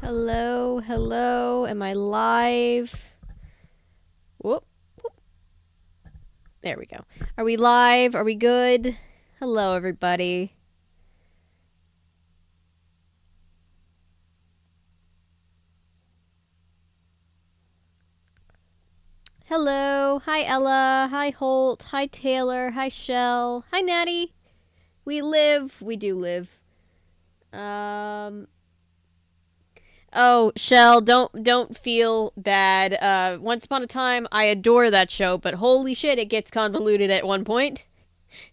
Hello, hello. Am I live? Whoop, whoop. There we go. Are we live? Are we good? Hello, everybody. Hello. Hi, Ella. Hi, Holt. Hi, Taylor. Hi, Shell. Hi, Natty. We live. We do live. Oh, Shell, don't feel bad. Once Upon a Time, I adore that show, but holy shit, it gets convoluted at one point.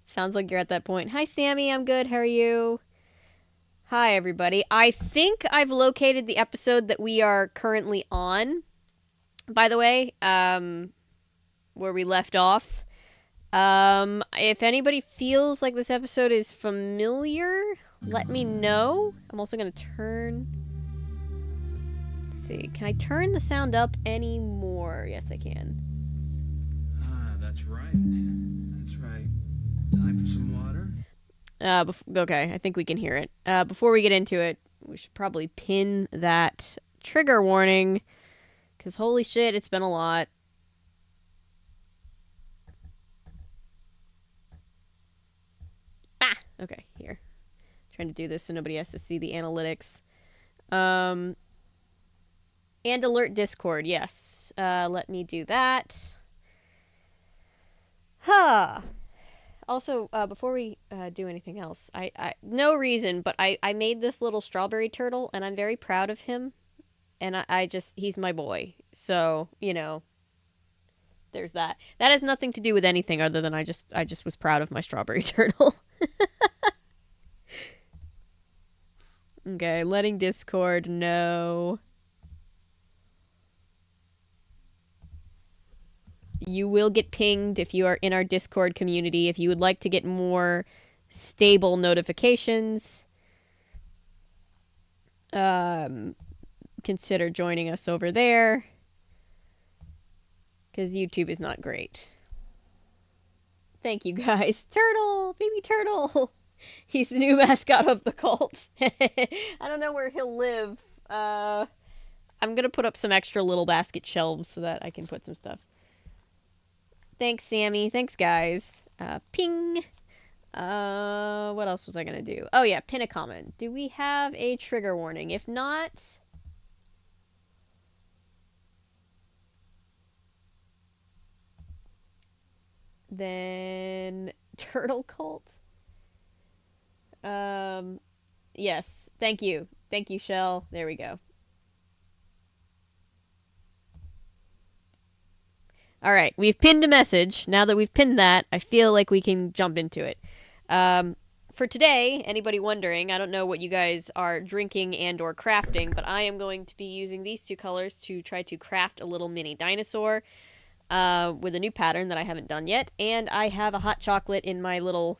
Sounds like you're at that point. Hi, Sammy. I'm good. How are you? Hi, everybody. I think I've located the episode that we are currently on. By the way, where we left off. If anybody feels like this episode is familiar, let me know. I'm also gonna turn. Let's see. Can I turn the sound up any more? Yes, I can. Ah, that's right. That's right. Time for some water? Okay, I think we can hear it. Before we get into it, we should probably pin that trigger warning. Because holy shit, it's been a lot. Ah! Okay, here. Trying to do this so nobody has to see the analytics. And alert Discord, yes. Let me do that. Huh. Also, before we do anything else, I no reason, but I made this little strawberry turtle, and I'm very proud of him. And he's my boy. So, you know, there's that. That has nothing to do with anything other than I just was proud of my strawberry turtle. Okay, letting Discord know. You will get pinged if you are in our Discord community. If you would like to get more stable notifications, consider joining us over there. Because YouTube is not great. Thank you, guys. Turtle! Baby Turtle! He's the new mascot of the cult. I don't know where he'll live. I'm gonna put up some extra little basket shelves so that I can put some stuff. Thanks, Sammy. Thanks, guys. Ping. What else was I gonna do? Oh, yeah, pin a comment. Do we have a trigger warning? If not... then... Turtle Cult? Yes. Thank you. Thank you, Shell. There we go. Alright, we've pinned a message. Now that we've pinned that, I feel like we can jump into it. For today, anybody wondering, I don't know what you guys are drinking and or crafting, but I am going to be using these two colors to try to craft a little mini dinosaur with a new pattern that I haven't done yet. And I have a hot chocolate in my little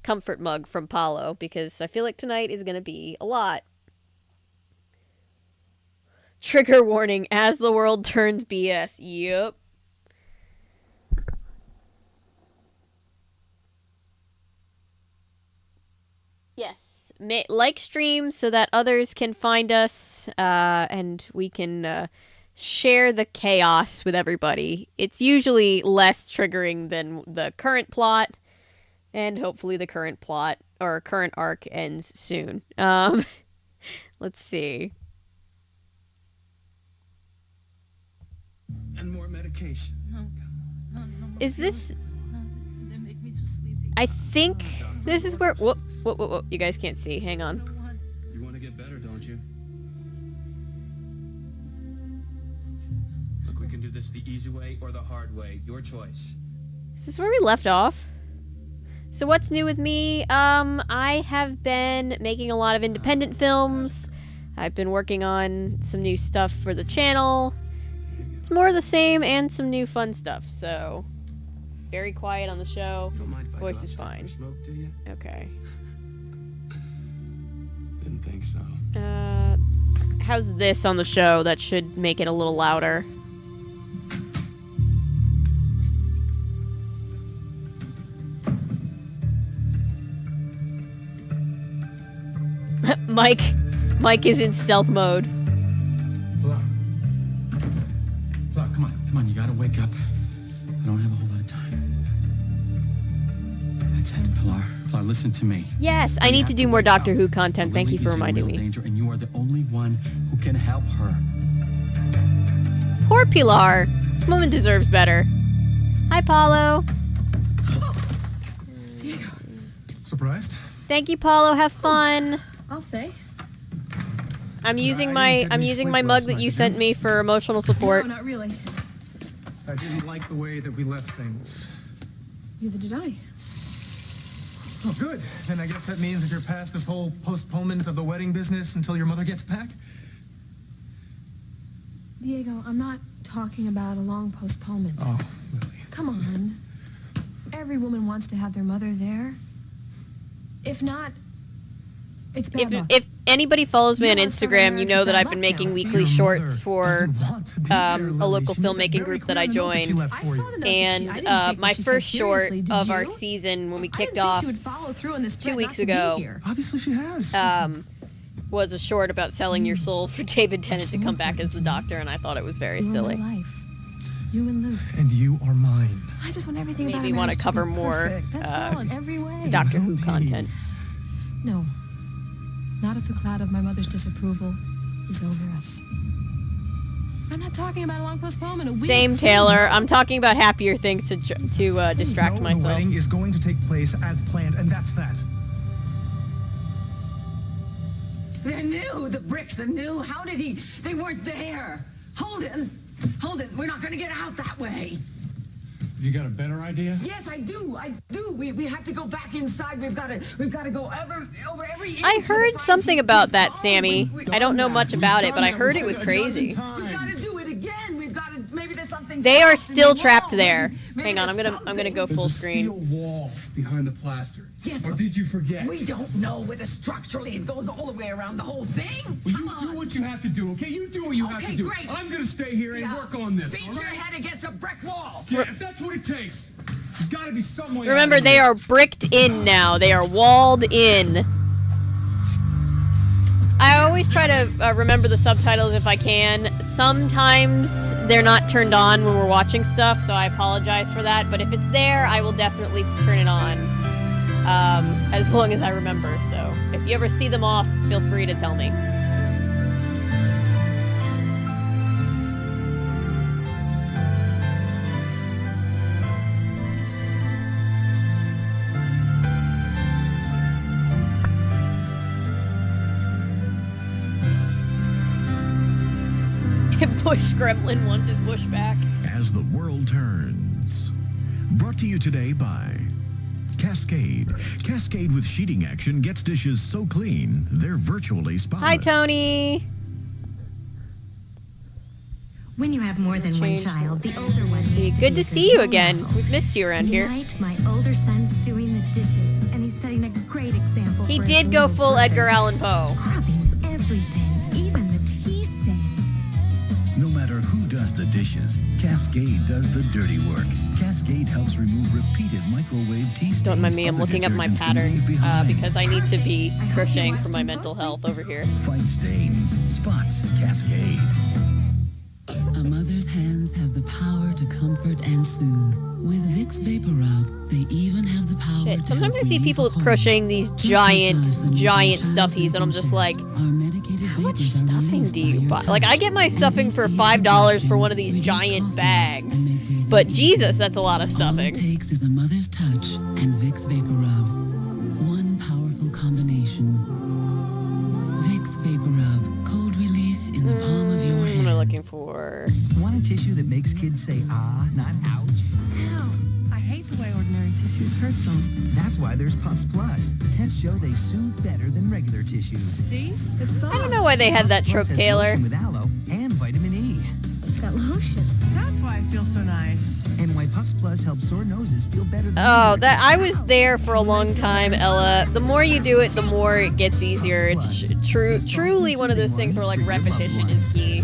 comfort mug from Palo because I feel like tonight is going to be a lot. Trigger warning, as the world turns BS. Yup. Yes. Like stream so that others can find us and we can share the chaos with everybody. It's usually less triggering than the current plot, and hopefully the current plot or current arc ends soon. Let's see. And more medication. No. Is this... They make me too sleepy. I think this is where... Whoop. You guys can't see. Hang on. You want to get better, don't you? Look, we can do this the easy way or the hard way. Your choice. Is this where we left off? So what's new with me? I have been making a lot of independent films. I've been working on some new stuff for the channel. It's more of the same and some new fun stuff, so... very quiet on the show. Don't mind if I Voice go is outside fine. for smoke, do you? Okay. Didn't think so. How's this on the show? That should make it a little louder. Mike is in stealth mode. Pilar. Pilar, come on, you gotta wake up. I don't have a whole lot of time. That's it, Pilar. Pilar, listen to me. Yes, I need to do more Doctor Who content. Thank you for reminding me. Danger, and you are the only one who can help her. Poor Pilar. This woman deserves better. Hi, Paulo. Surprised? Thank you, Paulo. Have fun. I'll say. I'm using my mug that you sent me for emotional support. No, not really. I didn't like the way that we left things. Neither did I. Oh, good. Then I guess that means that you're past this whole postponement of the wedding business until your mother gets back? Diego, I'm not talking about a long postponement. Oh, really? Come on. Every woman wants to have their mother there. If not, it's bad luck. If anybody follows me on You want some Instagram, you know that American I've been bad making luck weekly Your shorts mother for doesn't want to be here, a Lily. local She made that filmmaking very group that I clear in the note that she joined. left I for saw you. the note that And I didn't take my what she first said short seriously, did of our you? season when we I kicked didn't think off she would follow through on this 2 threat weeks not to be ago. here. Obviously she has. Was a short about selling your soul for David Tennant to come back as the Doctor, and I thought it was very You silly. and my life. You and Luke. And you are mine. I just want everything about Maybe our want to marriage cover be more perfect. That's all in every way. Doctor Who Lily. content. No. Not if the cloud of my mother's disapproval is over us. I'm not talking about a long postponement. A week. Same, Taylor. I'm talking about happier things to distract No, myself. The wedding is going to take place as planned, and that's that. They're new. The bricks are new. How did he? They weren't there. Hold it. We're not going to get out that way. You got a better idea? Yes, I do. We have to go back inside. We've got to go over every inch. I of the heard fine something tooth about comb. that, Sammy. I don't know much about it, but I heard it was crazy. We've got to do it again. We've got to. Maybe there's something. They are soft in still the trapped wall. there. Maybe Hang on, I'm there's gonna go something. full There's a screen. steel wall behind the plaster. Yes, Or did you forget? We don't know whether structurally it goes all the way around the whole thing. Well, Come you on. do what you have to do, okay? You do what you have Okay, to do. great. I'm gonna stay here and Yeah. work on this. Beat all your right? head against a brick wall. Yeah, if that's what it takes. There's got to be some way. Remember, out of they here. are bricked in now. They are walled in. I always try to remember the subtitles if I can. Sometimes they're not turned on when we're watching stuff, so I apologize for that. But if it's there, I will definitely turn it on, as long as I remember. So if you ever see them off, feel free to tell me. Bush Gremlin wants his bush back. As the world turns. Brought to you today by Cascade. Cascade with sheeting action gets dishes so clean, they're virtually spotless. Hi, Tony. When you have more than one Change child, the older one See, needs good be to a see you role again. model. We've missed you around here. Tonight, my older son's doing the dishes, and he's setting a great example He for his did go little full brother. Edgar Allan Poe. Scrubbing everything, even the tea stains. No matter who does the dishes, Cascade does the dirty work. Cascade helps remove repeated microwave tea stains. Don't mind me, I'm other looking up my detergents can pattern leave behind. because I need to be I hope crocheting you watched for my them mental closely. health over here. Fight stains, spots, Cascade. A mother's hands have the power to comfort and soothe. With Vicks Vapor Rub, they even have the power Shit, to sometimes I help see relieve people a cold. crocheting these Just giant because some giant child stuffies, and I'm just like, our medicated how much vapors are stuffing released do by you your buy? Like, I touch, get my and stuffing this for easy $5 for one of motion these reduces giant coughing bags. and make breathing But easier. Jesus, that's a lot of All it stuffing. takes is a mother's touch and Vicks Vapor Rub. One powerful combination. Vicks Vapor Rub. Cold relief in the palm of your What am I hand. looking for? Want a tissue that makes kids say ah, not ouch? Ow. I hate the way ordinary tissues hurt them. That's why there's Pups Plus. Tests show they soothe better than regular tissues. See? It's soft. I don't know why they had that Pups trope, Plus has Taylor. lotion with aloe and vitamin E. It's got lotion. That's why I feel so nice. And why Pups Plus helps sore noses feel better than Oh, regular that I tissues. was there for a long time, Ella. The more you do it, the more it gets easier. It's truly one of those things where like repetition is key.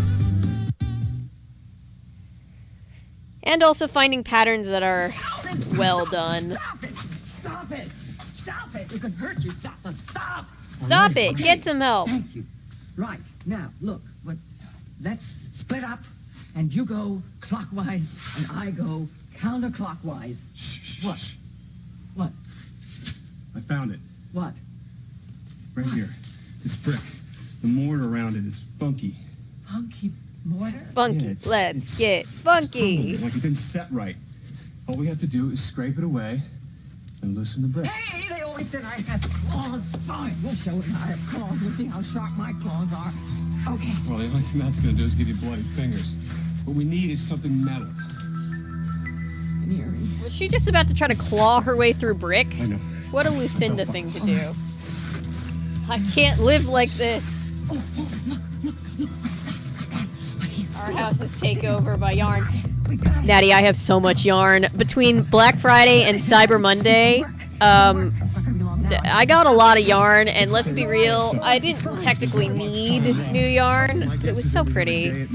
And also finding patterns that are well done. Stop it! Stop it! Stop it! It could hurt you. Stop! Stop! Stop it! Get some help. Thank you. Right. Now, look. Let's split up, and you go clockwise, and I go counterclockwise. Shh. What? Shh. What? I found it. What? Right here. This brick. The mortar around it is funky. Funky mortar? Funky. Yeah, it's- Let's it's- get It's funky. crumbled, like it didn't set right. All we have to do is scrape it away and loosen the brick. Hey, they always said I had claws. Fine, we'll show it. I have claws. We'll see how sharp my claws are. Okay. Well, the only thing that's gonna do is give you bloody fingers. What we need is something metal. An earring. Was she just about to try to claw her way through brick? I know. What a Lucinda thing to do. I can't live like this. Our house is taken over by yarn. Natty, I have so much yarn. Between Black Friday and Cyber Monday, I got a lot of yarn, and let's be real, I didn't technically need new yarn, but it was so pretty.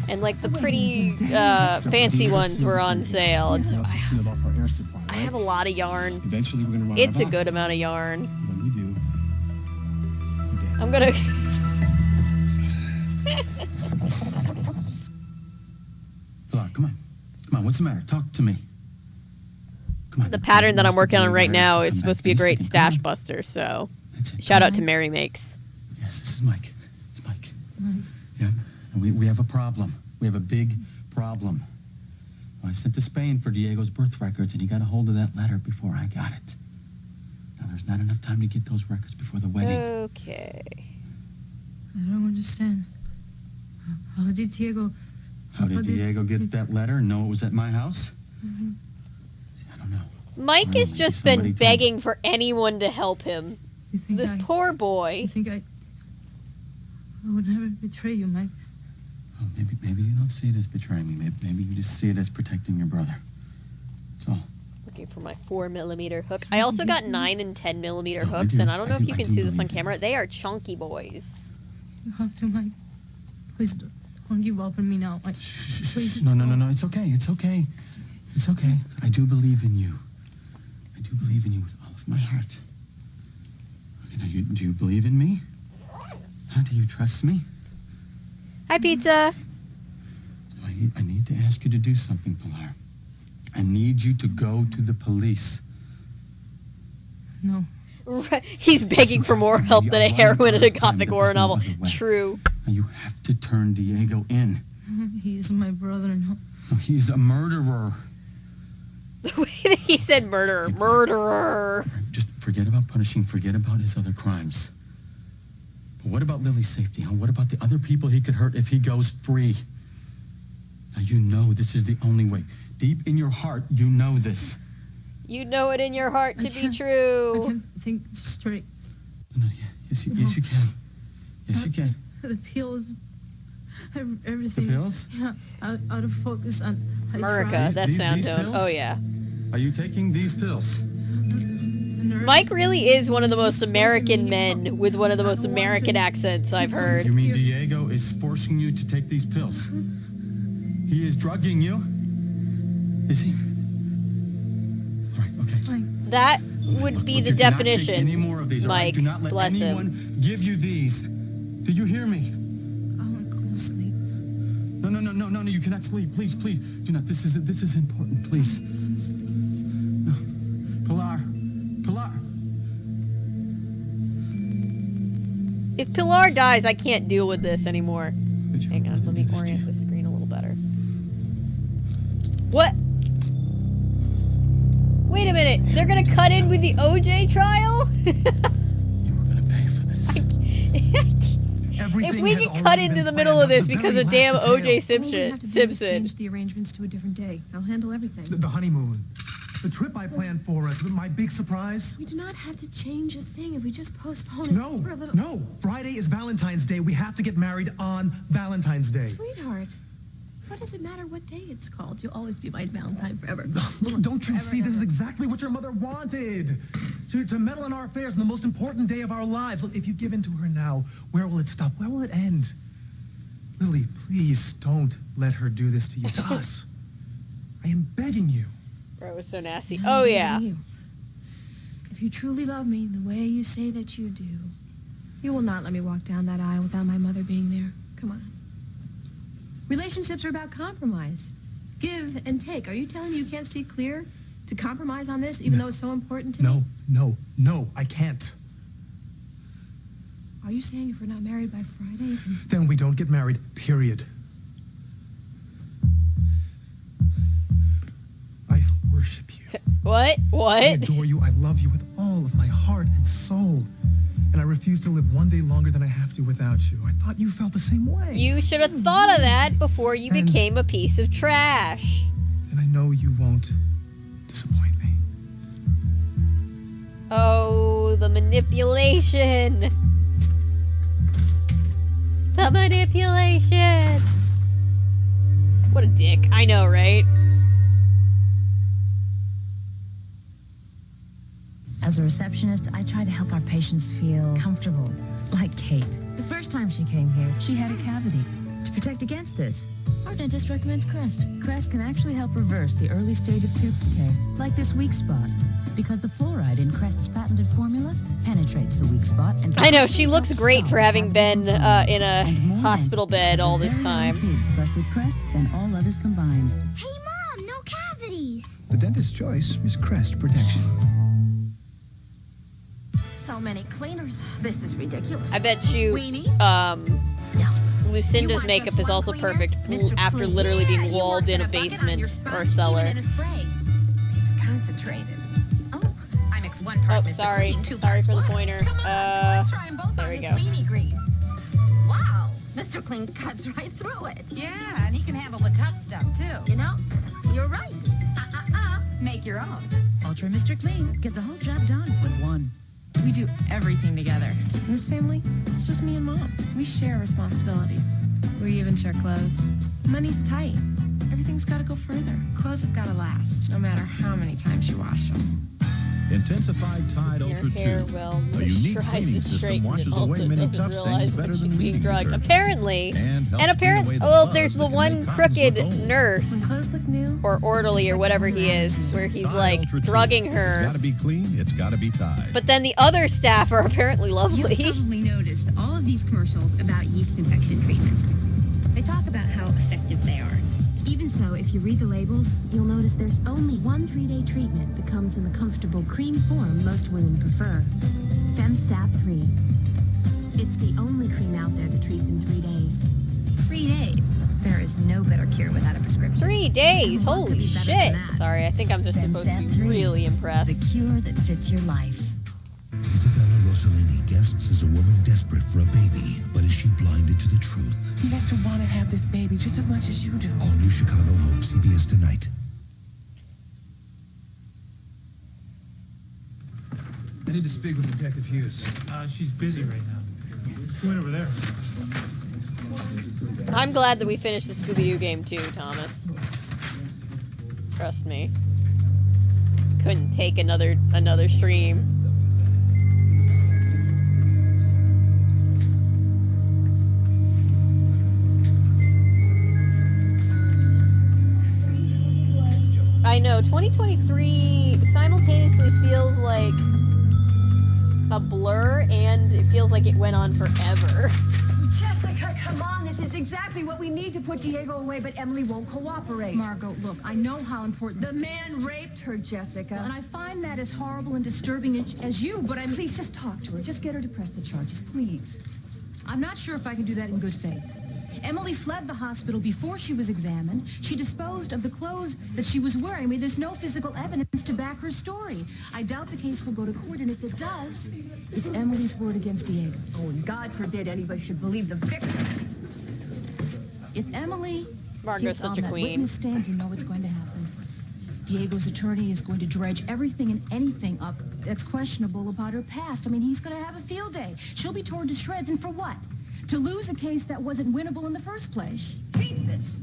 And like the pretty fancy ones were on sale, and so I have a lot of yarn. Eventually, we're gonna run It's out a of good us. amount of yarn. When you do, I'm gonna... Pilar, come on. Come on, what's the matter? Talk to me. Come on. The pattern that I'm working on right now is Come supposed to back be a this great second. Come stash on. buster, so That's it. shout Come out to on. Mary Makes. Yes, this is Mike. It's Mike. Yeah, and we have a problem. We have a big problem. Well, I sent to Spain for Diego's birth records, and he got a hold of that letter before I got it. Now, there's not enough time to get those records before the wedding. Okay. I don't understand. How did Diego... How did Diego get that letter and know it was at my house? Mhm. See, I don't know. Mike has Maybe just somebody been told- begging for anyone to help him. You think This poor You boy. think I would never betray you, Mike? Oh, maybe you don't see it as betraying me. Maybe you just see it as protecting your brother. That's all. Looking for my 4mm hook. I also got 9 and 10mm Oh, I hooks, do. and I don't know I if do- you I can do see this on believe you. camera. They are chunky boys. You have to, Mike. Please don't give up on me now. Like, please. No. It's okay. It's okay. It's okay. I do believe in you. I do believe in you with all of my heart. Okay, now, do you believe in me? Huh? Do you trust me? Hi, pizza. I need to ask you to do something, Pilar. I need you to go to the police. No. He's begging for more help than a heroine in a gothic horror novel. True. Now, you have to turn Diego in. He's my brother. No. No, he's a murderer. The way that he said murderer. Murderer. Just forget about punishing. Forget about his other crimes. But what about Lily's safety? Huh? What about the other people he could hurt if he goes free? Now, you know this is the only way. Deep in your heart, you know this. You know it in your heart to be I true. can't think straight. No, yes, you can. Yes, you can. The pills, everything. The pills? Yeah, out of focus. And I America, tried. that These sound tone. pills? Oh, yeah. Are you taking these pills? The nurse- Mike really is one of the most American men with one of the most American accents I've heard. You mean Diego is forcing you to take these pills? He is drugging you? Is he? All right, okay. Mike, That would be Look, the you cannot take definition, any more of these, all right? Mike. Do not let Bless anyone him. give you these. Do you hear me? I want to go to sleep. No, you cannot sleep. Please, do not. This is important, please. No. Pilar. If Pilar dies, I can't deal with this anymore. Did you Hang on, rather let me do this to orient you? the screen a little better. What? Wait a minute, they're gonna cut in with the OJ trial? You were gonna pay for this. If we can cut into the middle of this because of damn OJ All we have Simpson. to do is Simpson. change the arrangements to a different day. I'll handle everything. The honeymoon. The trip I planned for us. My big surprise. We do not have to change a thing if we just postpone it No, for a little. no. Friday is Valentine's Day. We have to get married on Valentine's Day. Sweetheart, what does it matter what day it's called? You'll always be my Valentine forever. Look, don't you Forever see? and This is ever. exactly what your mother wanted. To meddle in our affairs on the most important day of our lives. Look, if you give in to her now, where will it stop? Where will it end? Lily, please don't let her do this to you, to us. I am begging you. Bro, it was so nasty. Now Oh, I'm yeah. begging you. If you truly love me the way you say that you do, You will not let me walk down that aisle without my mother being there. Come on. Relationships are about compromise. Give and take. Are you telling me you can't see clear to compromise on this, even though it's so important to me? No, I can't. Are you saying if we're not married by Friday? Then we don't get married, period. I worship you. What? I adore you. I love you with all of my heart and soul. And I refuse to live one day longer than I have to without you. I thought you felt the same way. You should have thought of that before you became a piece of trash. And I know you won't disappoint me. Oh, the manipulation. The manipulation. What a dick. I know, right? As a receptionist, I try to help our patients feel comfortable, like Kate. The first time she came here, she had a cavity. To protect against this, our dentist recommends Crest. Crest can actually help reverse the early stage of tooth decay, like this weak spot, because the fluoride in Crest's patented formula penetrates the weak spot and I know, she looks great for having been in a hospital bed all this time. Kids brush with Crest than all others combined. Hey, Mom, no cavities. The dentist's choice is Crest Protection. So many cleaners. This is ridiculous. I bet you, Lucinda's makeup is also perfect after literally being walled in a basement or cellar. It's concentrated. Oh, I mixed one part Mr. Sorry. Clean, 2 Sorry parts for the water. pointer. Come on, let's try them both there on we this go. weenie grease. Wow, Mr. Clean cuts right through it. Yeah, and he can handle the tough stuff, too. You know, you're right. Make your own. Ultra Mr. Clean. Get the whole job done with one. We do everything together. In this family, it's just me and Mom. We share responsibilities. We even share clothes. Money's tight. Everything's got to go further. Clothes have got to last, no matter how many times you wash them. Intensified Tide Your Ultra hair 2. will A unique moisturize cleaning and system straighten. washes It away also many doesn't tough realize stains when better she's than being leading drugged. detergent. Apparently. And helps And clean away apparently, the well, bugs there's that the can one make cottons look crooked old. nurse When clothes look new, or orderly or whatever he is, where he's Tide like Ultra 2. drugging It's her. gotta be clean, it's gotta be Tide. But then the other staff are apparently lovely. You've probably noticed all of these commercials about yeast infection treatments. They talk about how effective they are. Even so, if you read the labels, you'll notice there's only one 3-day treatment that comes in the comfortable cream form most women prefer. FemStap 3. It's the only cream out there that treats in 3 days. 3 days. There is no better cure without a prescription. 3 days? What could Holy be better shit. than that? Sorry, I think I'm just supposed to be really impressed. The cure that fits your life. Isabella Rossellini guests as a woman desperate for a baby, but is she blinded to the truth? He has to want to have this baby just as much as you do. All new Chicago Hope, CBS tonight. I need to speak with Detective Hughes. She's busy right now. Go in over there. I'm glad that we finished the Scooby-Doo game too, Thomas. Trust me. Couldn't take another stream. I know, 2023 simultaneously feels like a blur and it feels like it went on forever. Jessica, come on. This is exactly what we need to put Diego away, but Emily won't cooperate. Margot, look, I know how important The man raped her, Jessica. and I find that as horrible and disturbing as you, but Please just talk to her. Just get her to press the charges, please. I'm not sure if I can do that in good faith. Emily fled the hospital before she was examined. She disposed of the clothes that she was wearing. I mean, there's no physical evidence to back her story. I doubt the case will go to court, and if it does, it's Emily's word against Diego's. Oh, and God forbid anybody should believe the victim. If Emily Margot's gets such on a that queen. witness stand, you know what's going to happen. Diego's attorney is going to dredge everything and anything up that's questionable about her past. I mean, he's going to have a field day. She'll be torn to shreds, and for what? To lose a case that wasn't winnable in the first place. I hate this.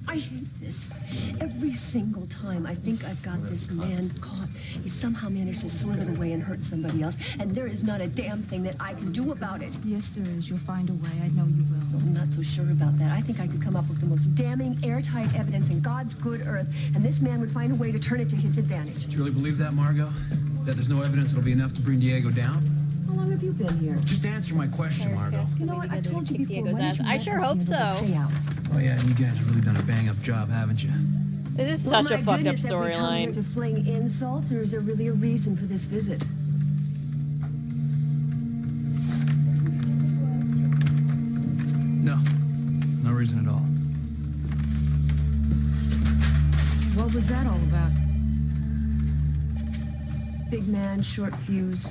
I hate this. Every single time I think I've got this man caught, he somehow managed to slither away and hurt somebody else, and there is not a damn thing that I can do about it. Yes, there is. You'll find a way. I know you will. I'm not so sure about that. I think I could come up with the most damning, airtight evidence in God's good earth, and this man would find a way to turn it to his advantage. Do you really believe that, Margot? That there's no evidence that'll be enough to bring Diego down? How long have you been here? Just answer my question, Margot. You know what? I told you before. Diego's Why don't ass. you I let sure us hope handle the so. payout? Oh yeah, and you guys have really done a bang-up job, haven't you? This is Well, such a my fucked up goodness, have we come here storyline. to fling insults, or is there really a reason for this visit? No. No reason at all. What was that all about? Big man, short fuse.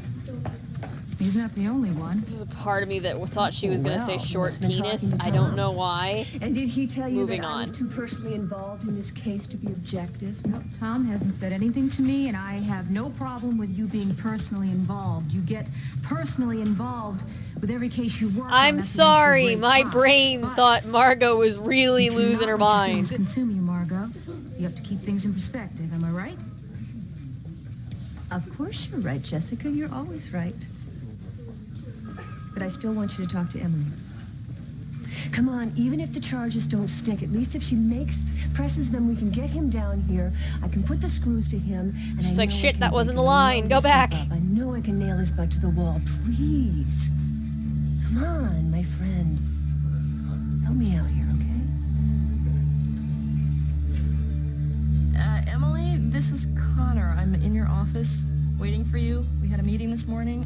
He's not the only one. This is a part of me that thought she was gonna say Well, short must've been penis. talking to I don't Tom. know why. And did he tell you Moving that I on. was too personally involved in this case to be objective? No, Tom hasn't said anything to me, and I have no problem with you being personally involved. You get personally involved with every case you work on. I'm That's what makes you a sorry. great My cop. brain But thought Margot was really you losing her cannot let your mind. feelings consume you, Margot. You have to keep things in perspective. Am I right? Of course you're right, Jessica. You're always right. But I still want you to talk to Emily. Come on, even if the charges don't stick, at least if she presses them, we can get him down here. I can put the screws to him, and She's I like, know I shit, can that break wasn't the him. I know line. Go he'll slip back. up. I know I can nail his butt to the wall. Please. Come on, my friend. Help me out here, okay? Emily, this is Connor. I'm in your office waiting for you. We had a meeting this morning.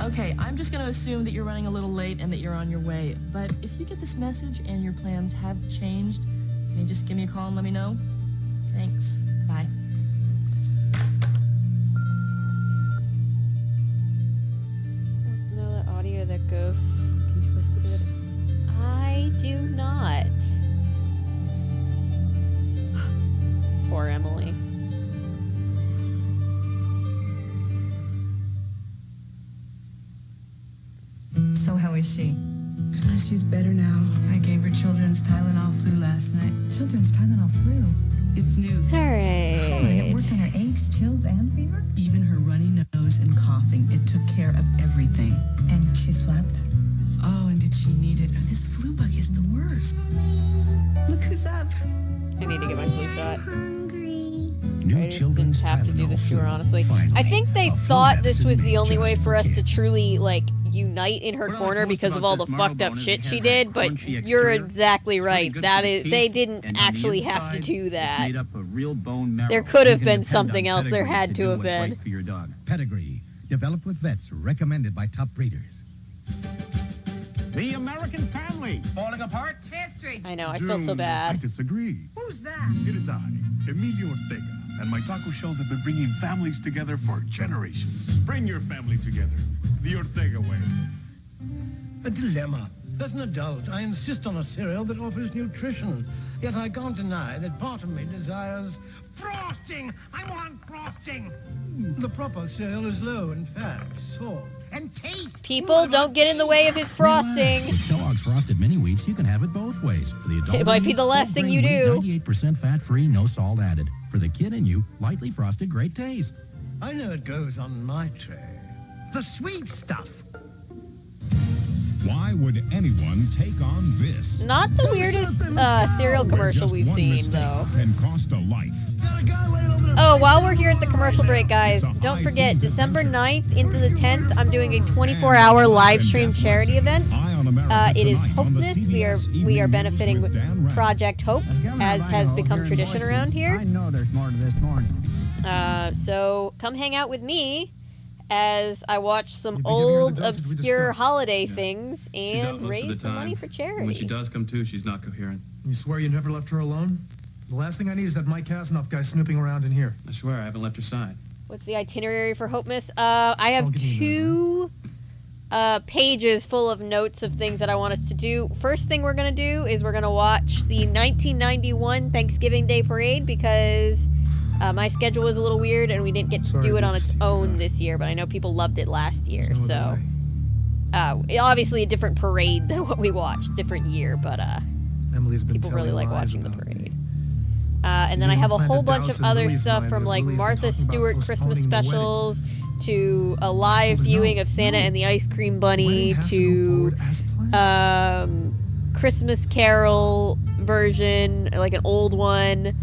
Okay, I'm just going to assume that you're running a little late and that you're on your way. But if you get this message and your plans have changed, can you just give me a call and let me know? Thanks. Bye. Let's know that audio that goes twisted. I do not. Poor Emily. So how is she? She's better now. I gave her children's Tylenol flu last night. Children's Tylenol flu. It's new. All And it right. worked on her aches, chills, and fever? Even her runny nose and coughing, it took care of everything. And she slept? Oh, and did she need it? Oh, this flu bug is the worst. Look who's up. I need to get my flu shot. New I just didn't children's have to do Tylenol this to her, flu. honestly. Finally, I think they a flu thought this medicine was the made only way just for us to kids. truly, like, unite in her What I corner like most because of about all the this fucked up marrow bone is shit it she has did, that but crunchy you're exterior. exactly Really right. good That for the is, they teeth, didn't and on the actually have to inside, do it's that. made up of real bone marrow. There could have You can been depend something on else. There pedigree had to do have what's been. right for your dog. Pedigree, developed with vets, recommended by top breeders. The American family. Falling apart? History. I know, I feel so bad. disagree. Who's that? It is I, Emilio Ortega, and my taco shells have been bringing families together for generations. Bring your family together. The Ortega way. A dilemma. As an adult, I insist on a cereal that offers nutrition. Yet I can't deny that part of me desires frosting. I want frosting. The proper cereal is low in fat, salt, and taste. People, don't get in the way of his frosting. With Kellogg's Frosted Mini Wheats, you can have it both ways. For the adult It might in be you, the last whole thing grain you wheat, do. 98% fat-free, no salt added. For the kid in you, lightly frosted, great taste. I know it goes on my tray. The sweet stuff. Why would anyone take on this? Not the weirdest cereal commercial we've seen, though. Can cost a life. Oh, while we're here at the commercial break, guys, don't forget, December 9th into the 10th, I'm doing a 24-hour live stream charity event. It is Hopeness. We are benefiting with Project Hope, as has become tradition around here. I know there's more to this morning. So come hang out with me as I watch some old, obscure holiday things She's out and most of raise the some money time. for And charity. when she does come to, she's not coherent. You swear you never left her alone? The last thing I need is that Mike Kasanoff guy snooping around in here. I swear I haven't left her side. What's the itinerary for Hopeness? I have give you 2 pages full of notes of things that I want us to do. First thing we're going to do is we're going to watch the 1991 Thanksgiving Day Parade because my schedule was a little weird and we didn't get to do it on its own this year, but I know people loved it last year. So, obviously a different parade than what we watched, different year, but Emily's been people really telling like lies watching the about parade. me. And then I even have a planted whole bunch doubts of in other Lily's stuff mind from as like Lily's been Martha talking about Stewart Christmas postponing the wedding. specials to a live viewing of Santa and the Ice Cream Bunny to Christmas Carol version, like an old one.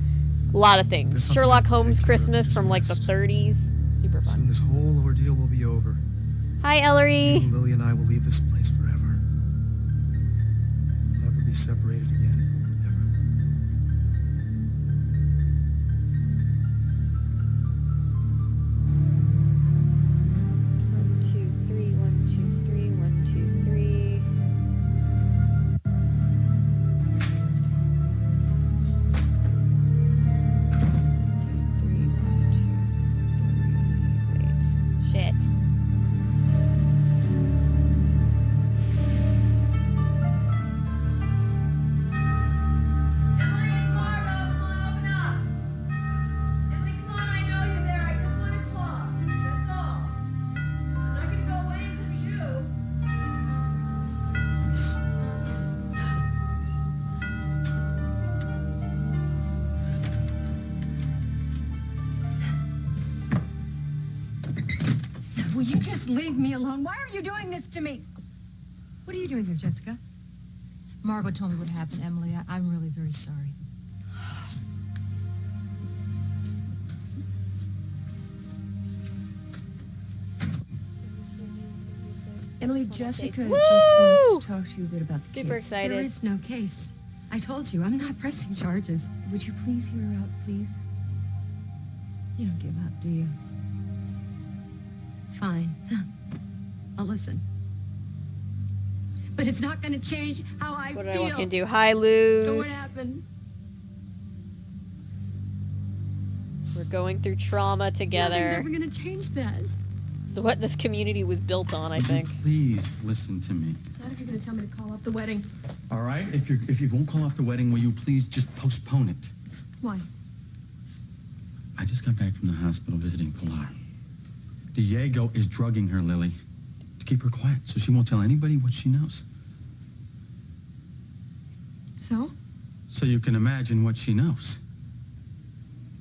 A lot of things. Sherlock Holmes Christmas from like the 30s. Super fun. Soon this whole ordeal will be over. Hi, Ellery. You, Lily, and I will leave this place forever. We'll never be separated again. Will you just leave me alone? Why are you doing this to me? What are you doing here, Jessica? Margot told me what happened, Emily. I'm really very sorry. Emily, Jessica Woo! just wants to talk to you a bit about the Super case. excited. There is no case. I told you, I'm not pressing charges. Would you please hear her out, please? You don't give up, do you? Fine. I'll listen. But it's not going to change how I What feel. did I walk into? Hi, So what Luz. happened? We're going through trauma together. Nothing's ever going to change that. It's what this community was built on, I think. Please listen to me. Not if you're going to tell me to call off the wedding. All right? If you won't call off the wedding, will you please just postpone it? Why? I just got back from the hospital visiting Pilar. Diego is drugging her, Lily, to keep her quiet so she won't tell anybody what she knows. So? So you can imagine what she knows.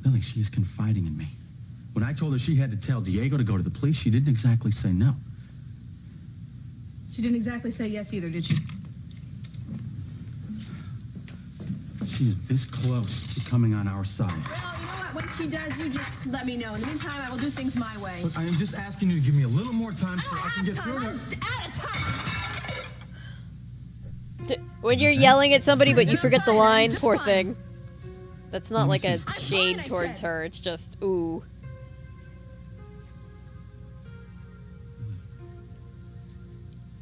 Lily, she is confiding in me. When I told her she had to tell Diego to go to the police, she didn't exactly say no. She didn't exactly say yes either, did she? She is this close to coming on our side. Well, you know what? When she does, you just let me know. In the meantime, I will do things my way. Look, I am just asking you to give me a little more time so I can get through it. When you're yelling at somebody but you forget the line, Just poor fine. thing. That's not like a I'm shade fine, I towards said. her. It's just, ooh.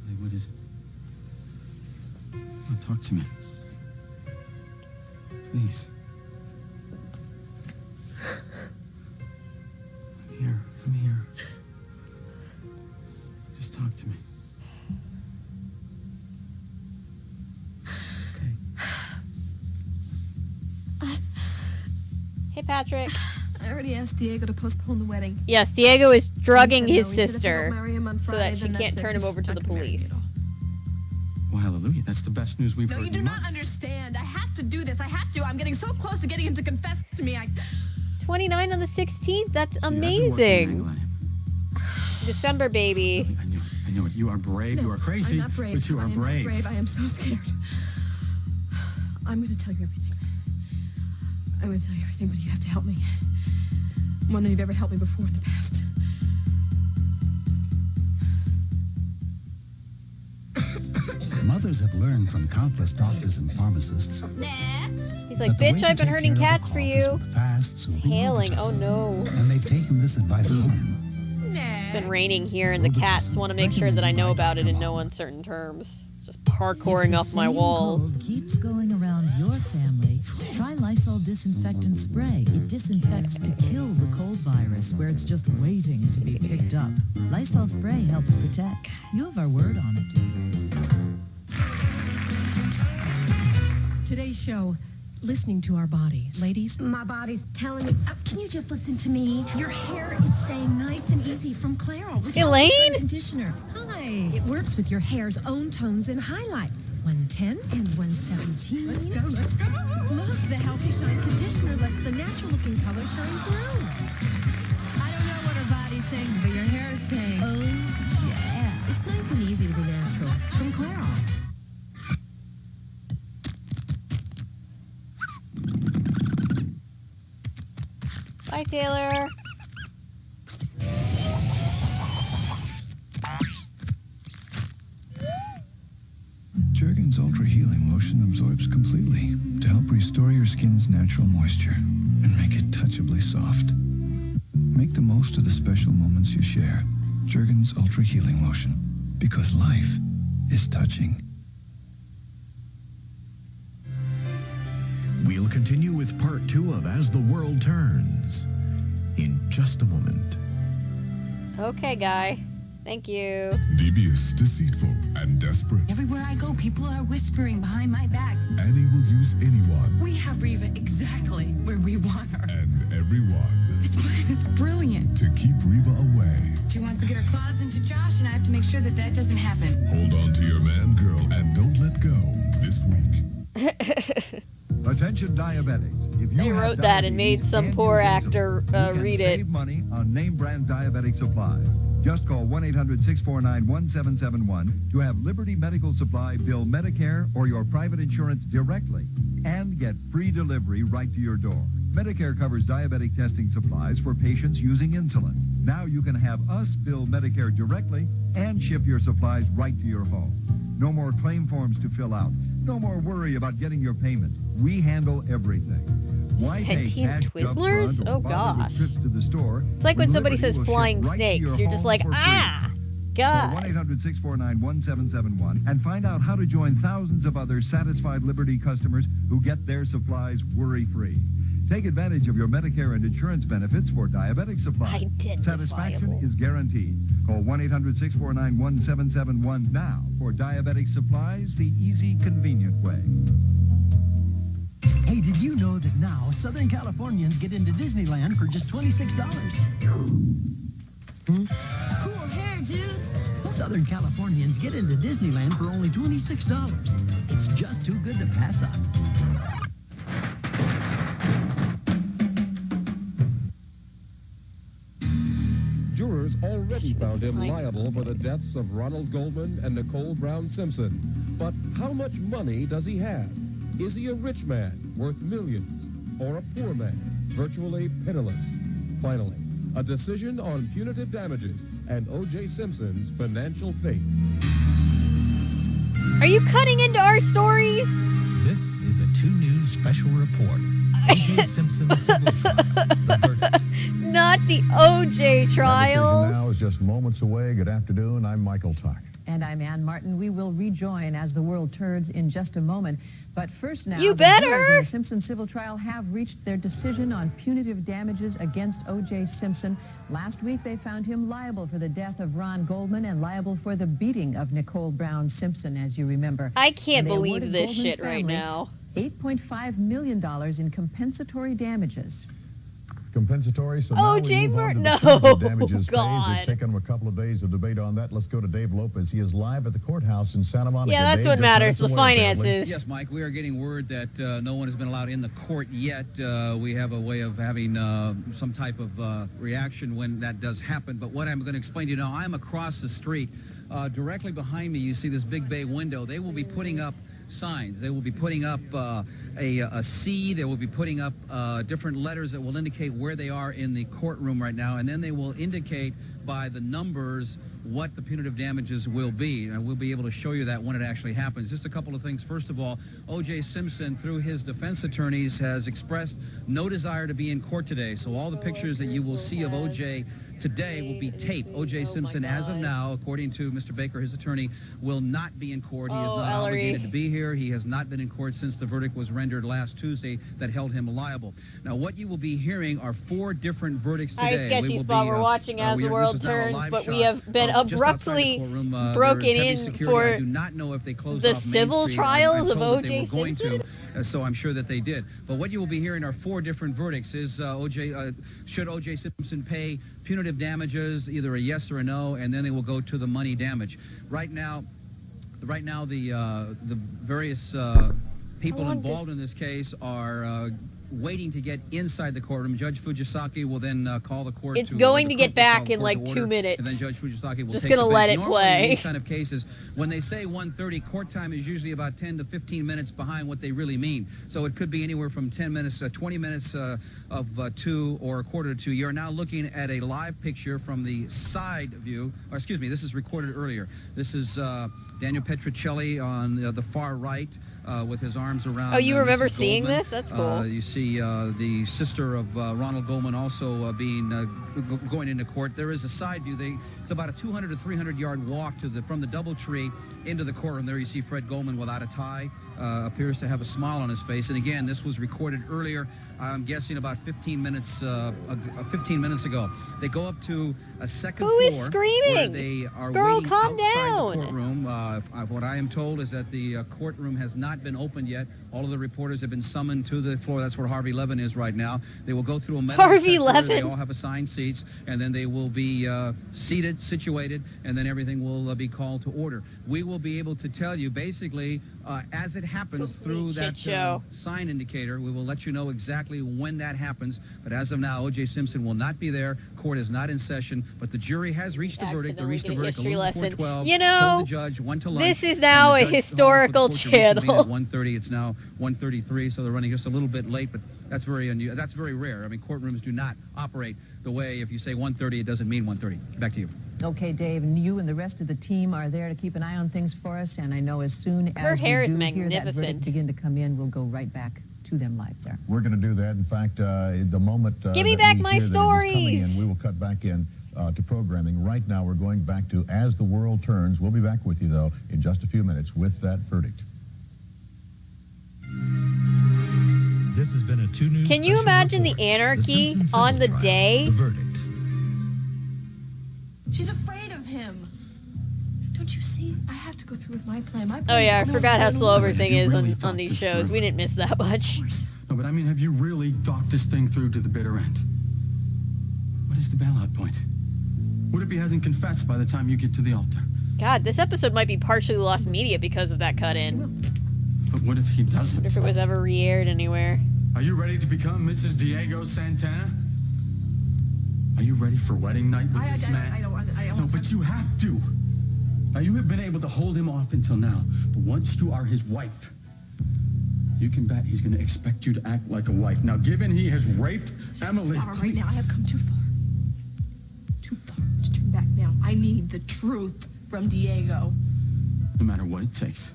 Lily, what is it? Oh, talk to me. Please. I'm here. I'm here. Just talk to me. Hey, Patrick. I already asked Diego to postpone the wedding. Yes, Diego is drugging He his said no. He said if I sister don't marry him on so Friday, that she then can't that's turn it. him over to He's the not gonna marry me police. at all. Well, hallelujah. That's the best news we've No, heard you do in not months. understand. I have to do this. I have to. I'm getting so close to getting him to confess to me. 29 on the 16th? That's See, I've been working an amazing. angle on him. December, baby. Lily, I knew it. You are brave. No, you are crazy. I'm not brave. But you are I am brave. not brave. I am so scared. I'm going to tell you everything. I'm going to tell you everything, but you have to help me. More than you've ever helped me before in the past. Mothers have learned from countless doctors and pharmacists. Next. He's that like, the way bitch, to I've been take hurting care of a cats for cough is you. with fast, It's soothing hailing. Oh Robitussin. no. And they've taken this advice home. It's been raining here, and the cats want to make sure that I know about it in no uncertain terms. Just parkouring off my Same walls. cold keeps going around your family. Try Lysol disinfectant spray. It disinfects to kill the cold virus where it's just waiting to be picked up. Lysol spray helps protect. You have our word on it. Today's show, listening to our bodies. Ladies, My body's telling me, can you just listen to me? Your hair is staying nice and easy from Clairol. with Elaine? healthy shine conditioner. Hi. It works with your hair's own tones and highlights. 110 and 117. Let's go, let's go. Look, the Healthy Shine conditioner lets the natural looking color shine through. I don't know what her body's saying, but your hair is saying, oh, yeah. It's nice and easy to be natural. From Clairol. Bye, Taylor. Jergens Ultra Healing Lotion absorbs completely to help restore your skin's natural moisture and make it touchably soft. Make the most of the special moments you share. Jergens Ultra Healing Lotion, because life is touching. We'll continue with part 2 of As the World Turns in just a moment. Okay, Guy. Thank you. Devious, deceitful, and desperate. Everywhere I go, people are whispering behind my back. Annie will use anyone We have Reva exactly where we want her. and everyone This plan is brilliant. to keep Reva away. She wants to get her claws into Josh, and I have to make sure that that doesn't happen. Hold on to your man, girl, and don't let go this week. Attention diabetics. If you They have wrote that and made diabetes some and poor use actor insulin, you read can it. save money on name brand diabetic supplies. Just call 1-800-649-1771 to have Liberty Medical Supply bill Medicare or your private insurance directly and get free delivery right to your door. Medicare covers diabetic testing supplies for patients using insulin. Now you can have us bill Medicare directly and ship your supplies right to your home. No more claim forms to fill out. No more worry about getting your payment. We handle everything. Why pay Sentient cash Twizzlers? upfront or Oh, bother with gosh. trips to the store? It's like when somebody Liberty says will ship flying right to snakes. your You're just home like, for free. ah, Call God. 1-800-649-1771 and find out how to join thousands of other satisfied Liberty customers who get their supplies worry-free. Take advantage of your Medicare and insurance benefits for diabetic supplies. Satisfaction is guaranteed. Call 1-800-649-1771 now for diabetic supplies the easy, convenient way. Hey, did you know that now Southern Californians get into Disneyland for just $26? Cool hair, dude. Southern Californians get into Disneyland for only $26. It's just too good to pass up. Jurors already found him liable for the deaths of Ronald Goldman and Nicole Brown Simpson. But how much money does he have? Is he a rich man worth millions or a poor man virtually penniless? Finally, a decision on punitive damages and O.J. Simpson's financial fate. Are you cutting into our stories? This is a 2 News special report. O.J. Simpson's civil trial. The verdict. Not the OJ That trials. decision now is just moments away. Good afternoon. I'm Michael Tuck. And I'm Ann Martin. We will rejoin As the World Turns in just a moment. But first now, You the jurors better. in the Simpson civil trial have reached their decision on punitive damages against O.J. Simpson. Last week, they found him liable for the death of Ron Goldman and liable for the beating of Nicole Brown Simpson, as you remember. I can't And they believe awarded this Goldman's shit right family now. $8.5 million in compensatory damages. Compensatory, so Oh, now we Jay move on to the Bur- punitive no, damages phase. God. It's taken a couple of days of debate on that. Let's go to Dave Lopez. He is live at the courthouse in Santa Monica. Yeah, that's Dave, what just matters, minutes the away, finances. apparently. Yes, Mike, we are getting word that no one has been allowed in the court yet. We have a way of having some type of reaction when that does happen. But what I'm going to explain to you now, I'm across the street. Directly behind me, you see this big bay window. They will be putting up signs. They will be putting up a C. They will be putting up different letters that will indicate where they are in the courtroom right now, and then they will indicate by the numbers what the punitive damages will be, and we'll be able to show you that when it actually happens. Just a couple of things. First of all, O.J. Simpson, through his defense attorneys, has expressed no desire to be in court today, so all the pictures that you will see of O.J. today will be taped. O.J. Simpson, as of now, according to Mr. Baker, his attorney, will not be in court. He is not obligated to be here. He has not been in court since the verdict was rendered last Tuesday that held him liable. Now, what you will be hearing are 4 different verdicts today. Hi, sketchy spot. We're watching As the World Turns, but we have been abruptly broken in for I do not know if they closed the off Main civil Street. trials I'm of told that they O.J. were going Simpson. to, so I'm sure that they did. But what you will be hearing are 4 different verdicts. Is should O.J. Simpson pay punitive damages, either a yes or a no, and then they will go to the money damage. Right now the various people involved in this case are waiting to get inside the courtroom. Judge Fujisaki will then call the court. It's going to get back in like 2 minutes. And then Judge Fujisaki will just take gonna the let bench. it Normally, play. in these kind of cases, when they say 1:30, court time is usually about 10 to 15 minutes behind what they really mean. So it could be anywhere from 10 minutes, 20 minutes of 2 or a quarter to 2. You're now looking at a live picture from the side view. Or excuse me, this is recorded earlier. This is Daniel Petrocelli on the far right with his arms around. Oh, you remember Mrs. seeing Goldman. this? That's cool. You see the sister of Ronald Goldman also going into court. There is a side view. It's about a 200 to 300 yard walk from the DoubleTree into the courtroom. There you see Fred Goldman without a tie, appears to have a smile on his face. And again, this was recorded earlier. I'm guessing about 15 minutes ago. They go up to a second floor. Who is screaming? Where they are Girl, waiting calm outside down. the courtroom. What I am told is that the courtroom has not been opened yet. All of the reporters have been summoned to the floor. That's where Harvey Levin is right now. They will go through a metal Harvey detector. Levin? They all have assigned seats, and then they will be seated, situated, and then everything will be called to order. We will be able to tell you basically as it happens through that sign indicator. We will let you know exactly when that happens. But as of now, O.J. Simpson will not be there. Court is not in session, but the jury has reached the verdict. They reached the verdict a little before 12. You know, told the judge when to lunch, this is now a historical channel. At 1:30, it's now 1:33, so they're running just a little bit late, but that's very unusual. That's very rare. I mean, courtrooms do not operate the way if you say 1:30, it doesn't mean 1:30. Back to you. Okay, Dave, and you and the rest of the team are there to keep an eye on things for us, and I know as soon Her as hair we is do hear that magnificent. verdict begin to come in, we'll go right back to them live there. We're going to do that. In fact, the moment Give me that back we my hear that it is coming stories. in, we will cut back in to programming. Right now, we're going back to As the World Turns. We'll be back with you, though, in just a few minutes with that verdict. This has been a 2 News Can you special imagine report. the anarchy Simpson civil on the trial. day? The verdict. She's afraid of him. Don't you see? I have to go through with my plan. My plan Oh yeah, I is forgot how almost slow over. everything You is really on thought these this shows. through? We didn't miss that much. No, but I mean, have you really thought this thing through to the bitter end? What is the bailout point? What if he hasn't confessed by the time you get to the altar? God, this episode might be partially lost media because of that cut-in. But what if he doesn't? If it was ever re-aired anywhere. Are you ready to become Mrs. Diego Santana? Are you ready for wedding night with this man? I don't No, but you have to. Now, you have been able to hold him off until now, but once you are his wife, you can bet he's going to expect you to act like a wife. Now, given he has raped Emily... All right, now I have come too far. Too far to turn back now. I need the truth from Diego. No matter what it takes.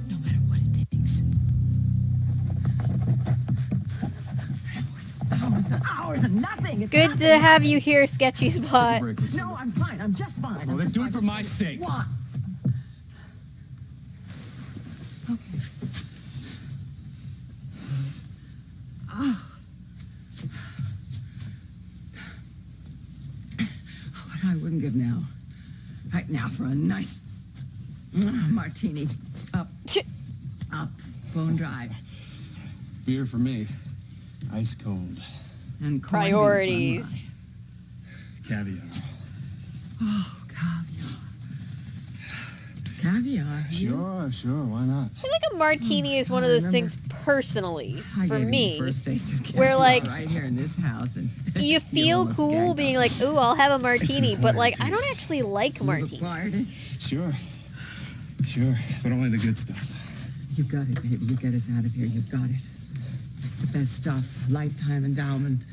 No matter what it takes. Hours and nothing. It's Good nothing. to have you here, Sketchy Spot. No, I'm fine. I'm just fine. Well, let's do it for my sake. What? Okay. Oh. What I wouldn't give now. Right now for a nice martini. Up. Bone dry. Beer for me. Ice cold. And corned beef Priorities. on mine. Caviar. Oh, caviar. Caviar. Sure, why not? I feel like a martini is one of those things personally, I for gave you me, the first taste of where caviar like right here in this house, and you feel almost cool gagged being up. like, ooh, I'll have a martini, but like I taste. don't actually like You've acquired martinis. it. Sure, but only the good stuff. You got it, baby. You get us out of here. You got it. The best stuff. Lifetime endowment.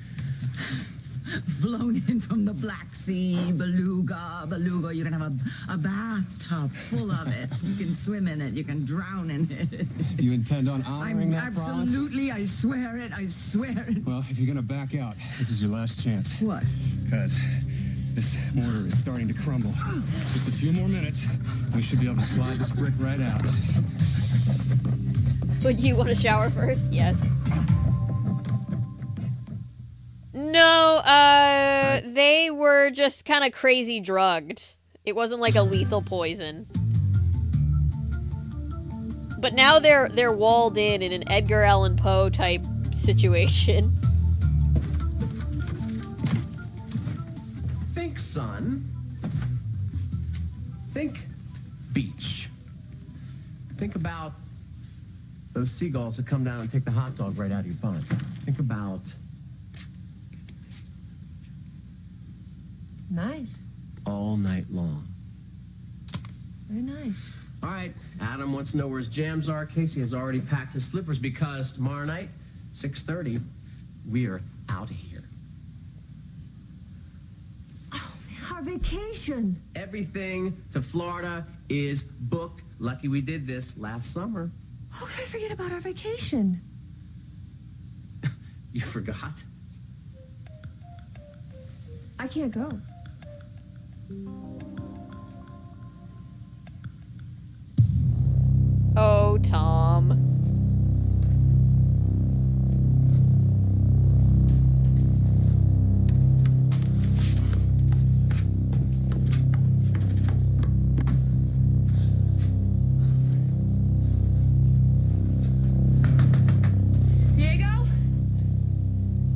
Flown in from the Black Sea. Beluga. You're going to have a bathtub full of it. You can swim in it. You can drown in it. Do you intend on honoring that promise? Absolutely. I swear it. I swear it. Well, if you're gonna back out, this is your last chance. What? Because this mortar is starting to crumble. Just a few more minutes, we should be able to slide this brick right out. Would you want to shower first? Yes. No, they were just kind of crazy drugged. It wasn't like a lethal poison. But now they're walled in an Edgar Allan Poe type situation. Think, son. Think beach. Think about those seagulls that come down and take the hot dog right out of your bun. Think about... Nice. all night long. Very nice. All right, Adam wants to know where his jams are. Casey has already packed his slippers because tomorrow night, 6:30, we are out of here. Our vacation. Everything to Florida is booked. Lucky we did this last summer. How could I forget about our vacation? You forgot? I can't go. Oh, Tom. Diego?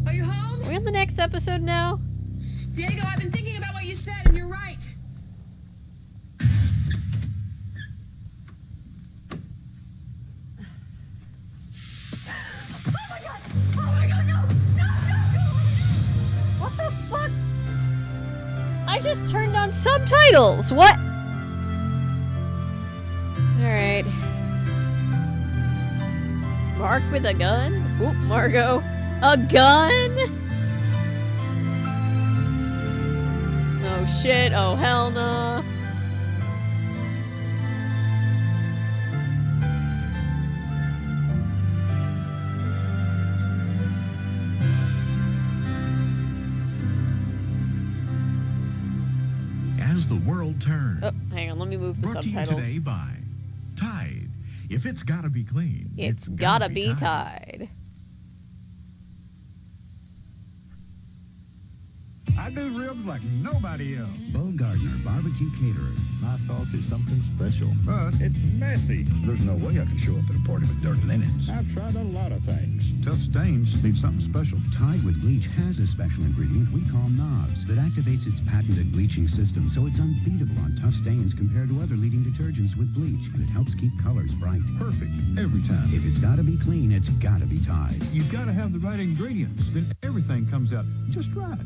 Are you home? Are we on the next episode now? Diego, I've been thinking about what you said, and you're right. What the fuck? I just turned on subtitles. What? Alright. Mark with a gun? Oop, Margot. A gun? Oh shit, oh hell no. As the world turns. Oh, hang on, let me move the Brought to you subtitles. today by Tide. If it's gotta be clean, It's gotta be Tide. I do ribs like nobody else. Bo Gardner, barbecue caterer. My sauce is something special. But it's messy. There's no way I can show up at a party with dirty linens. I've tried a lot of things. Tough stains need something special. Tide with bleach has a special ingredient we call knobs that activates its patented bleaching system so it's unbeatable on tough stains compared to other leading detergents with bleach, and it helps keep colors bright. Perfect every time. If it's gotta be clean, it's gotta be Tide. You've got to have the right ingredients. Then everything comes out just right.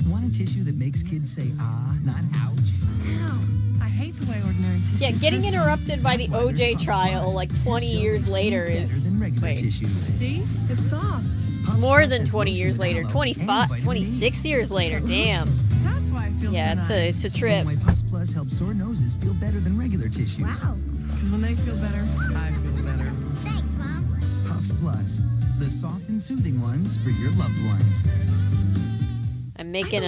Want a tissue that makes kids say ah, not ouch? Ow. I hate the way ordinary tissues. Yeah, getting interrupted by the OJ trial like 20 years later is... Wait. See? It's soft. More than 20 years later. 25, 26 years later. Damn. That's why it feels Yeah, so it's a trip. Same way Puffs Plus helps sore noses feel better than regular tissues. Wow. Because when they feel better, I feel better. Thanks, Mom. Puffs Plus, the soft and soothing ones for your loved ones. I'm making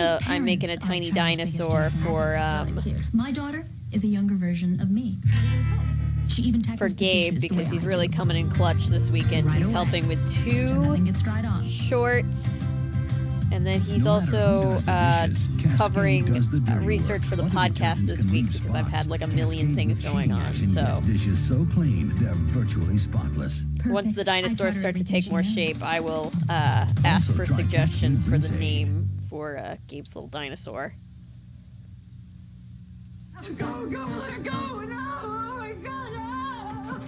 a tiny dinosaur for My daughter is a younger version of me. She even tackles for the Gabe dishes the because way he's I really do. coming in clutch this weekend. Right He's away. helping with So 2 nothing gets dried off. shorts, and then he's No matter also who does the dishes, Cascade covering does the dirty research work. for the Other podcast detergents this can week leave because I've had spots. like a million Cascade things with going shea on. ash and So gets dishes so clean, they're virtually spotless. once the dinosaurs taught her start to everything take more she knows. shape, I will ask for try suggestions for the Cascade name for Gabe's little dinosaur. Go, let her go! No! Oh my God, no!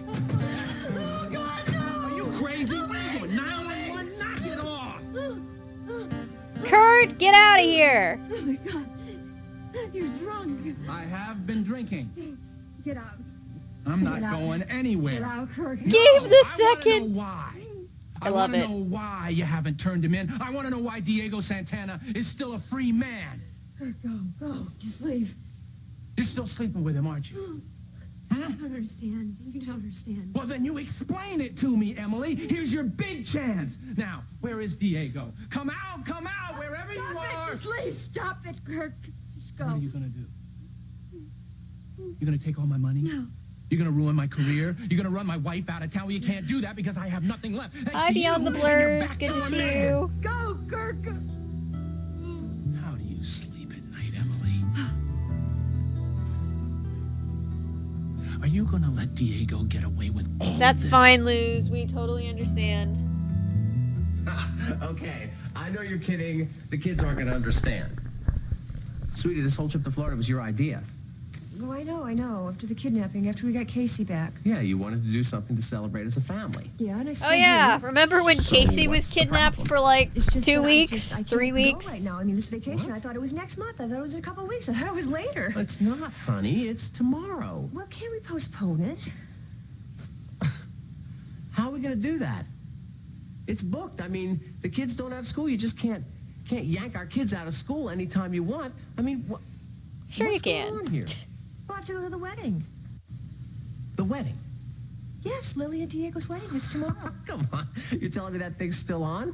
Oh God, no! Are you crazy? What are you doing? 911? Knock it off! Kurt, get out of here! Oh my God, you're drunk. I have been drinking. Get out. I'm not Get out. going anywhere. Get out, Kirk. Gabe the I wanna second. know why. I love want it. to know why you haven't turned him in. I want to know why Diego Santana is still a free man. Kirk, go. Just leave. You're still sleeping with him, aren't you? I don't understand. You don't understand. Well, then you explain it to me, Emily. Here's your big chance. Now, where is Diego? Come out, wherever you are. Just leave. Stop it, Kirk. Just go. What are you going to do? You're going to take all my money? No. You're going to ruin my career? You're going to run my wife out of town? Well, you can't do that because I have nothing left. Thanks Hi, to you Beyond the and your Blurs. Good to backdoor see man. you. Go, Kirk. How do you sleep at night, Emily? Are you going to let Diego get away with all That's this? fine, Luz. We totally understand. Okay, I know you're kidding. The kids aren't going to understand. Sweetie, this whole trip to Florida was your idea. Oh, I know. After the kidnapping, after we got Casey back. Yeah, you wanted to do something to celebrate as a family. Yeah, and I still Oh yeah, do. remember when So Casey was what's the kidnapped problem? for like It's just 2 that weeks, I can't 3 go weeks? right now. I mean, this vacation, I thought it was next month. I thought it was in a couple of weeks. I thought it was later. It's not, honey. It's tomorrow. Well, can't we postpone it? How are we going to do that? It's booked. I mean, the kids don't have school. You just can't yank our kids out of school anytime you want. I mean, Sure you what's can. going on here? We'll have to go to the wedding. The wedding? Yes, Lily and Diego's wedding is tomorrow. Come on. You're telling me that thing's still on?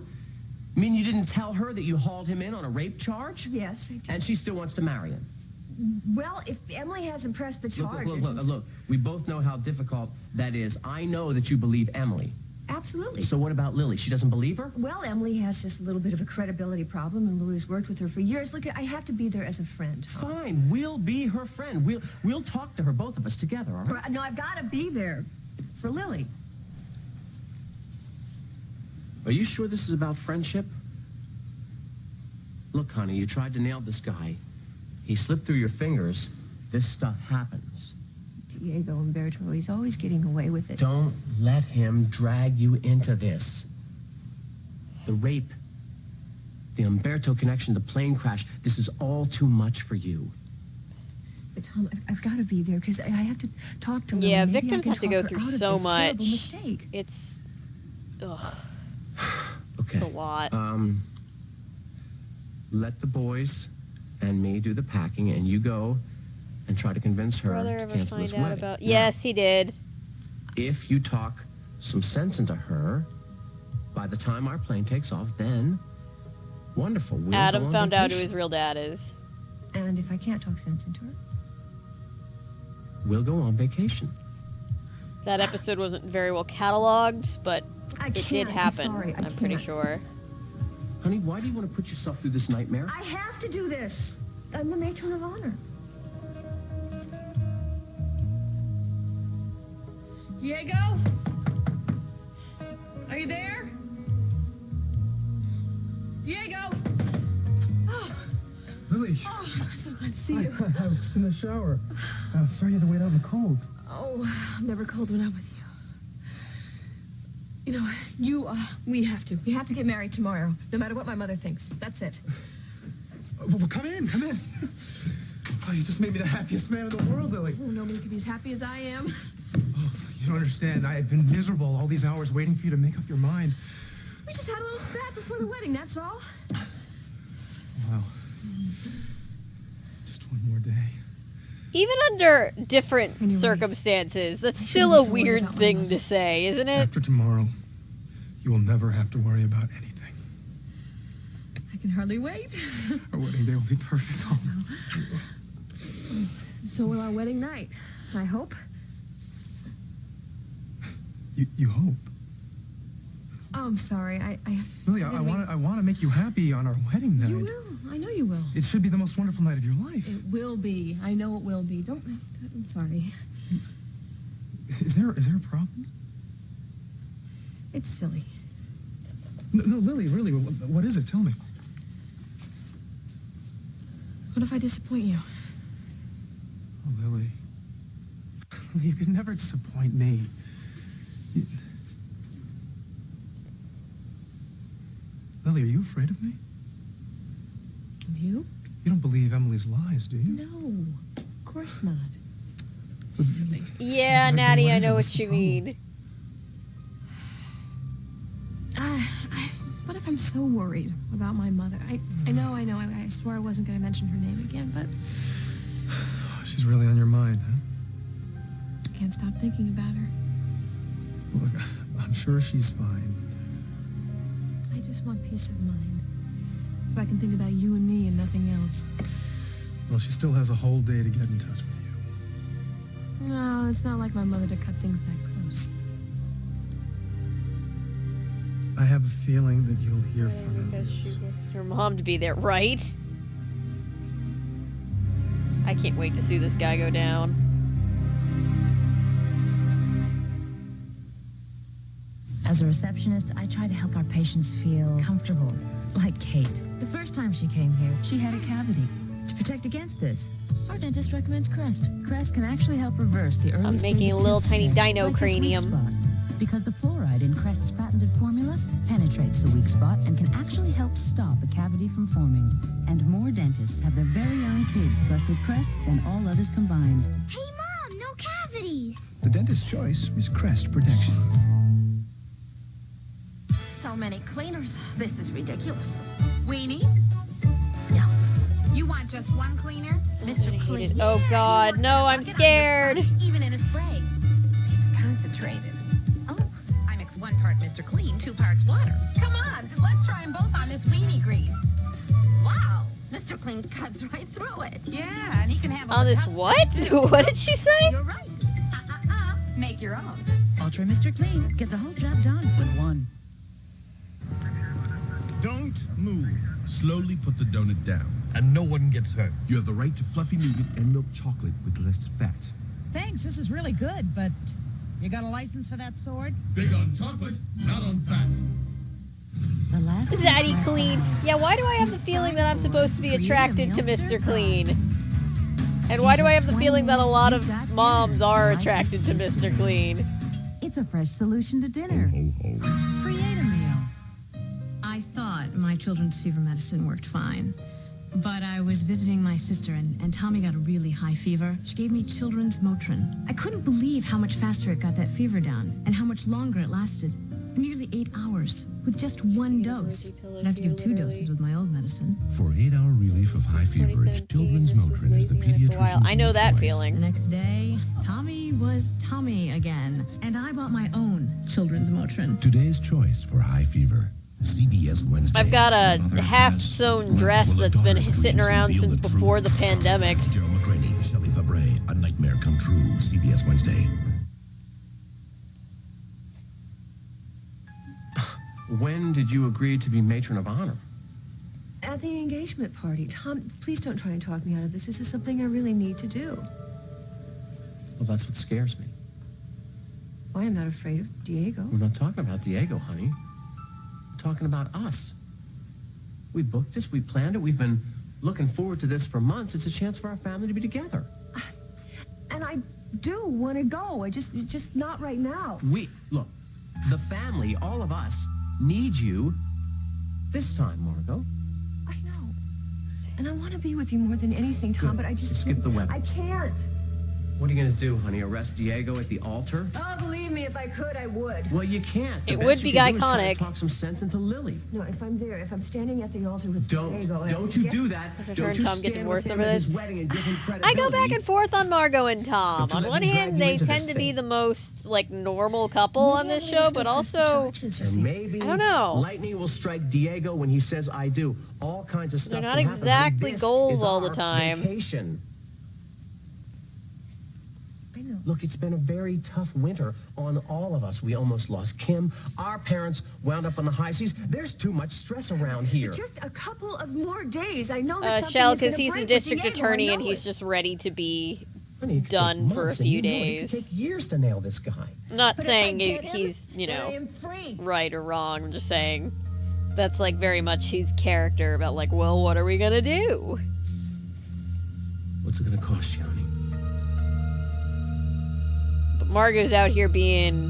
You mean you didn't tell her that you hauled him in on a rape charge? Yes, I did. And she still wants to marry him? Well, if Emily hasn't pressed the charges... Look. We both know how difficult that is. I know that you believe Emily. Absolutely. So what about Lily? She doesn't believe her? Well, Emily has just a little bit of a credibility problem, and Lily's worked with her for years. Look, I have to be there as a friend. Fine. We'll be her friend. We'll talk to her, both of us together, all right? No, I've got to be there for Lily. Are you sure this is about friendship? Look, honey, you tried to nail this guy. He slipped through your fingers. This stuff happens. Diego Umberto, he's always getting away with it. Don't let him drag you into this. The rape, the Umberto connection, the plane crash, this is all too much for you. But Tom, I've got to be there because I have to talk to Lily. Yeah, Maybe victims have to go through so much. Mistake. It's... Ugh. Okay. It's a lot. Let the boys and me do the packing, and you go and try to convince her Brother to ever cancel this find out wedding. about... Yes, he did. If you talk some sense into her, by the time our plane takes off, then wonderful. We'll Adam found out who vacation. his real dad is. And if I can't talk sense into her? We'll go on vacation. That episode wasn't very well cataloged, but I it did can't. happen. I'm sorry. I'm pretty sure. Honey, why do you want to put yourself through this nightmare? I have to do this. I'm the matron of honor. Diego? Are you there? Diego! Oh, Lily. oh, I'm so glad to see you. I was in the shower. I'm sorry you had to wait out in the cold. Oh, I'm never cold when I'm with you. You know, we have to. We have to get married tomorrow, no matter what my mother thinks. That's it. Well, come in. Oh, you just made me the happiest man in the world, Lily. Oh, nobody could be as happy as I am. Oh, you don't understand. I have been miserable all these hours waiting for you to make up your mind. We just had a little spat before the wedding, that's all. Wow. Just one more day. Even under different circumstances, that's still a weird thing to say, isn't it? After tomorrow, you will never have to worry about anything. I can hardly wait. Our wedding day will be perfect. Oh, So will our wedding night, I hope. You hope? Oh, I'm sorry. Lily, I want to make you happy on our wedding night. You will. I know you will. It should be the most wonderful night of your life. It will be. I know it will be. I'm sorry. Is there a problem? It's silly. No, Lily, really, what is it? Tell me. What if I disappoint you? Oh, Lily. You could never disappoint me. Lily, are you afraid of me? You? You don't believe Emily's lies, do you? No, of course not. Yeah, Natty, I know what you mean. What if I'm so worried about my mother? I know. I swore I wasn't going to mention her name again, but She's really on your mind, huh? I can't stop thinking about her. Look, I'm sure she's fine. I just want peace of mind, so I can think about you and me and nothing else. Well, she still has a whole day to get in touch with you. No, it's not like my mother to cut things that close. I have a feeling that you'll hear from her. Because she wants her mom to be there, right? I can't wait to see this guy go down. As a receptionist, I try to help our patients feel comfortable, like Kate. The first time she came here, she had a cavity. To protect against this, our dentist recommends Crest. Crest can actually help reverse the early I'm making a little tiny dino cranium. Because the fluoride in Crest's patented formula penetrates the weak spot and can actually help stop a cavity from forming. And more dentists have their very own kids brushed with Crest than all others combined. Hey, Mom, no cavities. The dentist's choice is Crest Protection. So many cleaners. This is ridiculous. Weenie? No. You want just one cleaner? Mr. Clean. Oh God, no, I'm scared. Even in a spray. It's concentrated. Oh, I mix 1 part Mr. Clean, 2 parts water. Come on, let's try them both on this weenie grease. Wow, Mr. Clean cuts right through it. Yeah, and he can have On this what? What did she say? You're right. Make your own. Ultra Mr. Clean. Get the whole job done with one. Don't move. Slowly put the donut down. And no one gets hurt. You have the right to fluffy nougat and milk chocolate with less fat. Thanks, this is really good, but you got a license for that sword? Big on chocolate, not on fat. The last Zaddy Clean. Yeah, why do I have the feeling that I'm supposed to be attracted to Mr. Clean? And why do I have the feeling that a lot of moms are attracted to Mr. Clean? It's a fresh solution to dinner. Create a meal. I thought my children's fever medicine worked fine. But I was visiting my sister, and Tommy got a really high fever. She gave me children's Motrin. I couldn't believe how much faster it got that fever down, and how much longer it lasted. Nearly 8 hours, with just 1 dose. I'd have to give 2 doses with my old medicine. For 8-hour relief of high fever, Children's Motrin is the pediatrician's I know that choice. feeling. The next day, Tommy was Tommy again, and I bought my own children's Motrin. Today's choice for high fever. CBS Wednesday. I've got a half-sewn dress that's been sitting around since before the pandemic. Gerald McCraney, Shelley Fabre, A Nightmare Come True. CBS Wednesday. When did you agree to be matron of honor? At the engagement party. Tom, please don't try and talk me out of this. This is something I really need to do. Well, that's what scares me. Why, I'm not afraid of Diego. We're not talking about Diego, honey. We're talking about us. We booked this, we planned it, we've been looking forward to this for months. It's a chance for our family to be together. And I do want to go. Just not right now. Look, the family, all of us, need you this time, Margot. I know. And I want to be with you more than anything, Tom, Good. but I just... Skip the wedding. I can't. What are you going to do, honey? Arrest Diego at the altar? Oh, believe me, if I could, I would. Well, you can't. The It best would you be can do is try to iconic. talk some sense into Lily. No, if I'm there, if I'm standing at the altar with Don't you do that. Her Don't and you Tom get stand divorced with over him at this. his wedding and give him I go credibility. back and forth on Margot and Tom. Don't On let one me drag hand, you they into tend this to be thing. the most, like, normal couple on this show, but also... And maybe I don't know. lightning will strike Diego when he says I do. All kinds of stuff. They're not can happen, honey. exactly This goals is all the our time. Vacation. I know. Look, it's been a very tough winter on all of us. We almost lost Kim. Our parents wound up on the high seas. There's too much stress around here. Just a couple of more days. I know that something Shell, is gonna because he's the break with district Diego. attorney I and know he's it. just ready to be Honey, it could done take for a months, and few you know it. days. It could take years to nail this guy. I'm not But if saying I get him, he's, you then I know, am free. right or wrong. I'm just saying that's, like, very much his character about, like, well, what are we gonna do? What's it gonna cost you, honey? But Margot's out here being,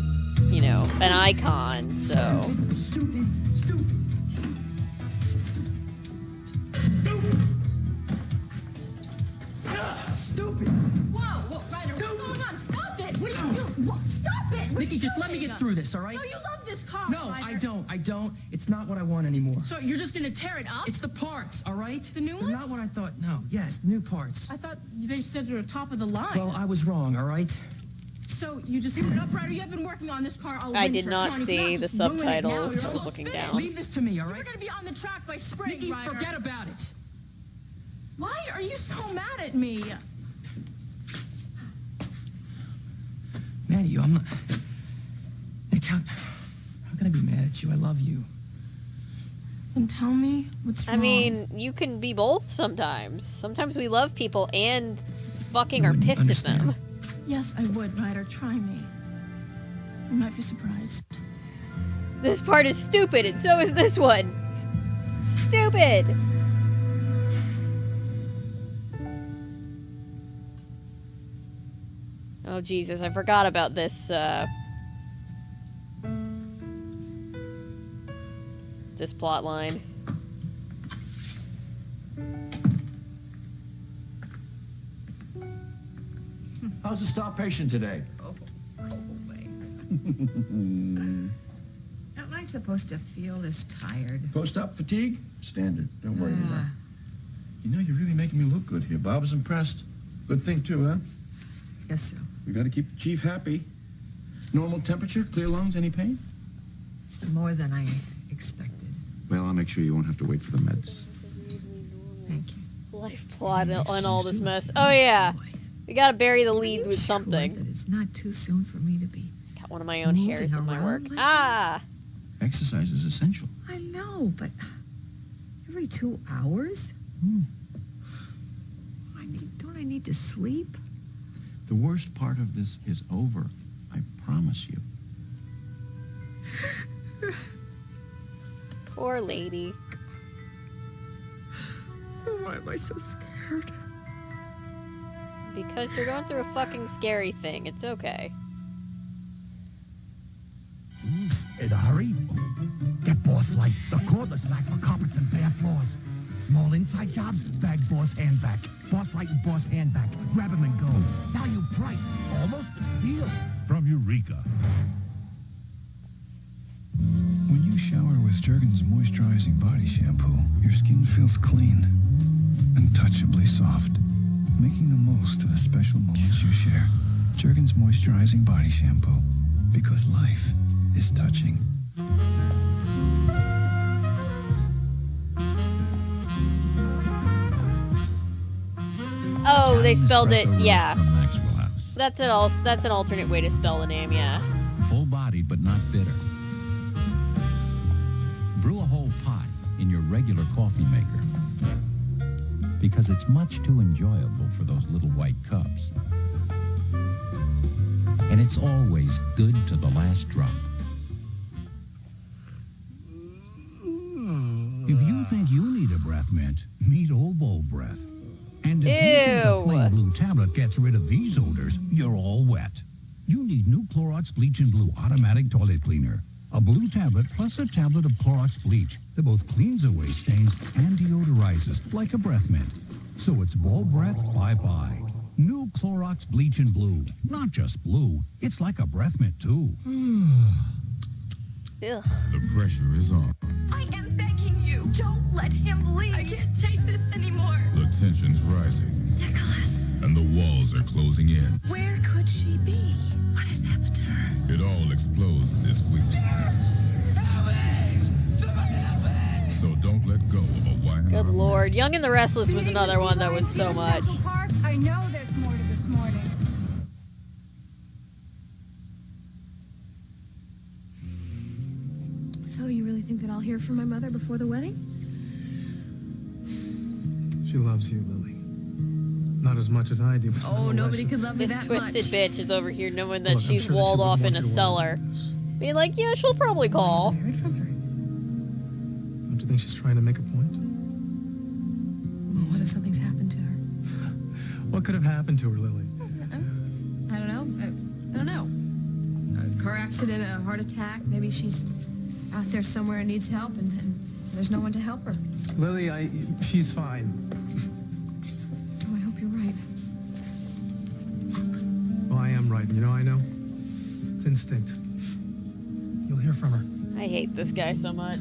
you know, an icon, so... Stupid. Whoa, Ryder, what's going on? Stop it. What are you doing? Stop it. What are Nikki, you just let me doing? get through this, all right? No, you love this car, No, Ryder. I don't. It's not what I want anymore. So you're just gonna tear it up? It's the parts, all right? The new They're ones? not what I thought. No, yes, new parts. I thought they said they were top of the line. Well, I was wrong, all right? So you just put it up, Ryder? You have been working on this car all winter. I did not Come on, you see cannot the just ruin it now. subtitles. You're I was almost looking finished. down. Leave this to me, all You're right? gonna be on the track by spring, Nikki, Ryder. forget about it. Why are you so mad at me? Mad at you, I'm not... Nick, how can I be mad at you? I love you. And tell me what's wrong. I mean, you can be both sometimes. Sometimes we love people and fucking are pissed at them. Yes, I would, Ryder. Try me. You might be surprised. This part is stupid, and so is this one. Stupid! Oh, Jesus, I forgot about this, this plot line. How's the star patient today? Am I supposed to feel this tired? Post-op fatigue? Standard. Don't worry about it. You know, you're really making me look good here. Bob was impressed. Good thing, too, huh? Yes, sir. We got to keep the chief happy. Normal temperature, clear lungs, any pain? More than I expected. Well, I'll make sure you won't have to wait for the meds. Thank you. Life plot on all this mess. Oh yeah, we gotta bury the lead with something. That it's not too soon for me to be. Got one of my own hairs in my work. Ah. Exercise is essential. I know, but every 2 hours? Don't I need to sleep? The worst part of this is over. I promise you. Poor lady. Why am I so scared? Because you're going through a fucking scary thing. It's okay. In a hurry? Get Boss Light, the cordless vac for carpets and bare floors. Small inside jobs, bag Boss hand vac. Boss Light and Boss hand vac. Grab 'em and go. Value price, almost a steal. From Eureka. When you shower with Jergens moisturizing body shampoo, your skin feels clean, untouchably soft, making the most of the special moments you share. Jergens moisturizing body shampoo, because life is touching. Oh, they spelled it. Yeah. From Maxwell House. That's an alternate way to spell the name. Yeah. Full-bodied but not bitter. Brew a whole pot in your regular coffee maker because it's much too enjoyable for those little white cups. And it's always good to the last drop. If you think you need a breath mint, meet Old Bowl Breath. And if you think the plain blue tablet gets rid of these odors, you're all wet. You need new Clorox Bleach and Blue Automatic Toilet Cleaner. A blue tablet plus a tablet of Clorox bleach that both cleans away stains and deodorizes like a breath mint. So it's bold breath, bye-bye. New Clorox Bleach and Blue. Not just blue, it's like a breath mint, too. Ugh. The pressure is on. I am begging you, don't let him leave. I can't take this anymore. The tension's rising. Nicholas. And the walls are closing in. Where could she be? What has happened to her? It all explodes this week. So don't let go of a wire. Good lord. Young and the Restless was another one that was so much. I know there's more to this morning. So you really think that I'll hear from my mother before the wedding? She loves you, Lily. Not as much as I do. Oh, nobody could love me This that twisted much. bitch is over here knowing that Look, I'm she's sure that walled she off wouldn't in a want you to cellar. Being like, yeah, she'll probably call. Don't you think she's trying to make a point? Well, what if something's happened to her? What could have happened to her, Lily? I don't know. I don't know. A car accident, a heart attack. Maybe she's out there somewhere and needs help, and there's no one to help her. Lily, she's fine. Oh, I hope you're right. Well, I am right. You know, I know. It's instinct. You'll hear from her. I hate this guy so much.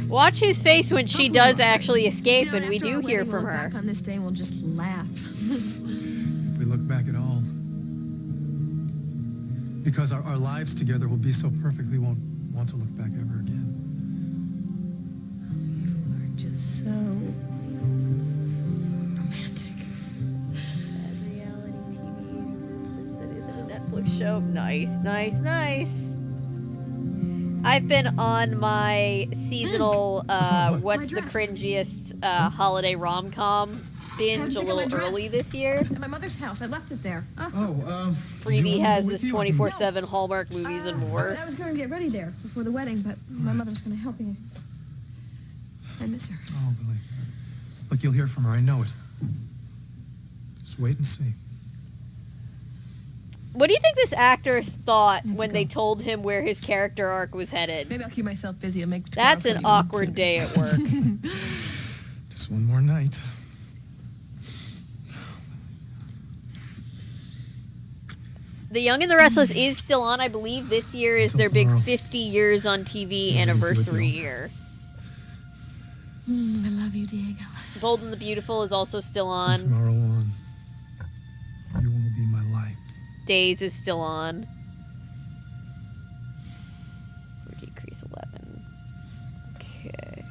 Watch his face when she does actually escape, and we do hear from her. Back on this day, and we'll just laugh. If we look back at all. Because our lives together will be so perfect, we won't want to look back ever again. You are just so romantic. Bad reality TV existence that isn't a Netflix show. Nice, nice, nice. I've been on my seasonal, what's the cringiest holiday rom-com binge a little early this year. At my mother's house. I left it there. Freebie has this 24/7 Hallmark movies and more. I was going to get ready there before the wedding, but my mother was going to help me. I miss her. Oh, Lily. Look, you'll hear from her. I know it. Just wait and see. What do you think this actor thought when they told him where his character arc was headed? Maybe I'll keep myself busy and make. That's an awkward day at work. Just one more night. The Young and the Restless is still on. I believe this year is their big 50 years on TV anniversary year. I love you, Diego. Bold and the Beautiful is also still on. Tomorrow on, you want to be my life. Days is still on. Or decrease 11. Okay.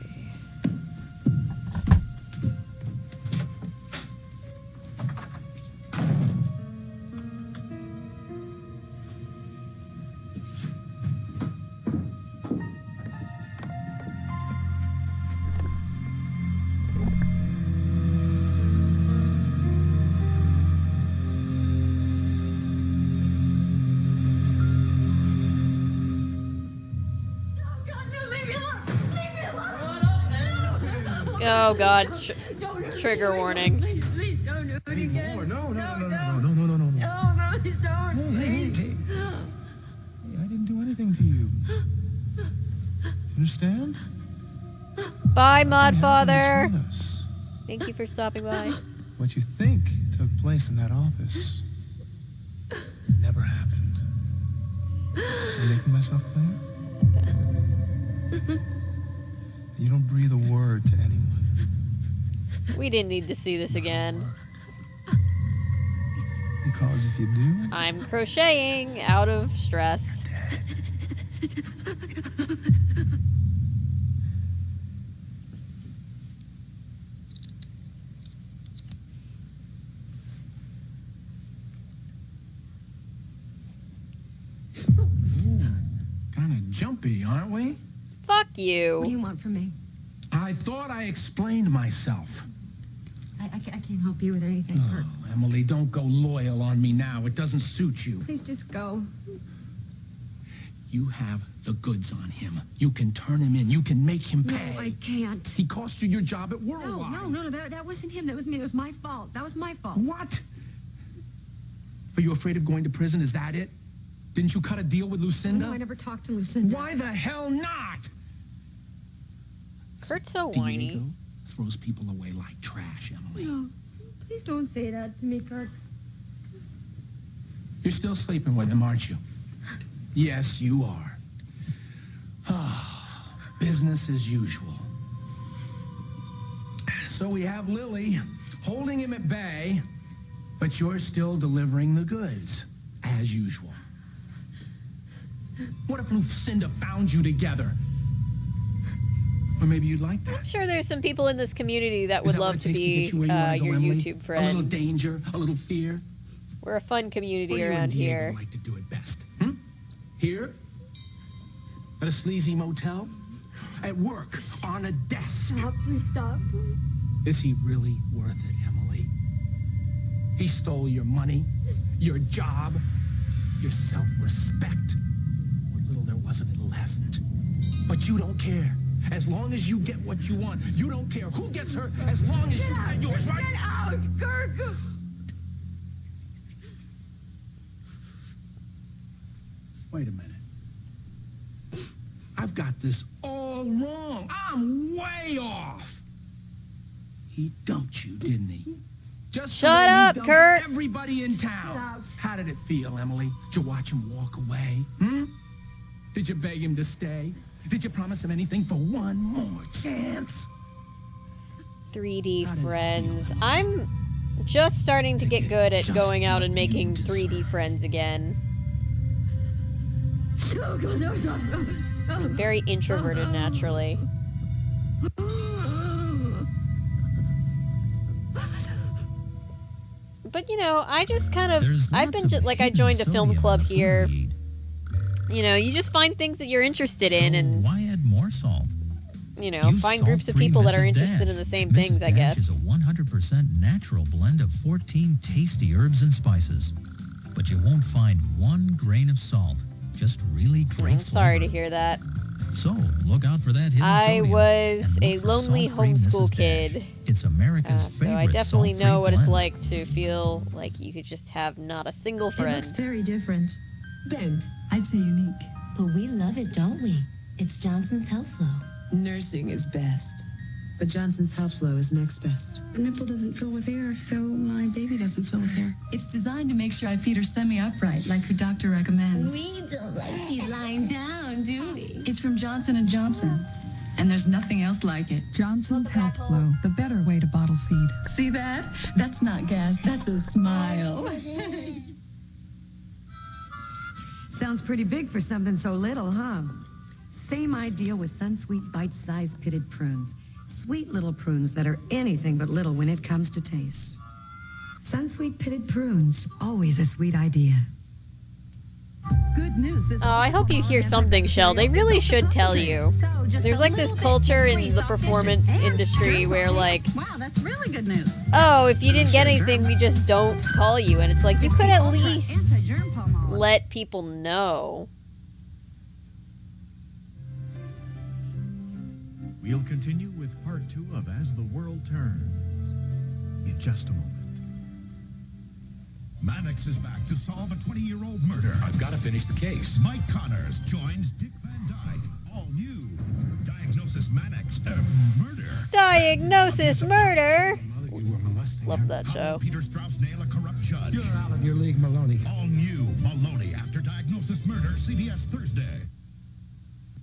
Oh god, trigger warning. Please don't do it again. No, please don't. Hey, I didn't do anything to you. Understand? Bye, Modfather. Between us. Thank you for stopping by. What you think took place in that office never happened. Am I making myself clear? You don't breathe a word to anyone. We didn't need to see this again. Because if you do... I'm crocheting out of stress. Kind of jumpy, aren't we? Fuck you. What do you want from me? I thought I explained myself. I can't help you with anything. Oh, Emily, don't go loyal on me now. It doesn't suit you. Please just go. You have the goods on him. You can turn him in. You can make him pay. No, I can't. He cost you your job at Worldwide. No, that wasn't him. That was me. It was my fault. That was my fault. What? Are you afraid of going to prison? Is that it? Didn't you cut a deal with Lucinda? No, I never talked to Lucinda. Why the hell not? Kurt's so whiny. Diego throws people away like trash, Emily. No, please don't say that to me, Kurt. You're still sleeping with him, aren't you? Yes, you are. Business as usual. So we have Lily holding him at bay, but you're still delivering the goods, as usual. What if Lucinda found you together? Or maybe you'd like that. I'm sure there's some people in this community that would Is that what love it to takes be get you where you wanna go, your Emily? YouTube A little friend. danger, a little fear. We're a fun community Where do you around and Diego here. like to do it best? Here? At a sleazy motel? At work? On a desk? Stop, please stop. Is he really worth it, Emily? He stole your money, your job, your self-respect. What little there was of it left. But you don't care. As long as you get what you want, you don't care who gets hurt as long as you get yours, right? Get out, Kirk! Wait a minute. I've got this all wrong. I'm way off. He dumped you, didn't he? Just Shut the way he up, dumped Kurt. everybody in town. How did it feel, Emily? Did you watch him walk away? Did you beg him to stay? Did you promise him anything for one more chance? 3D friends. I'm just starting to get good at going out and making 3D friends again. I'm very introverted naturally. But you know, I just kind of, I've been just like, I joined a film club here. You know, you just find things that you're interested in, and Why add more salt? you know, find groups of people that are interested in the same things, I guess. It's a 100% natural blend of 14 tasty herbs and spices. But you won't find one grain of salt. Just really great I'm sorry to flavor. hear that. So, look out for that hidden I sodium. was And a look for lonely salt-free homeschool Mrs. kid. Dash. It's America's So favorite I definitely salt-free know what it's blend. like to feel like you could just have not a single It friend. looks very different. Bent. I'd say unique. But we love it, don't we? It's Johnson's Health Flow. Nursing is best. But Johnson's Health Flow is next best. The nipple doesn't fill with air, so my baby doesn't fill with air. It's designed to make sure I feed her semi-upright, like her doctor recommends. We don't like you lying down, do we? It's from Johnson & Johnson. And there's nothing else like it. Johnson's Health Flow, the better way to bottle feed. See that? That's not gas, that's a smile. Sounds pretty big for something so little, huh? Same idea with Sunsweet bite-sized pitted prunes. Sweet little prunes that are anything but little when it comes to taste. Sunsweet pitted prunes, always a sweet idea. Good news. Oh, I hope you hear something, Shell. They really should tell you. There's like this culture in the performance industry where like, Wow, that's really good news. oh, if you didn't get anything, we just don't call you. And it's like, you could at least let people know. We'll continue with part 2 of As the World Turns in just a moment. Mannix is back to solve a 20-year-old murder. I've got to finish the case. Mike Connors joins Dick Van Dyke. All new. Diagnosis Mannix. Murder. Diagnosis Murder. Love that show. Peter Strauss nail a corrupt judge. You're out of your league, Maloney. All new. Maloney after Diagnosis Murder. CBS Thursday.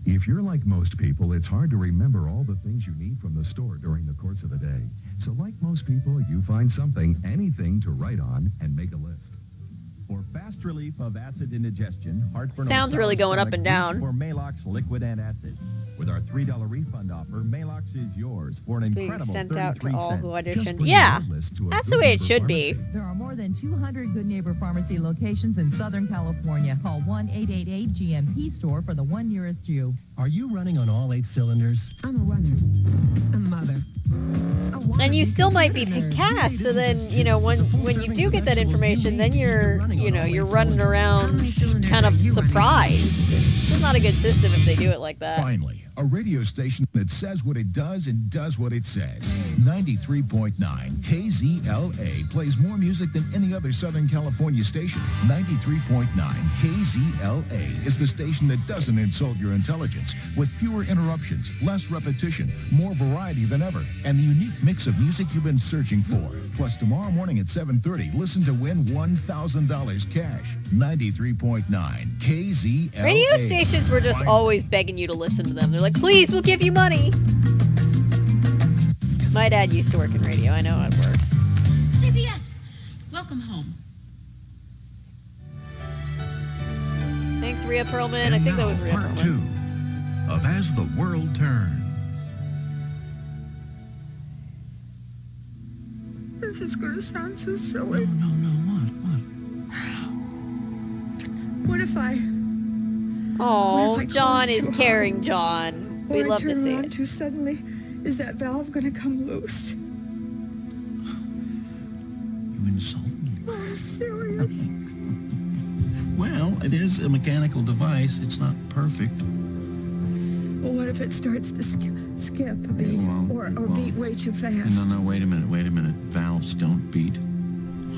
If you're like most people, it's hard to remember all the things you need from the store during the course of a day. So like most people, you find something, anything to write on and make a list. For fast relief of acid indigestion, heartburn, Sounds really going up and down. For Malox liquid antacid. With our $3 refund offer, Malox is yours for an Being incredible sent out to 33 all cents. who auditioned. Yeah, that's the way it should be. There are more than 200 Good Neighbor Pharmacy locations in Southern California. Call 1-888-GMP-STORE for the one nearest you. Are you running on all 8 cylinders? I'm a runner. A mother. And you still might be cast, so then, you know, when you do get that information, then you're running around kind of surprised. It's just not a good system if they do it like that. Finally, a radio station that says what it does and does what it says. 93.9 KZLA plays more music than any other Southern California station. 93.9 KZLA is the station that doesn't insult your intelligence, with fewer interruptions, less repetition, more variety than ever, and the unique mix of music you've been searching for. Plus, tomorrow morning at 7:30, listen to win $1,000 cash. 93.9 KZLA. Radio stations were just always begging you to listen to them. They're like, please, we'll give you money. My dad used to work in radio. I know how it works. CBS, welcome home. Thanks, Rhea Perlman. I think that was Rhea Part Perlman. 2 of As the World Turns. This is going to sound so silly. No, what? What if I... Oh, What if I John close is too caring hard? John. Or We I love to turn see around it. too suddenly? Is that valve going to come loose? You insult me. Oh, I'm serious. Well, it is a mechanical device. It's not perfect. Well, what if it starts to skip a beat? Or beat way too fast? No, wait a minute. Valves don't beat.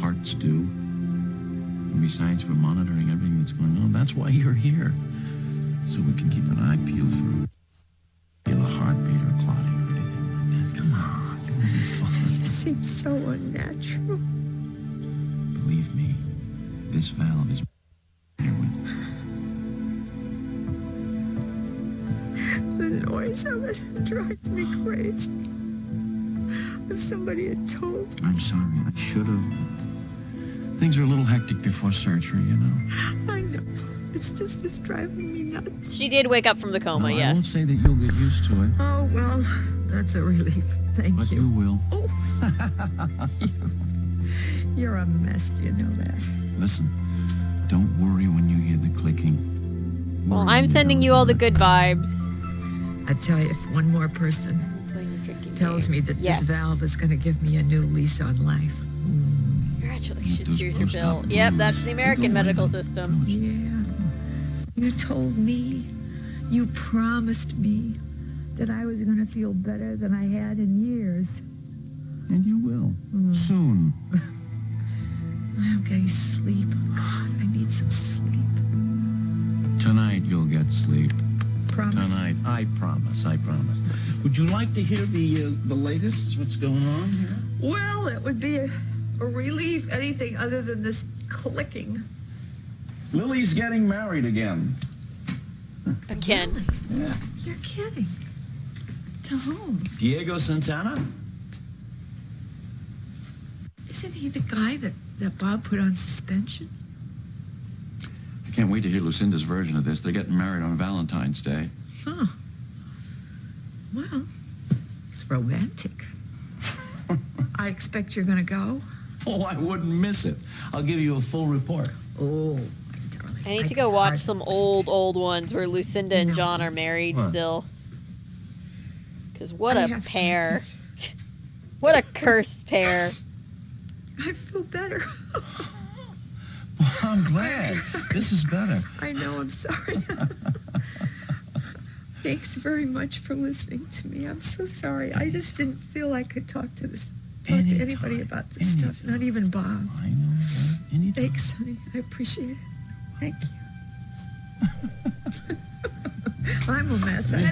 Hearts do. And besides, we're monitoring everything that's going on. That's why you're here. So we can keep an eye peeled for feel a heartbeat or clotting or anything like that. Come on. It will be fun. It seems so unnatural. Believe me, this valve is here with. The noise of it drives me crazy. If somebody had told me. I'm sorry. I should have. Things are a little hectic before surgery, you know. I know. It's driving me nuts. She did wake up from the coma, I yes. won't say that you'll get used to it, Oh, well, that's a relief. Thank but you. you will. Oh, you're a mess, do you know that? Listen, don't worry when you hear the clicking. Well, I'm sending you all the good vibes. I tell you, if one more person tells me that Yes. this valve is going to give me a new lease on life. Congratulations, here's your bill. Yep, that's the American medical system. Yeah. You told me, you promised me that I was going to feel better than I had in years. And you will. Soon. Okay, sleep. God, I need some sleep. Tonight you'll get sleep. Promise. Tonight. I promise. Would you like to hear the latest? What's going on here? Well, it would be a relief, anything other than this clicking. Lily's getting married again. Again. Yeah. You're kidding. To whom? Diego Santana? Isn't he the guy that Bob put on suspension? I can't wait to hear Lucinda's version of this. They're getting married on Valentine's Day. Huh. Well, it's romantic. I expect you're going to go. Oh, I wouldn't miss it. I'll give you a full report. Oh, my darling. I need to go watch some old ones where Lucinda and John are married What? still. Because what a pair. What a cursed pair. I feel better. Well, I'm glad. This is better. I know, I'm sorry. Thanks very much for listening to me. I'm so sorry. I just didn't feel I could talk to anybody about this stuff, not even Bob. I know. Anytime. Thanks, honey. I appreciate it. Thank you. I'm a mess. Hello.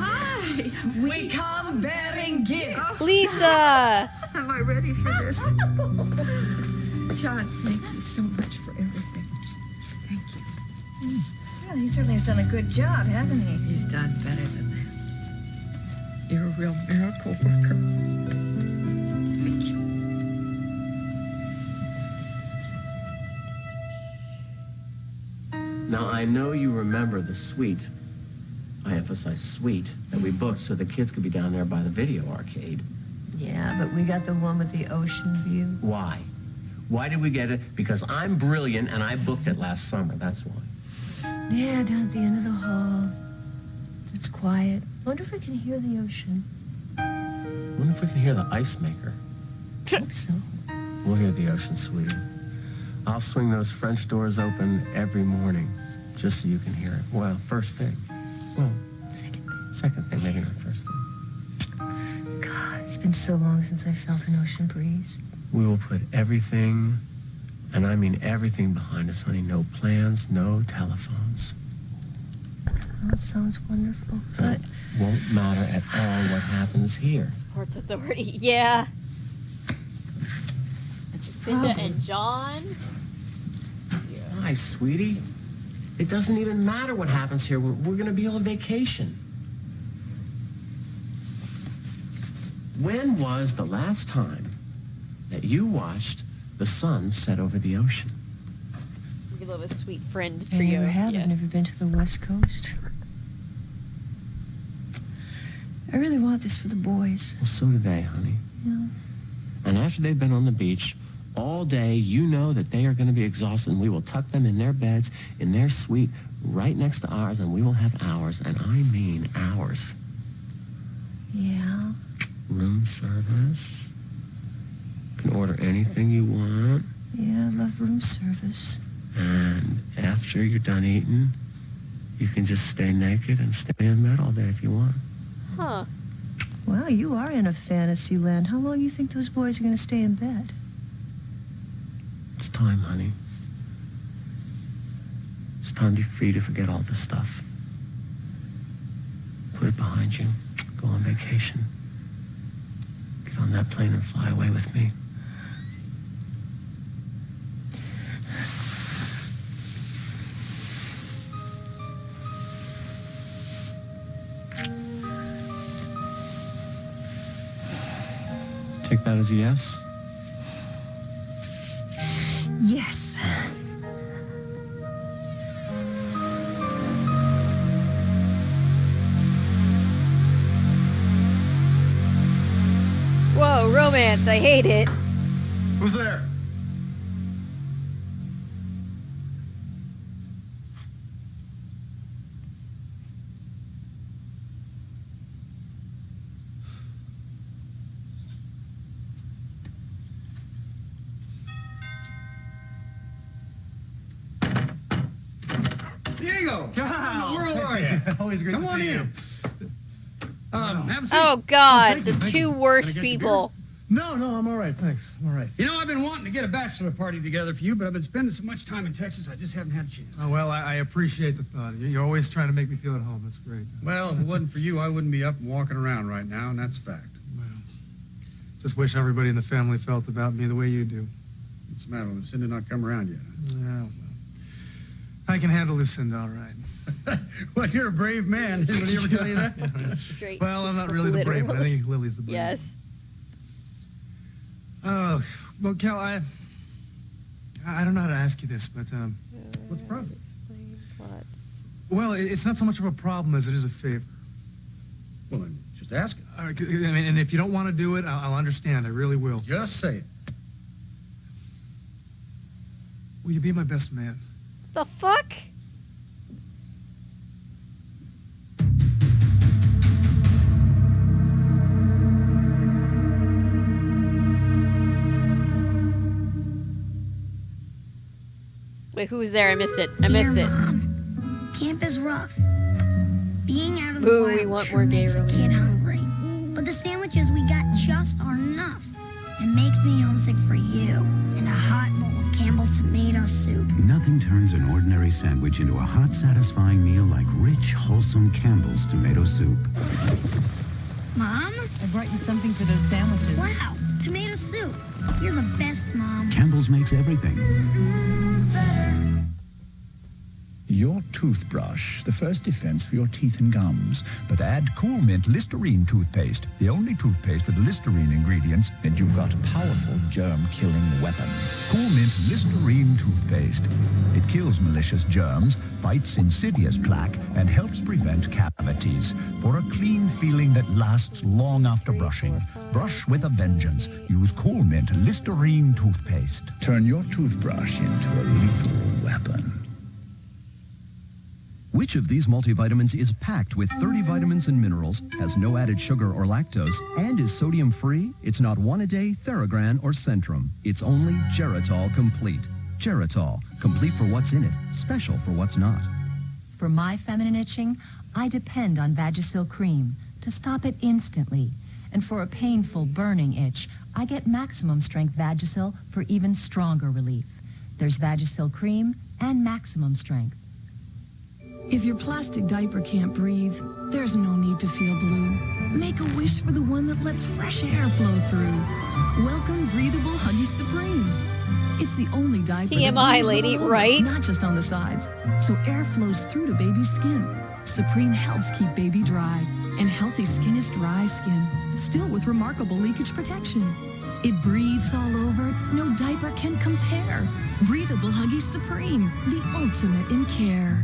Hi. We come bearing gifts. Lisa! Am I ready for this? John, thank you so much for everything. Thank you. Well, he certainly has done a good job, hasn't he? He's done better than that. You're a real miracle worker. Thank you. Now, I know you remember the suite, I emphasize suite, that we booked so the kids could be down there by the video arcade. Yeah, but we got the one with the ocean view. Why? Why did we get it? Because I'm brilliant and I booked it last summer, that's why. Yeah, down at the end of the hall. It's quiet. Wonder if we can hear the ocean. Wonder if we can hear the ice maker. Hope so. We'll hear the ocean, sweetie. I'll swing those French doors open every morning, just so you can hear it. Well, first thing. Well, second thing, maybe not first thing. God, it's been so long since I felt an ocean breeze. We will put everything, and I mean everything behind us, honey. No plans, no telephones. That sounds wonderful, but... It won't matter at all what happens here. Sports Authority, yeah. Lucinda and John. Why, sweetie? It doesn't even matter what happens here. We're going to be on vacation. When was the last time that you watched the sun set over the ocean? We love a sweet friend for I you. never have. Yeah. I've never been to the West Coast. I really want this for the boys. Well, so do they, honey. Yeah. And after they've been on the beach all day, you know that they are going to be exhausted, and we will tuck them in their beds, in their suite, right next to ours, and we will have ours, and I mean ours. Yeah. Room service. You can order anything you want. Yeah, I love room service. And after you're done eating, you can just stay naked and stay in bed all day if you want. Huh. Wow, you are in a fantasy land. How long do you think those boys are going to stay in bed? It's time, honey. It's time for you to forget all this stuff. Put it behind you. Go on vacation. Get on that plane and fly away with me. Take that as a yes? Yes. Whoa, romance. I hate it. Who's there? Diego! Kyle! Where are you? Always great Come to on see in. you. Have a seat. Oh, God. Thank The you, baby. two Can I worst get you a people. No, I'm all right, thanks. I'm all right. You know, I've been wanting to get a bachelor party together for you, but I've been spending so much time in Texas, I just haven't had a chance. Oh, well, I appreciate the thought. You're always trying to make me feel at home. That's great. Well, if it wasn't for you, I wouldn't be up and walking around right now, and that's a fact. Well, just wish everybody in the family felt about me the way you do. What's the matter? Lucinda not come around yet? Yeah, well. I can handle this end all right. Well, you're a brave man. Did he ever tell you that? Straight. Well, I'm not really the brave one. I think Lily's the brave. Yes. Oh, well, Cal, I don't know how to ask you this, but what's the problem? Explain plots. Well, it's not so much of a problem as it is a favor. Well, then just ask it. All right, I mean, and if you don't want to do it, I'll understand. I really will. Just say it. Will you be my best man? The fuck? Wait, who's there? I missed it. I missed it. Mom, camp is rough. Being out of the Boo, wild we want sure more gay makes a romance. kid hungry. But the sandwiches we got just aren't enough. It makes me homesick for you and a hot bowl of Campbell's tomato soup. Nothing turns an ordinary sandwich into a hot, satisfying meal like rich, wholesome Campbell's tomato soup. Mom? I brought you something for those sandwiches. Wow, tomato soup. You're the best, Mom. Campbell's makes everything. Better. Your toothbrush, the first defense for your teeth and gums. But add Cool Mint Listerine toothpaste, the only toothpaste with Listerine ingredients, and you've got a powerful germ-killing weapon. Cool Mint Listerine toothpaste. It kills malicious germs, fights insidious plaque, and helps prevent cavities. For a clean feeling that lasts long after brushing. Brush with a vengeance. Use Cool Mint Listerine toothpaste. Turn your toothbrush into a lethal weapon. Which of these multivitamins is packed with 30 vitamins and minerals, has no added sugar or lactose, and is sodium-free? It's not one-a-day, Theragram, or Centrum. It's only Geritol Complete. Geritol, complete for what's in it, special for what's not. For my feminine itching, I depend on Vagisil Cream to stop it instantly. And for a painful, burning itch, I get maximum strength Vagisil for even stronger relief. There's Vagisil Cream and maximum strength. If your plastic diaper can't breathe, there's no need to feel blue. Make a wish for the one that lets fresh air flow through. Welcome Breathable Huggies Supreme. It's the only diaper TMI, that moves lady, all over, right? Not just on the sides, so air flows through to baby's skin. Supreme helps keep baby dry, and healthy skin is dry skin, still with remarkable leakage protection. It breathes all over, no diaper can compare. Breathable Huggies Supreme, the ultimate in care.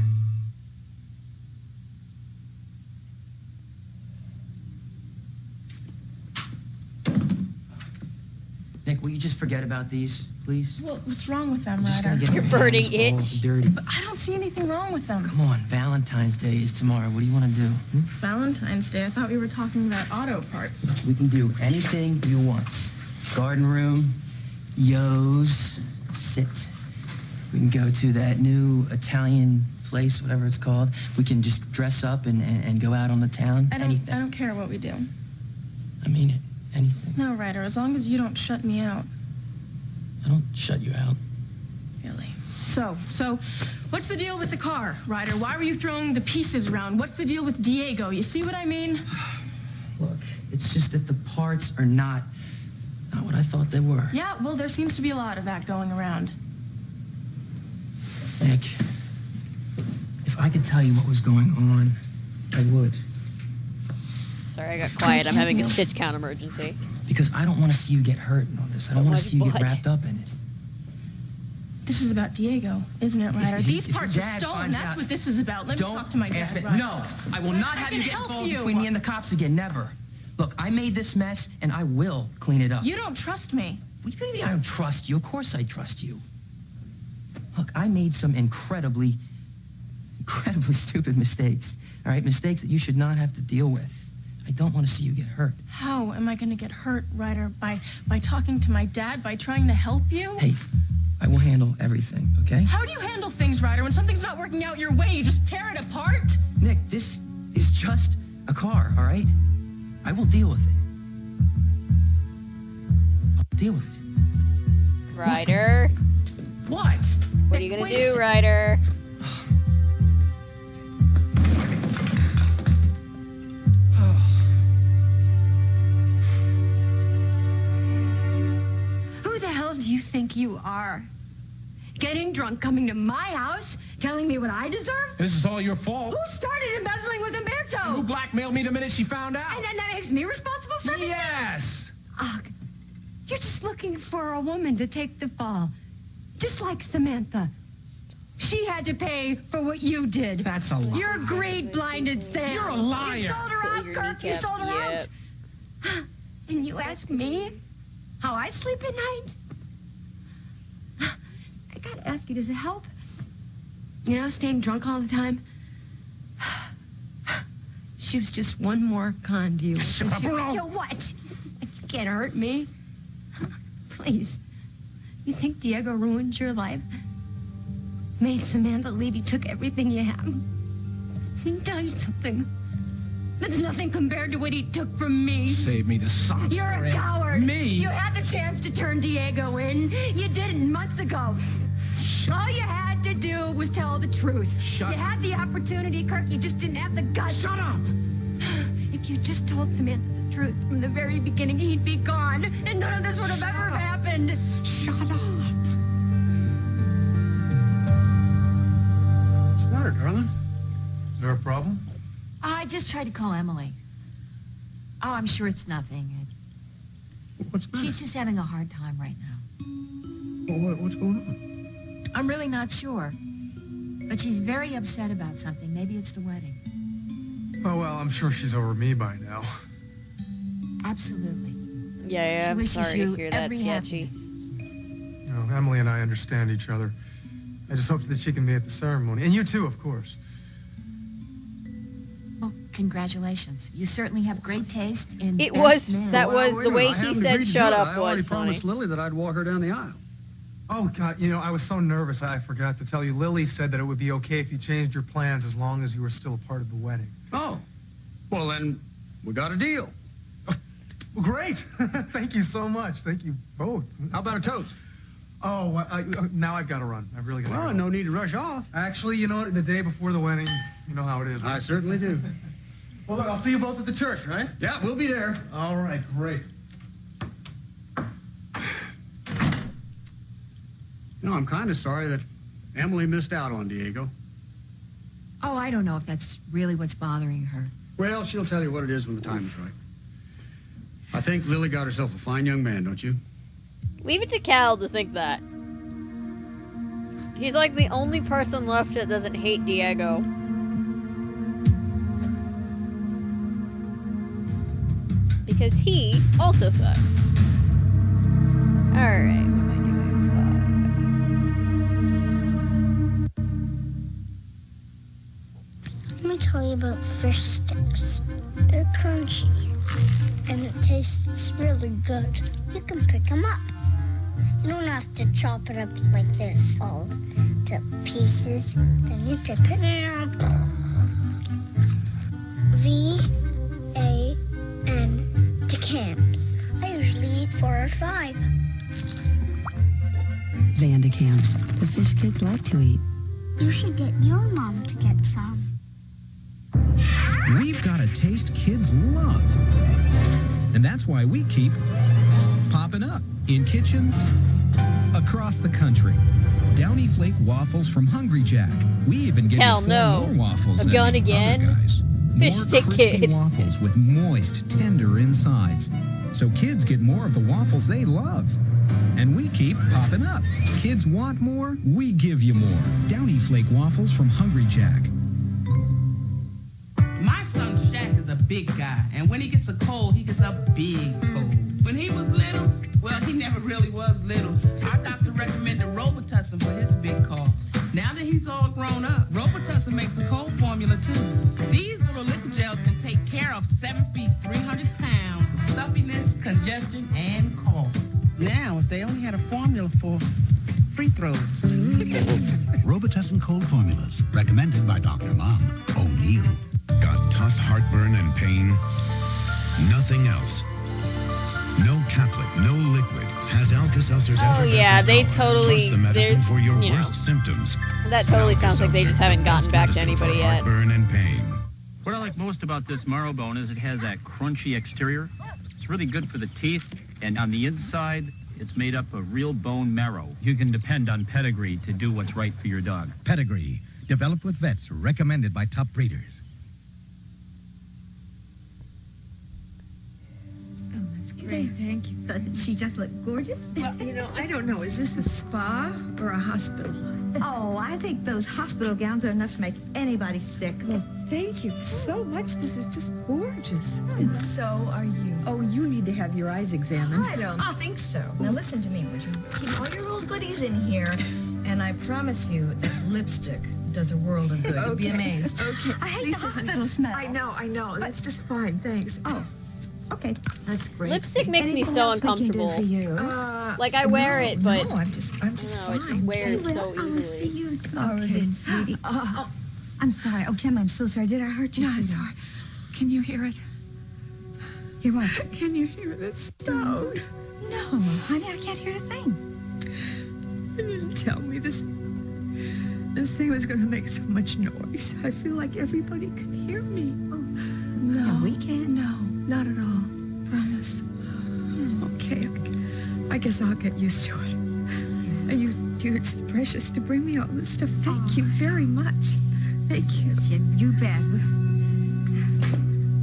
Nick, will you just forget about these, please? Well, what's wrong with them, Just Ryder? gonna get You're my burning hands all it. dirty. But I don't see anything wrong with them. Come on, Valentine's Day is tomorrow. What do you want to do? Valentine's Day? I thought we were talking about auto parts. We can do anything you want. Garden room, Yo's, sit. We can go to that new Italian place, whatever it's called. We can just dress up and go out on the town. I don't care what we do. I mean it. Anything. No, Ryder, as long as you don't shut me out. I don't shut you out. Really? So, what's the deal with the car, Ryder? Why were you throwing the pieces around? What's the deal with Diego? You see what I mean? Look, it's just that the parts are not what I thought they were. Yeah, well, there seems to be a lot of that going around. Nick, if I could tell you what was going on, I would. Sorry, I got quiet. I'm having a stitch count emergency. Because I don't want to see you get hurt in all this. I don't want to see you get wrapped up in it. This is about Diego, isn't it, Ryder? These if parts your are dad stolen. finds That's out- what this is about. Let me talk to my Ask dad, me- Ryder. No, I will But not I have can you get help involved you. between me and the cops again. Never. Look, I made this mess, and I will clean it up. You don't trust me. What do you mean I don't trust you? Of course I trust you. Look, I made some incredibly stupid mistakes. All right, mistakes that you should not have to deal with. I don't want to see you get hurt. How am I going to get hurt, Ryder? By talking to my dad? By trying to help you? Hey, I will handle everything, okay? How do you handle things, Ryder? When something's not working out your way, you just tear it apart? Nick, this is just a car, all right? I will deal with it. I'll deal with it. Ryder. What? What are you gonna do, Ryder? Who the hell do you think you are? Getting drunk, coming to my house, Telling me what I deserve? This is all your fault. Who started embezzling with Umberto? You blackmailed me the minute she found out. And that makes me responsible for everything? Yes. Oh, you're just looking for a woman to take the fall. Just like Samantha. She had to pay for what you did. That's a lie. You're greed-blinded, Sam. You're a liar. You sold her out, Kirk. You sold her out. And you ask me how I sleep at night? I gotta ask you, does it help? You know, staying drunk all the time? She was just one more con to you. Shut up, Earl. You what? You can't hurt me. Please. You think Diego ruined your life? Made Samantha leave? He took everything you have. Let me tell you something. That's nothing compared to what he took from me. Save me the socks. You're a coward. Me? You had the chance to turn Diego in. You did it months ago. All you had to do was tell the truth. You had the opportunity, Kirk. You just didn't have the guts. Shut up! If you just told Samantha the truth from the very beginning, he'd be gone, and none of this would have ever happened. Shut up. What's the matter, darling? Is there a problem? I just tried to call Emily. Oh, I'm sure it's nothing. What's the matter? She's just having a hard time right now. Well, what's going on? I'm really not sure. But she's very upset about something. Maybe it's the wedding. Oh, well, I'm sure she's over me by now. Absolutely. Yeah, She I'm wishes sorry you to hear that, every Sketchy. happiness. You know, Emily and I understand each other. I just hope that she can be at the ceremony. And you too, of course. Well, congratulations. You certainly have great taste in It best was, man. that was the way he said shut up I already was funny. promised Lily that I'd walk her down the aisle. Oh, God, you know, I was so nervous I forgot to tell you. Lily said that it would be okay if you changed your plans as long as you were still a part of the wedding. Oh, well then, we got a deal. Well, great. Thank you so much. Thank you both. How about a toast? Oh, now I've got to run. I've really got to Well, go. no need to rush off. Actually, you know what? The day before the wedding, you know how it is. Right? I certainly do. Well, look, I'll see you both at the church, right? Yeah, we'll be there. All right, great. You know, I'm kind of sorry that Emily missed out on Diego. Oh, I don't know if that's really what's bothering her. Well, she'll tell you what it is when the time is right. I think Lily got herself a fine young man, don't you? Leave it to Cal to think that. He's like the only person left that doesn't hate Diego. Because he also sucks. Alright, what am I doing? Let me tell you about fish sticks. They're crunchy, and it tastes really good. You can pick them up. You don't have to chop it up like this, all to pieces. Then you dip it in. V-A-N, decants. I usually eat 4 or 5. Vandicams, the fish kids like to eat. You should get your mom to get some. We've got a taste kids love. And that's why we keep popping up in kitchens across the country. Downy Flake waffles from Hungry Jack. We even give Hell you 4 no. more waffles A than gun the again? other guys. Fish More stick crispy kid. waffles with moist, tender insides. So kids get more of the waffles they love. And we keep popping up. Kids want more, we give you more. Downy Flake waffles from Hungry Jack. My son Shaq is a big guy, and when he gets a cold, he gets a big cold. When he was little, well, he never really was little. Our doctor recommended Robitussin for his big coughs. Now that he's all grown up, Robitussin makes a cold formula too. These little liquid gels can take care of 7 feet, 300 pounds of stuffiness, congestion, and coughs. Now, if they only had a formula for free throws. Robitussin cold formulas, recommended by Dr. Mom O'Neill. Got tough heartburn and pain? Nothing else. No caplet, no liquid. Has Alka-Seltzer's Oh yeah, they totally, the medicine there's, for your you know, worst symptoms. that totally sounds like they just haven't gotten back to anybody yet. Heartburn and pain. What I like most about this marrow bone is it has that crunchy exterior. It's really good for the teeth, and on the inside, It's made up of real bone marrow. You can depend on Pedigree to do what's right for your dog. Pedigree, developed with vets, recommended by top breeders. Oh, that's great. Thank you. Doesn't she just look gorgeous? Well, you know, I don't know. Is this a spa or a hospital? Oh, I think those hospital gowns are enough to make anybody sick. Well, thank you so much. This is just gorgeous. And so are you. Oh, you need to have your eyes examined. I don't think so. Now listen to me, would you? Keep all your little goodies in here, and I promise you that lipstick does a world of good. You'll be amazed. Okay. I hate the hospital smell. I know. That's just fine. Thanks. Oh. Okay, that's great. Lipstick makes me so uncomfortable. Like I wear it, but I'm just I don't know, it just wears so easily. See you tomorrow, then, sweetie. I'm sorry. Oh, Kim, I'm so sorry. Did I hurt you? No, it's all right. Can you hear it? Hear what? Can you hear the stone? No, honey, I can't hear a thing. You didn't tell me this thing was going to make so much noise. I feel like everybody can hear me. Oh, no, we can't. No, not at all. Promise. Okay. I guess I'll get used to it. You're just precious to bring me all this stuff. Thank you very much. Thank you. You bet.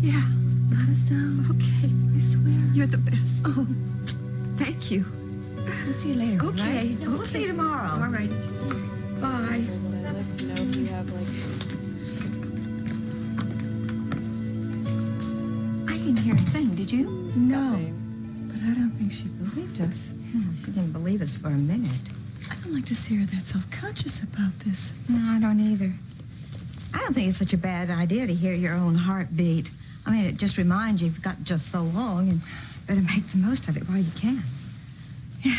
Yeah. Not a sound. Okay. I swear. You're the best. Oh, thank you. We'll see you later. Okay. Right? No, we'll see you tomorrow. All right. Bye. I didn't hear a thing, did you? No. But I don't think she believed us. She didn't believe us for a minute. I don't like to see her that self-conscious about this. No, I don't either. I don't think it's such a bad idea to hear your own heartbeat. I mean, it just reminds you you've got just so long and better make the most of it while you can. Yeah.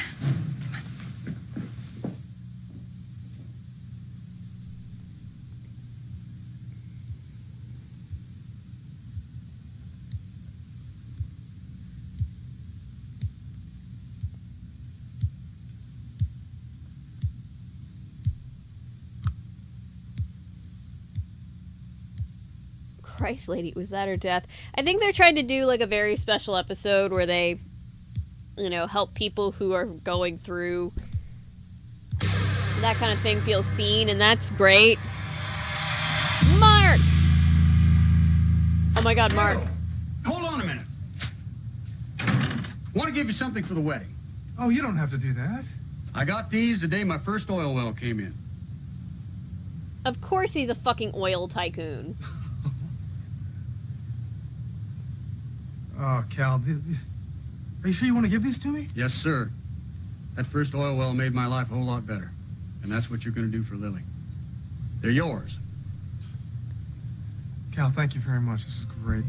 Christ, lady, was that her death? I think they're trying to do like a very special episode where they, you know, help people who are going through that kind of thing feel seen, and that's great. Mark! Oh my god, Mark. Hold on a minute. Want to give you something for the wedding. Oh, you don't have to do that. I got these the day my first oil well came in. Of course he's a fucking oil tycoon. Oh, Cal, are you sure you want to give these to me? Yes, sir. That first oil well made my life a whole lot better. And that's what you're going to do for Lily. They're yours. Cal, thank you very much. This is great.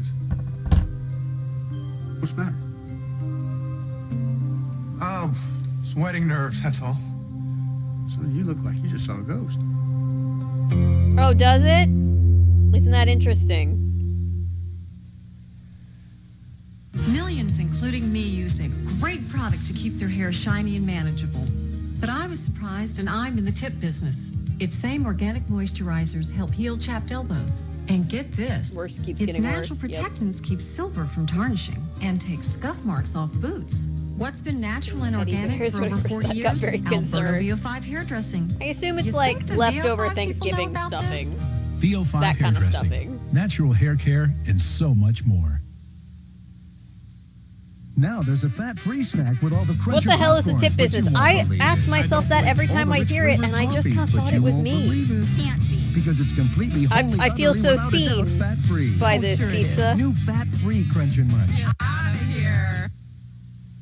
What's the matter? Oh, sweating nerves, that's all. Son, you look like you just saw a ghost. Oh, does it? Isn't that interesting? Millions, including me, use a great product to keep their hair shiny and manageable. But I was surprised, and I'm in the tip business. Its same organic moisturizers help heal chapped elbows. And get this, worse keeps its getting natural worse. protectants keep silver from tarnishing and take scuff marks off boots. What's been natural and organic for over 40 years? Very Alberta concerned. VO5 hairdressing. I assume it's You like think the leftover VO5 Thanksgiving people know about stuffing. VO5 That kind of hairdressing, stuffing. natural hair care, and so much more. Now there's a fat-free snack with all the crunchy What the hell is the popcorn, tip but you business? won't I believe ask it. myself that every time I hear it, and I just kind of thought it was me. Can't be. Because it's completely wholly, I feel utterly, so without a doubt, seen fat-free. by Oh, this sure it is. pizza. New fat-free Crunch and Munch. Here.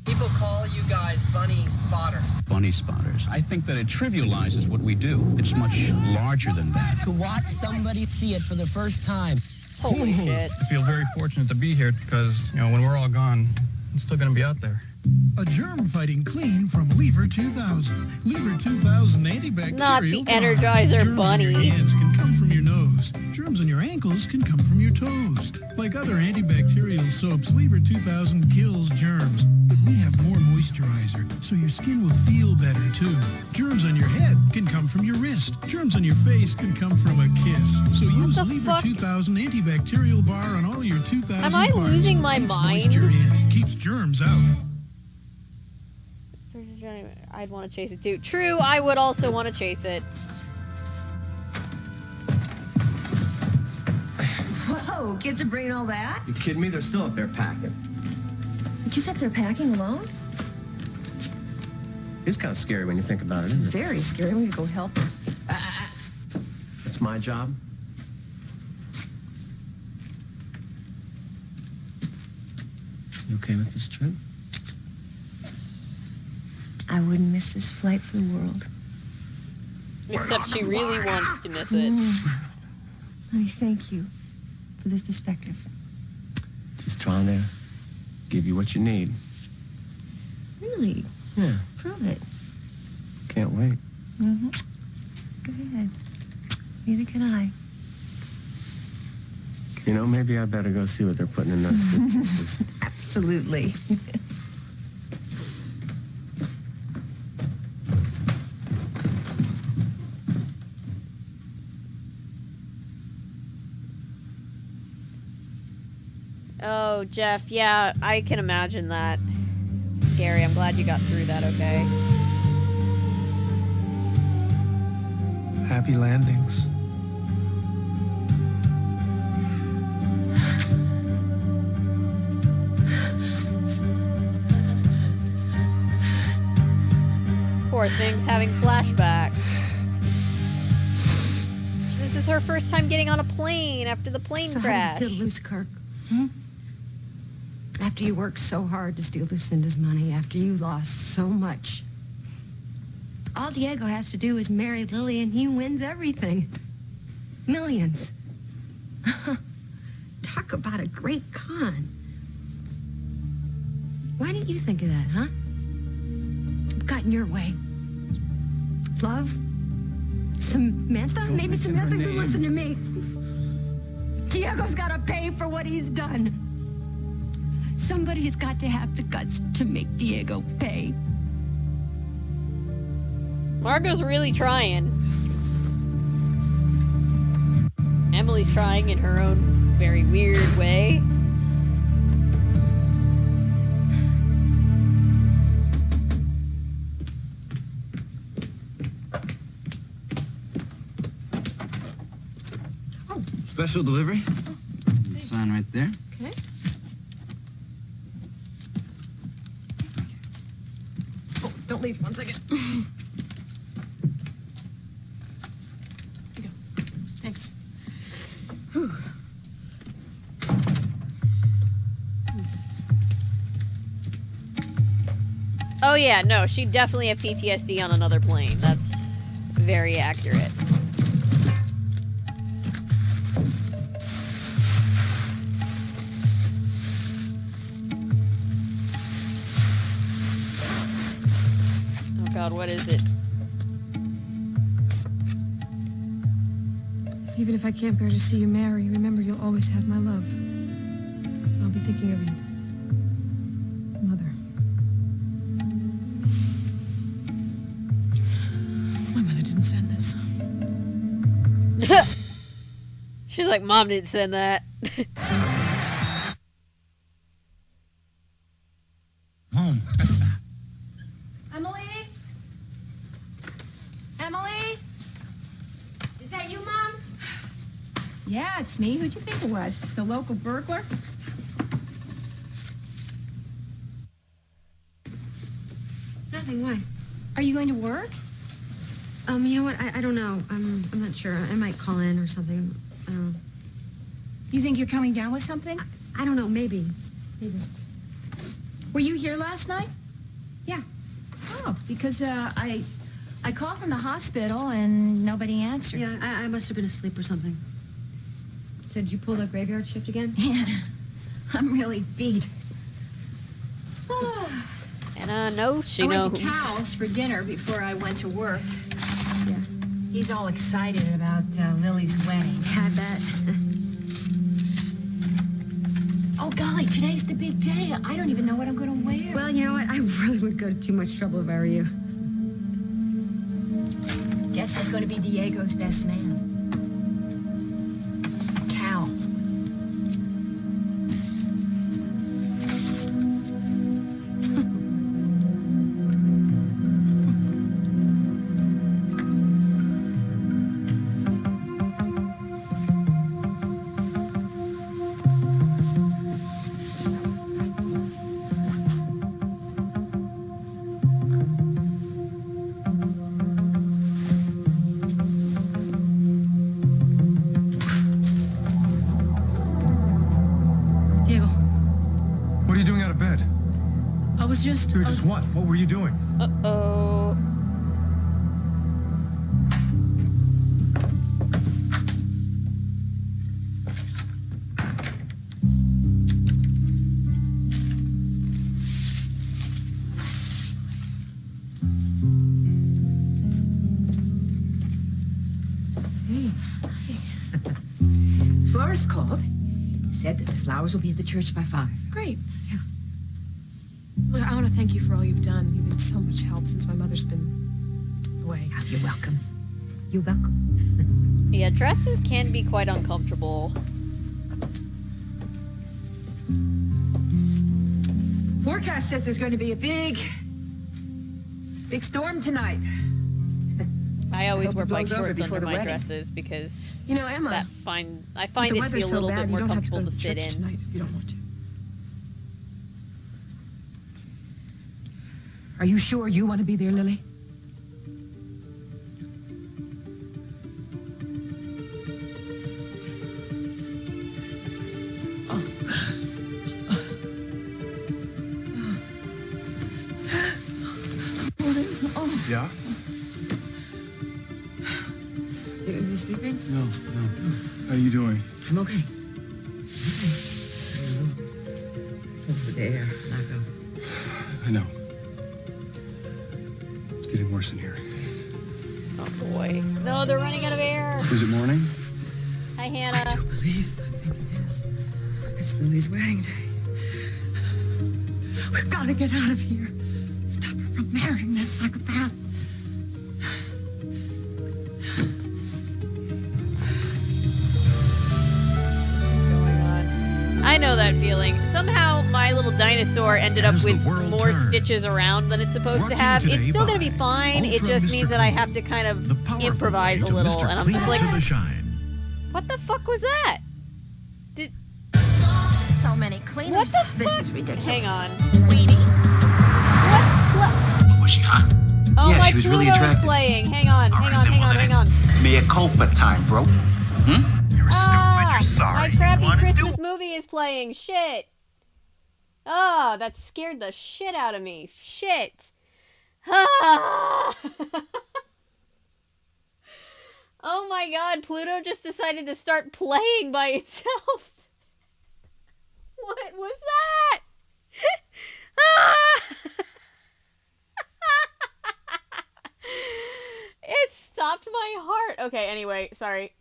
People call you guys bunny spotters. Bunny spotters. I think that it trivializes what we do. It's much larger than that. To watch somebody see it for the first time. Holy shit. I feel very fortunate to be here because, you know, when we're all gone, it's still going to be out there. A germ-fighting clean from Lever 2000. Lever 2000 antibacterial. Not the bar. Energizer Germs Bunny. in your hands can come from your nose. Germs in your ankles can come from your toes. Like other antibacterial soaps, Lever 2000 kills germs. But we have more moisturizer, so your skin will feel better, too. Germs on your head can come from your wrist. Germs on your face can come from a kiss. So use Lever fuck? 2000 antibacterial bar on all your 2000 Am I parts. losing my Keeps mind? moisture in, keeps germs out. There's I'd want to chase it too. True, I would also want to chase it. Whoa, kids are bringing all that? You kidding me? They're still up there packing. The kids up there packing alone? It's kind of scary when you think about it, isn't it? Very scary. I'm gonna go help them. It's my job. You okay with this trip? I wouldn't miss this flight for the world. Except she really wants to miss it. Honey, thank you for this perspective. Just trying to give you what you need. Really? Yeah. Prove it. Can't wait. Mm-hmm. Go ahead. Neither can I. You know, maybe I better go see what they're putting in those suitcases. Absolutely. Oh, Jeff, yeah, I can imagine that. It's scary. I'm glad you got through that okay. Happy landings. Poor thing's having flashbacks. This is her first time getting on a plane after the plane crash. How do you feel, loose, Kirk? Hmm? After you worked so hard to steal Lucinda's money, after you lost so much. All Diego has to do is marry Lily and he wins everything. Millions. Talk about a great con. Why didn't you think of that, huh? It got in your way. Love? Samantha? Don't Maybe mention her Samantha name. can listen to me. Diego's got to pay for what he's done. Somebody's got to have the guts to make Diego pay. Margot's really trying. Emily's trying in her own very weird way. Special delivery. Sign right there. Okay. Oh, don't leave. 1 second. Here you go. Thanks. Whew. Oh yeah, no, she definitely had PTSD on another plane. That's very accurate. Oh god, what is it? Even if I can't bear to see you marry, remember you'll always have my love. I'll be thinking of you. Mother. My mother didn't send this. She's like, Mom didn't send that. Home. Emily? Emily? Is that you, Mom? Yeah, it's me. Who'd you think it was? The local burglar? Nothing. Why? Are you going to work? You know what? I don't know. I'm not sure. I might call in or something. I don't know. You think you're coming down with something? I don't know. Maybe. Maybe. Were you here last night? Yeah. Oh, because I called from the hospital and nobody answered. Yeah, I must have been asleep or something. So did you pull the graveyard shift again? Yeah. I'm really beat. And no, she I knows. went to Cal's for dinner before I went to work. Yeah. He's all excited about Lily's wedding. Had that. Oh, golly, today's the big day. I don't even know what I'm going to wear. Well, you know what? I really would go to too much trouble if I were you. Guess he's going to be Diego's best man. Cal. just... You were just what? What were you doing? Uh-oh. Florist called. Said that the flowers will be at the church by 5. Great. Yeah. Look, I want to thank you for all you've done. You've been so much help since my mother's been away. Oh, you're welcome. You're welcome. Yeah, dresses can be quite uncomfortable. Forecast says there's going to be a big storm tonight. I always wear bike blows over shorts before under the my wedding. dresses because You know, Emma, I find it to be a little bit more comfortable to sit in. Tonight if you don't want to. Are you sure you want to be there, Lily? Yeah? You sleeping? No. How are you doing? I'm okay. Over there, Lago. I know. It's getting worse in here. Oh boy. No, they're running out of air. Is it morning? Hi, Hannah. I think it is. It's Lily's wedding day. We've got to get out of here. Stop her from marrying that psychopath. I know that feeling. Somehow my little dinosaur ended up with more stitches around than it's supposed to have. It's still going to be fine. It just means that I have to kind of improvise a little. And I'm just like, what the fuck was that? So many cleaners. What the fuck? This is ridiculous. Hang on. Weenie. Was she hot? Oh, yeah, my she was really Pluto's attractive. playing. Hang on. Hang on. Mea culpa time, bro. You're stupid. You're sorry. My crappy You want to do Christmas movie is playing. Shit. Oh, that scared the shit out of me. Shit. Ah. Oh my god, Pluto just decided to start playing by itself. What was that? Ah. It stopped my heart. Okay, anyway, sorry.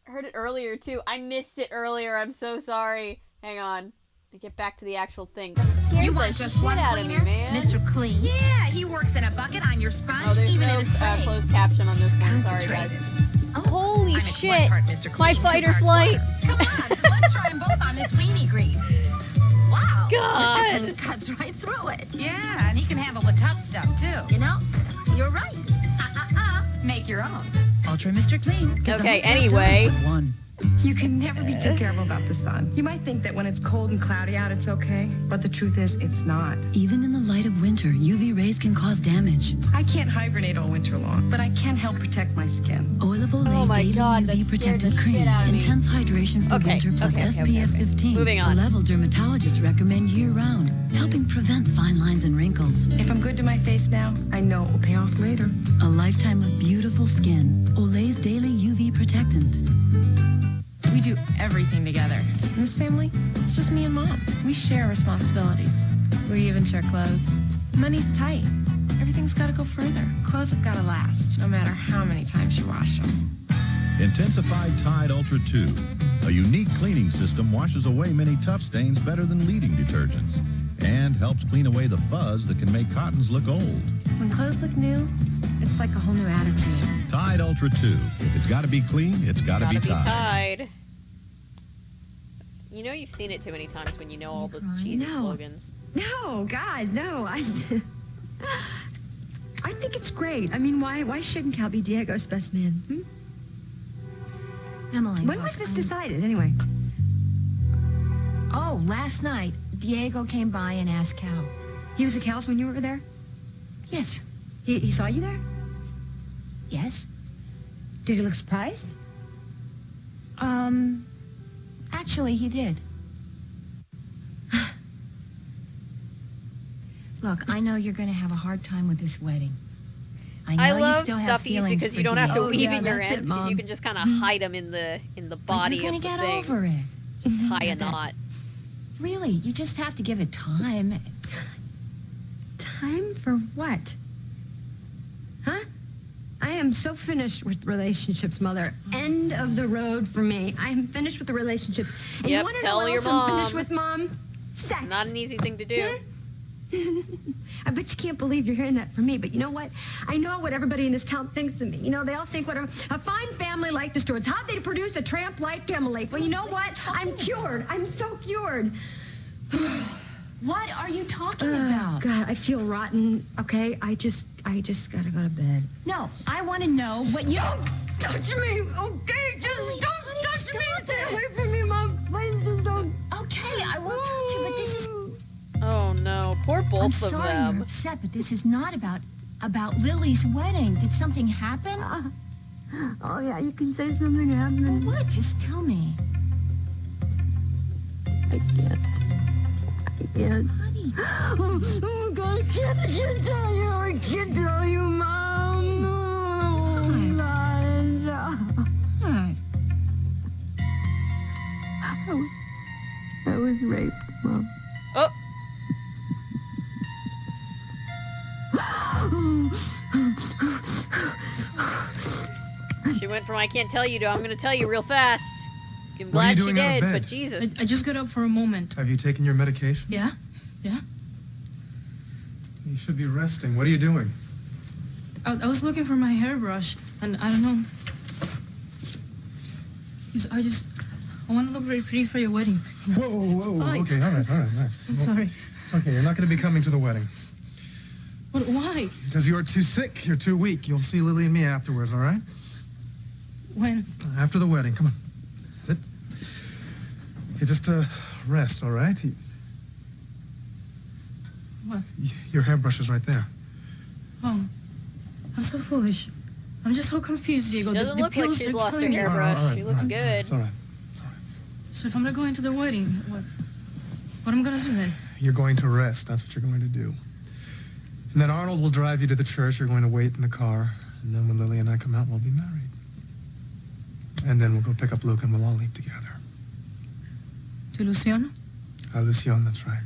I heard it earlier, too. I missed it earlier. I'm so sorry. Hang on. To get back to the actual thing. That scared You the want just shit one out of me, cleaner? man. Mr. Clean. Yeah, he works in a bucket on your sponge, Oh, there's even no in a spray. closed caption on this one. Sorry, guys. Holy I'm shit. one part Mr. Clean, My two fight or parts flight. water. Come on, let's try them both on this weenie grease. Wow. God. Mr. Clean cuts right through it. Yeah, and he can handle the tough stuff, too. You know, you're right. Make your own. Ultra Mr. Clean. Get the Okay, whole job anyway. done with one. You can never be too careful about the sun. You might think that when it's cold and cloudy out, it's okay, but the truth is, it's not. Even in the light of winter, UV rays can cause damage. I can't hibernate all winter long, but I can help protect my skin. Oil of Olay Oh my Daily God, that UV scared Protected the Cream. shit out of me. Intense hydration for Okay, winter plus okay, SPF 15. Moving on. A level dermatologists recommend year-round, helping prevent fine lines and wrinkles. If I'm good to my face now, I know it will pay off later. A lifetime of beautiful skin. Olay's Daily UV Protectant. We do everything together. In this family, it's just me and Mom. We share responsibilities. We even share clothes. Money's tight. Everything's got to go further. Clothes have got to last, no matter how many times you wash them. Intensified Tide Ultra 2. A unique cleaning system washes away many tough stains better than leading detergents and helps clean away the fuzz that can make cottons look old. When clothes look new, it's like a whole new attitude. Tide Ultra 2. If it's got to be clean, it's got to be Tide. Tide. You know you've seen it too many times when you know all the cheesy slogans. No, God, no. I think it's great. I mean, why shouldn't Cal be Diego's best man? Emily. When was this decided, anyway? Oh, last night, Diego came by and asked Cal. He was at Cal's when you were there? Yes. He saw you there? Yes. Did he look surprised? Actually, he did. Look, I know you're going to have a hard time with this wedding. I know love you still have stuffies feelings because for you don't have to Diego. weave Oh, in your that's it, ends because you Mom. can just kind of hide them in the body But you're of the gonna thing. get over it. Just tie a knot. Really, you just have to give it time. Time for what? Huh? I am so finished with relationships, Mother. End of the road for me. I am finished with the relationship. And you Yep, want to know tell what your else I'm finished mom. with, Mom? Sex. Not an easy thing to do. I bet you can't believe you're hearing that from me, but you know what? I know what everybody in this town thinks of me. You know, they all think what a fine family like the Stewarts. How'd they produce a tramp like Emily? Well, you know what? I'm cured. I'm so cured. What are you talking about? God, I feel rotten. Okay, I just gotta go to bed. No, I want to know what you... Don't touch me, okay? Just don't touch me. Stay away from me, Mom. Please just don't. Okay, I won't touch you, but this is... Oh no, poor both I'm of sorry them. you're upset, but this is not about Lily's wedding. Did something happen? Oh, yeah, you can say something happened. Well, what? Just tell me. I can't. Honey. Oh, God, I can't tell you. I can't tell you, Mom. Oh, God. What? I was raped, Mom. Oh. She went from I can't tell you to I'm gonna tell you real fast. I'm What are you glad she doing out of did, bed? but Jesus. I just got up for a moment. Have you taken your medication? Yeah? You should be resting. What are you doing? I was looking for my hairbrush, and I don't know. 'Cause I want to look very pretty for your wedding. Whoa. Hi. Okay, all right. I'm sorry. It's okay. You're not going to be coming to the wedding. But why? Because you're too sick. You're too weak. You'll see Lily and me afterwards, all right? When? After the wedding. Come on. Sit. Okay, just rest, all right? What? Your hairbrush is right there. Oh, I'm so foolish. I'm just so confused, Diego. Doesn't the look like pills she's are lost her killing me. hairbrush. All right, She looks all right. good. It's all right. So if I'm not going to the wedding, what am I gonna do then? You're going to rest. That's what you're going to do. And then Arnold will drive you to the church. You're going to wait in the car. And then when Lily and I come out, we'll be married. And then we'll go pick up Luke and we'll all leave together. To Luciano? Lucian, that's right.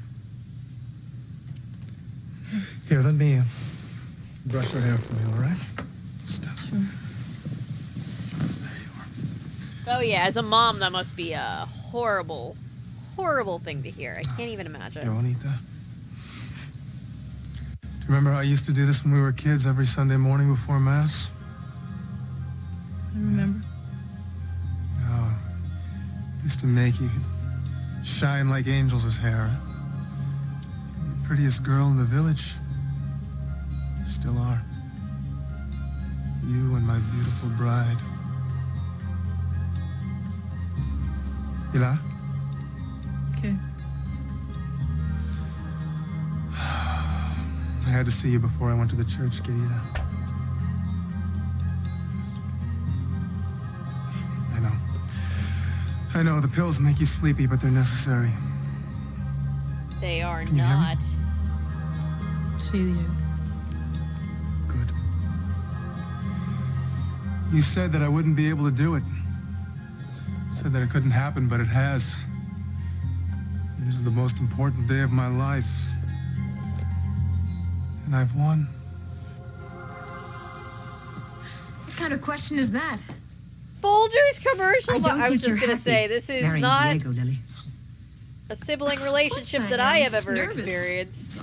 Here, let me brush your hair for you, all right? Stuff. Sure. Oh yeah, as a mom, that must be a horrible, horrible thing to hear. I can't even imagine. You won't eat that. Do you remember how I used to do this when we were kids every Sunday morning before Mass? I remember. Oh, used to make you shine like angels' hair. The prettiest girl in the village. You still are. You and my beautiful bride. Pilar? Okay. I had to see you before I went to the church, querida. I know, the pills make you sleepy, but they're necessary. They are Can you hear me? not. See you. Good. You said that I wouldn't be able to do it. Said that it couldn't happen, but it has. This is the most important day of my life. And I've won. What kind of question is that? Folgers commercial. I don't I was think you're just gonna happy say this is marrying not Diego, Lily. a sibling relationship I that am. I have Just ever nervous. experienced.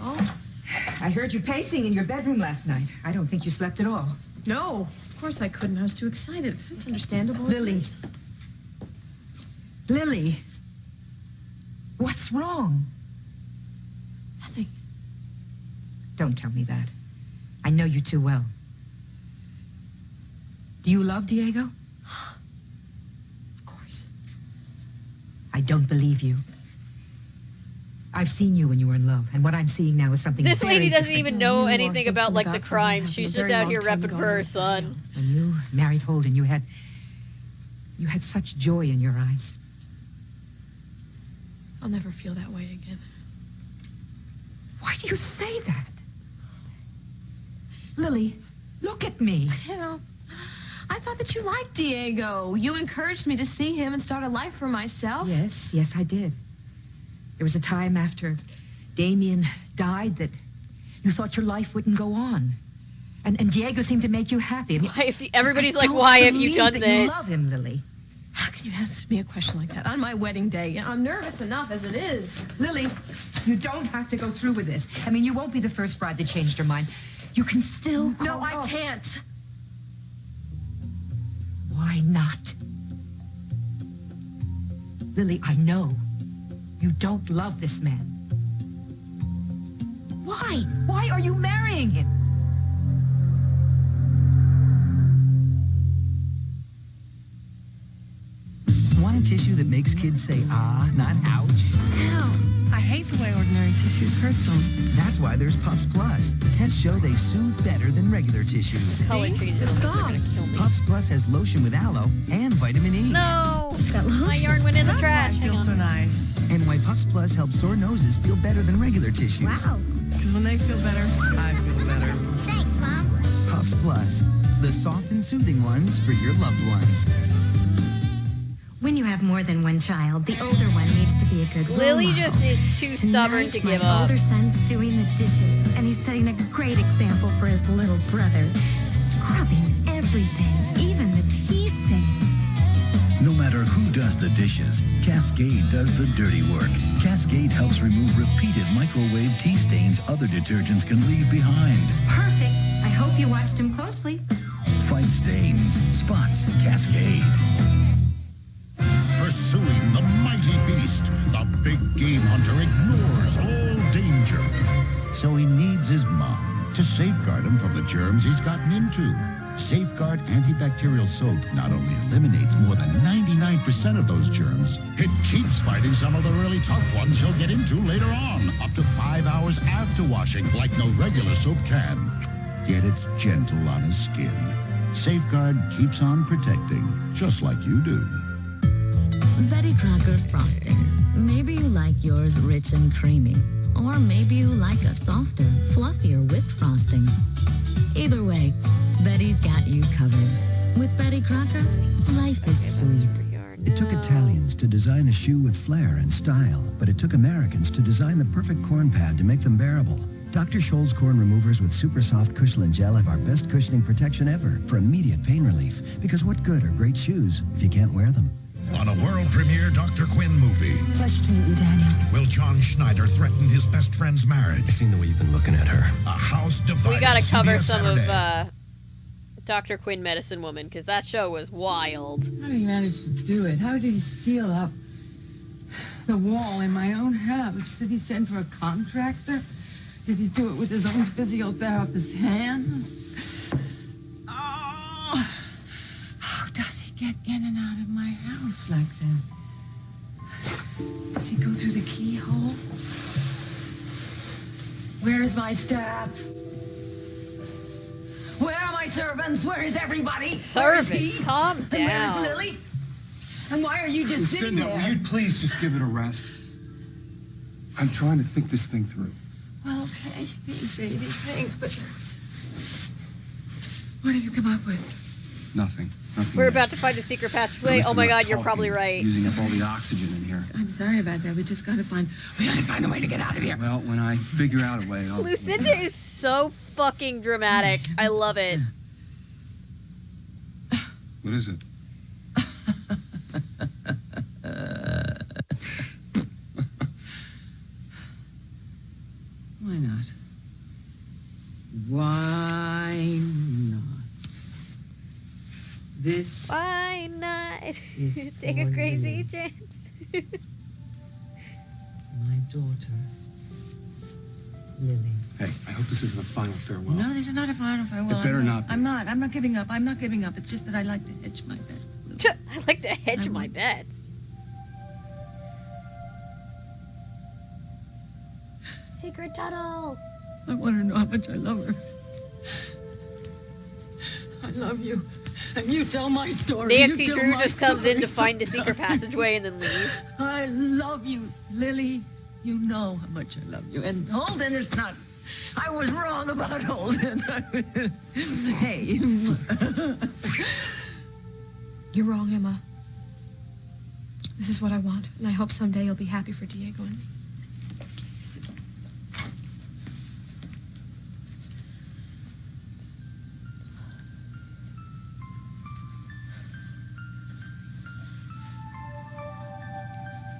I heard you pacing in your bedroom last night. I don't think you slept at all. No, of course I couldn't. I was too excited. It's understandable. Lily. Lily. What's wrong? Nothing. Don't tell me that. I know you too well. Do you love Diego? Of course. I don't believe you. I've seen you when you were in love, and what I'm seeing now is something This very lady doesn't different. even know You are anything about thinking like the about something crime. that She's happened a just very out here long time repping ago for her in son. When you married Holden, you had such joy in your eyes. I'll never feel that way again. Why Why do you say that? Lily, look at me. You know, I thought that you liked Diego. You encouraged me to see him and start a life for myself. Yes, I did. There was a time after Damien died that you thought your life wouldn't go on. And Diego seemed to make you happy. I mean, Everybody's like, why have you done that this? You love him, Lily. How can you ask me a question like that on my wedding day? You know, I'm nervous enough as it is. Lily, you don't have to go through with this. I mean, you won't be the first bride that changed her mind. You can still No, I can't. Why not? Lily, I know you don't love this man. Why? Why are you marrying him? Want a tissue that makes kids say ah, not ouch? Ow. I hate the way ordinary tissues hurt them. That's why there's Puffs Plus. Tests show they soothe better than regular tissues. Color changes. They're gonna kill me. Puffs Plus has lotion with aloe and vitamin E. No! My yarn went in the trash. Feels so nice. And why Puffs Plus helps sore noses feel better than regular tissues. Wow. Because when they feel better, I feel better. Thanks, Mom. Puffs Plus, the soft and soothing ones for your loved ones. When you have more than one child, the older one needs to be a good role Lily model. just is too stubborn to give my up. older son's doing the dishes, and he's setting a great example for his little brother, scrubbing everything, even the tea stains. No matter who does the dishes, Cascade does the dirty work. Cascade helps remove repeated microwave tea stains other detergents can leave behind. Perfect. I hope you watched him closely. Fight stains, spots, Cascade. Pursuing the mighty beast, the big game hunter ignores all danger. So he needs his mom to safeguard him from the germs he's gotten into. Safeguard antibacterial soap not only eliminates more than 99% of those germs, it keeps fighting some of the really tough ones he'll get into later on, up to 5 hours after washing, like no regular soap can. Yet it's gentle on his skin. Safeguard keeps on protecting, just like you do. Betty Crocker frosting. Maybe you like yours rich and creamy. Or maybe you like a softer, fluffier with frosting. Either way, Betty's got you covered. With Betty Crocker, life is sweet. It took Italians to design a shoe with flair and style, but it took Americans to design the perfect corn pad to make them bearable. Dr. Scholl's corn removers with super soft Cushioned gel have our best cushioning protection ever for immediate pain relief. Because what good are great shoes if you can't wear them? On a world premiere Dr. Quinn movie, Pleasure to meet you, Daniel. will John Schneider threaten his best friend's marriage? I've seen the way you've been looking at her. A house divided. We gotta cover CBS some Saturday. of Dr. Quinn Medicine Woman, because that show was wild. How did he manage to do it? How did he seal up the wall in my own house? Did he send for a contractor? Did he do it with his own physiotherapist's hands? Oh, how does he get in and out of my house like that? Does he go through the keyhole? Where's my staff? Where are my servants? Where is everybody? Where is he? Servants, calm And where's down. Lily? And why are you just sitting Lucinda, will there? you please just give it a rest? I'm trying to think this thing through. Well, okay, think, baby, think, but what have you come up with? Nothing. Nothing. We're yet. about to find a secret At passageway. least Oh I'm my not god, you're talking, probably right. Using up all the oxygen in here. I'm sorry about that. We gotta find a way to get out of here. Well, when I figure out a way, I'll... Lucinda is so fucking dramatic. I love it. What is it? Why not? Why not? This Why not? is Take a for crazy Lily. chance. my daughter, Lily. Hey, I hope this isn't a final farewell. No, this is not a final farewell. It better not be. I'm not giving up. I'm not giving up. It's just that I like to hedge my bets. I like to hedge my bets. Secret tunnel. I want to know how much I love her. I love you. And you tell my story. Nancy You tell Drew my just comes in story to find a secret sometime. passageway and then leave. I love you, Lily. You know how much I love you. And Holden is not... I was wrong about Holden. Hey. You're wrong, Emma. This is what I want, and I hope someday you'll be happy for Diego and me.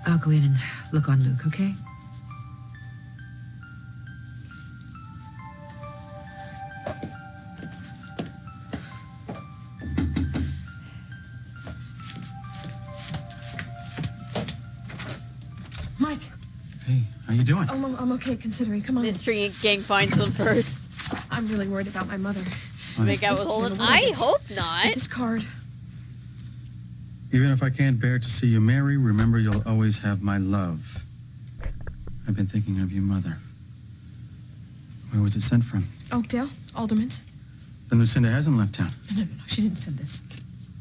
I'll go in and look on Luke, okay? Mike. Hey, how you doing? I'm okay, considering. Come on. Mystery Gang finds them first. I'm really worried about my mother. Make out with Holden? I hope not. This card. Even if I can't bear to see you marry, remember you'll always have my love. I've been thinking of your mother. Where was it sent from? Oakdale, Alderman's. Then Lucinda hasn't left town. No. She didn't send this.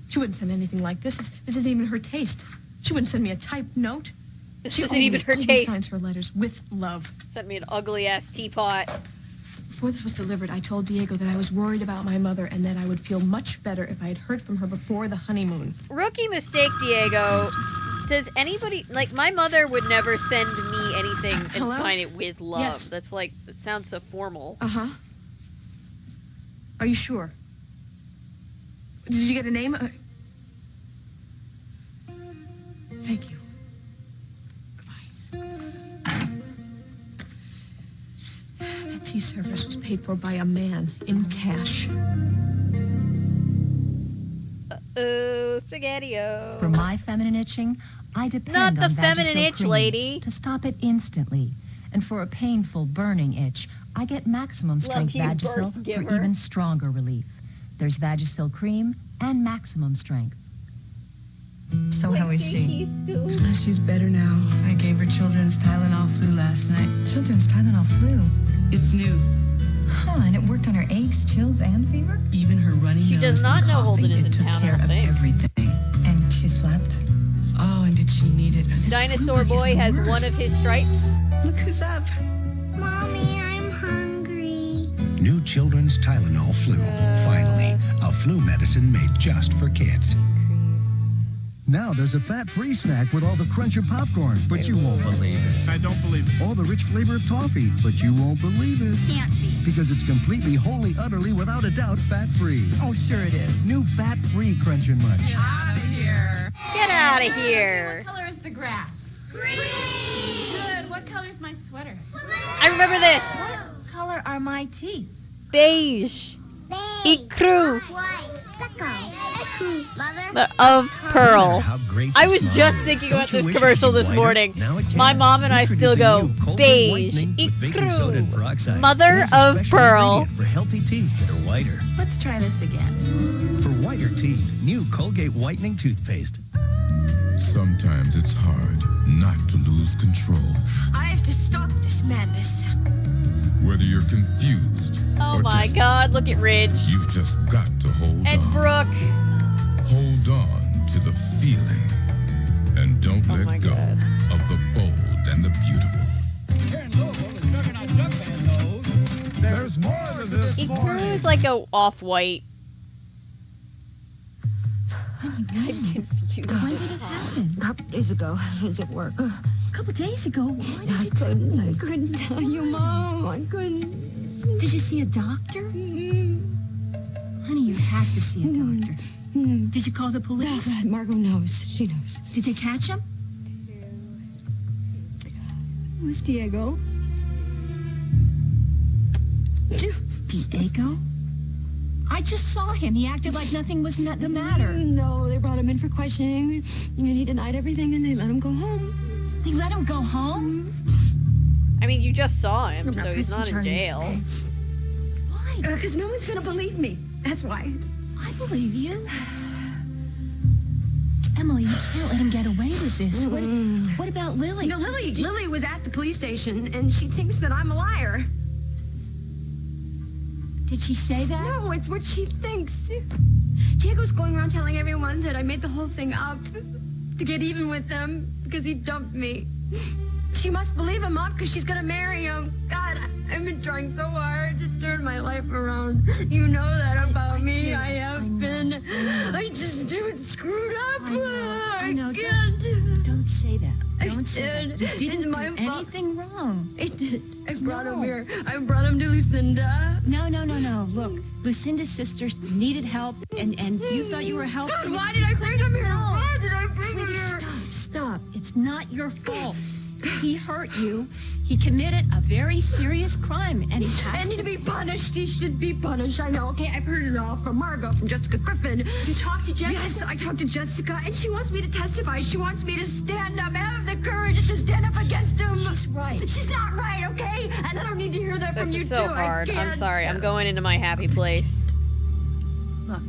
She wouldn't send anything like this. This isn't even her taste. She wouldn't send me a typed note. This She isn't even her only taste. signs her letters with love. Sent me an ugly-ass teapot. Before this was delivered, I told Diego that I was worried about my mother and that I would feel much better if I had heard from her before the honeymoon. Rookie mistake, Diego. Does anybody... Like, my mother would never send me anything and Hello? sign it with love. Yes. That's like... It sounds so formal. Uh-huh. Are you sure? Did you get a name? Thank you. That tea service was paid for by a man in cash. Uh-oh, spaghetti-o. For my feminine itching, I depend Not the on feminine Vagisil itch, cream lady. to stop it instantly. And for a painful, burning itch, I get maximum strength you, Vagisil birth for giver. even stronger relief. There's Vagisil cream and maximum strength. So how is she? She's better now. I gave her children's Tylenol flu last night. Children's Tylenol flu. It's new. Huh, and it worked on her aches, chills, and fever? Even her running She nose does not and know coughing, Holden is it in took town, I care don't of think. everything. And she slept? Oh, and did she need it? This Dinosaur flu bug is Boy the has worst. one of his stripes. Look who's up. Mommy, I'm hungry. New children's Tylenol flu. Finally, a flu medicine made just for kids. Now there's a fat-free snack with all the crunch of popcorn, but you won't believe it. I don't believe it. All the rich flavor of toffee, but you won't believe it. Can't be. Because it's completely, wholly, utterly, without a doubt, fat-free. Oh, sure it is. New fat-free Crunch and Munch. Out of here. Get out of here. What color is the grass? Green. Good. What color is my sweater? I remember this. What color are my teeth? Beige. Ecru. White. Stucco. Mother. But of pearl. How great I the was smile just is. thinking Don't about you this wish it commercial could be this whiter? morning. Now it can. My mom and I still go, Introducing new Colgate beige, Whitening with baking soda and peroxide. mother This is a of special pearl. ingredient for healthy teeth that are whiter. Let's try this again. For whiter teeth, new Colgate Whitening toothpaste. Sometimes it's hard not to lose control. I have to stop this madness. Whether you're confused Oh or my desperate, god, look at Ridge. you've just got to hold And on. Brooke. Hold on to the feeling. And don't Oh my let go God. of the bold and the beautiful. There's more to this Ecru is like a off-white. I'm confused. When did it happen? A couple days ago. I was at work. A couple days ago. Why did you I couldn't tell you, Mom. I couldn't. Did you see a doctor? Honey, you had to see a doctor. Did you call the police? Margot knows. She knows. Did they catch him? Who's Diego? Diego? I just saw him. He acted like nothing was the matter. No, they brought him in for questioning, and he denied everything, and they let him go home. They let him go home? I mean, you just saw him, I'm so not he's not in pressing jail. charges. Why? Because no one's gonna believe me. That's why. I believe you. Emily, you can't let him get away with this. What about Lily? No, Lily was at the police station, and she thinks that I'm a liar. Did she say that? No, it's what she thinks. Diego's going around telling everyone that I made the whole thing up to get even with them because he dumped me. She must believe him, Mom, because she's gonna marry him. God, I've been trying so hard to turn my life around. You know that about me. I have been. I just do it screwed up. I know. Can't. Don't say that. Don't say that. You didn't my do anything wrong. I did. I brought him here. I brought him to Lucinda. No. Look, Lucinda's sisters needed help, and you thought you were helping. God, why did I bring him here? Why did I bring him here? Stop. It's not your fault. He hurt you. He committed a very serious crime, and he has to be punished. He should be punished. I know. Okay, I've heard it all from Margot, from Jessica Griffin. You talked to Jessica? Yes, I talked to Jessica, and she wants me to testify. She wants me to stand up, have the courage to stand up against him. She's right. She's not right, okay? And I don't need to hear that from you, This is so too. hard. I'm sorry. I'm going into my happy place. Look,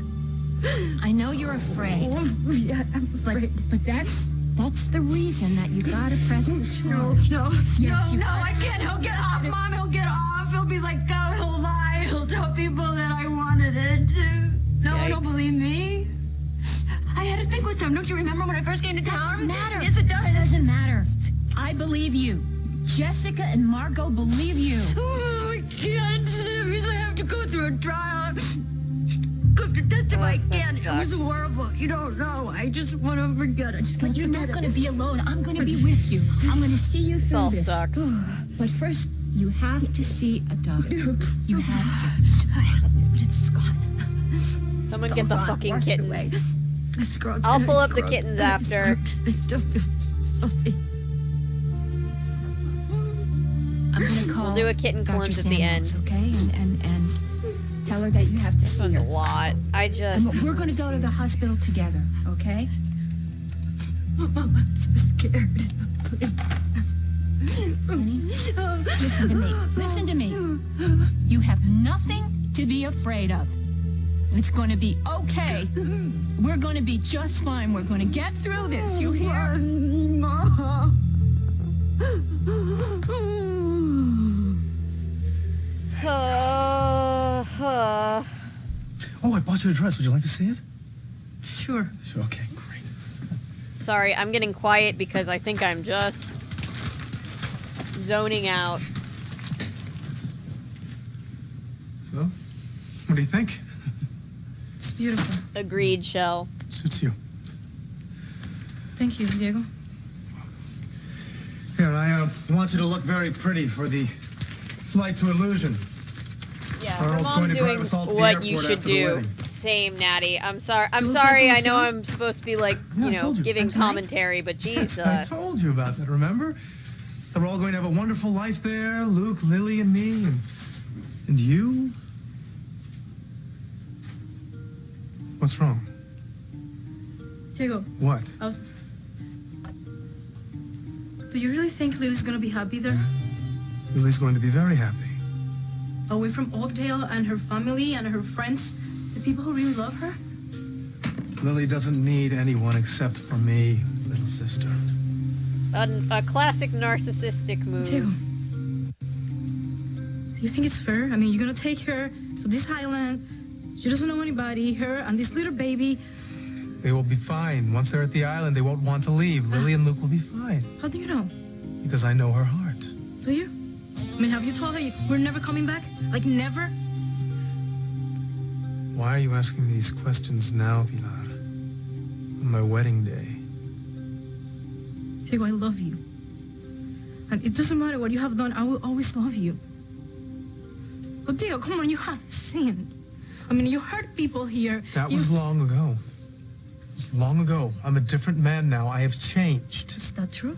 I know you're afraid. Yeah, I'm afraid. But that's the reason that you gotta press the charge. No, I can't. He'll get off, Mom. He'll get off. He'll be like, oh, he'll lie. He'll tell people that I wanted it. No one will believe me. I had to think with him. Don't you remember when I first came to town? Doesn't matter. Yes, it does. It doesn't matter. I believe you. Jessica and Margot believe you. Oh, I can't. Because I have to go through a trial. To testify again. It was horrible. You don't know. I just want to forget. But you're not going to be alone. I'm going to be with you. I'm going to see you through this. This all sucks. But first, you have to see a doctor. You have to. But it's gone. Someone get the fucking kittens. I'll I'll pull up the kittens after. I still feel filthy. I'm going to call. We'll do a kitten Dr. cleanse at the end. Samuels, okay? And tell her that you have to This see one's her. a lot. And we're going to go to the hospital together, okay? Mom, I'm so scared. Honey, listen to me. Listen to me. You have nothing to be afraid of. It's going to be okay. We're going to be just fine. We're going to get through this. You hear? Oh, I bought you a dress. Would you like to see it? Sure. Okay, great. Sorry, I'm getting quiet because I think I'm just zoning out. So, what do you think? It's beautiful. Agreed, Shell. Suits you. Thank you, Diego. Here, I want you to look very pretty for the flight to Illusion. Yeah, her Arnold's mom's going to drive doing us all to the what you airport should after the do. wedding. Same, Natty. I'm sorry. I'm You sorry. okay, I know Lucy? I'm supposed to be like, Yeah, I you know, told you. giving That's right. commentary, but Jesus. I told you about that, remember? They're all going to have a wonderful life there. Luke, Lily, and me. And you? What's wrong? Diego. What? Do you really think Lily's gonna be happy there? Lily's going to be very happy. Away from Oakdale and her family and her friends, the people who really love her? Lily doesn't need anyone except for me, little sister. A classic narcissistic move. Diego. Do you think it's fair? I mean, you're gonna take her to this island. She doesn't know anybody, her and this little baby. They will be fine. Once they're at the island, they won't want to leave. Lily and Luke will be fine. How do you know? Because I know her heart. Do you? I mean, have you told her we're never coming back? Like, never? Why are you asking these questions now, Pilar? On my wedding day. Diego, I love you. And it doesn't matter what you have done, I will always love you. But Diego, come on, you have sinned. I mean, you hurt people here. That was long ago. It was long ago. I'm a different man now. I have changed. Is that true?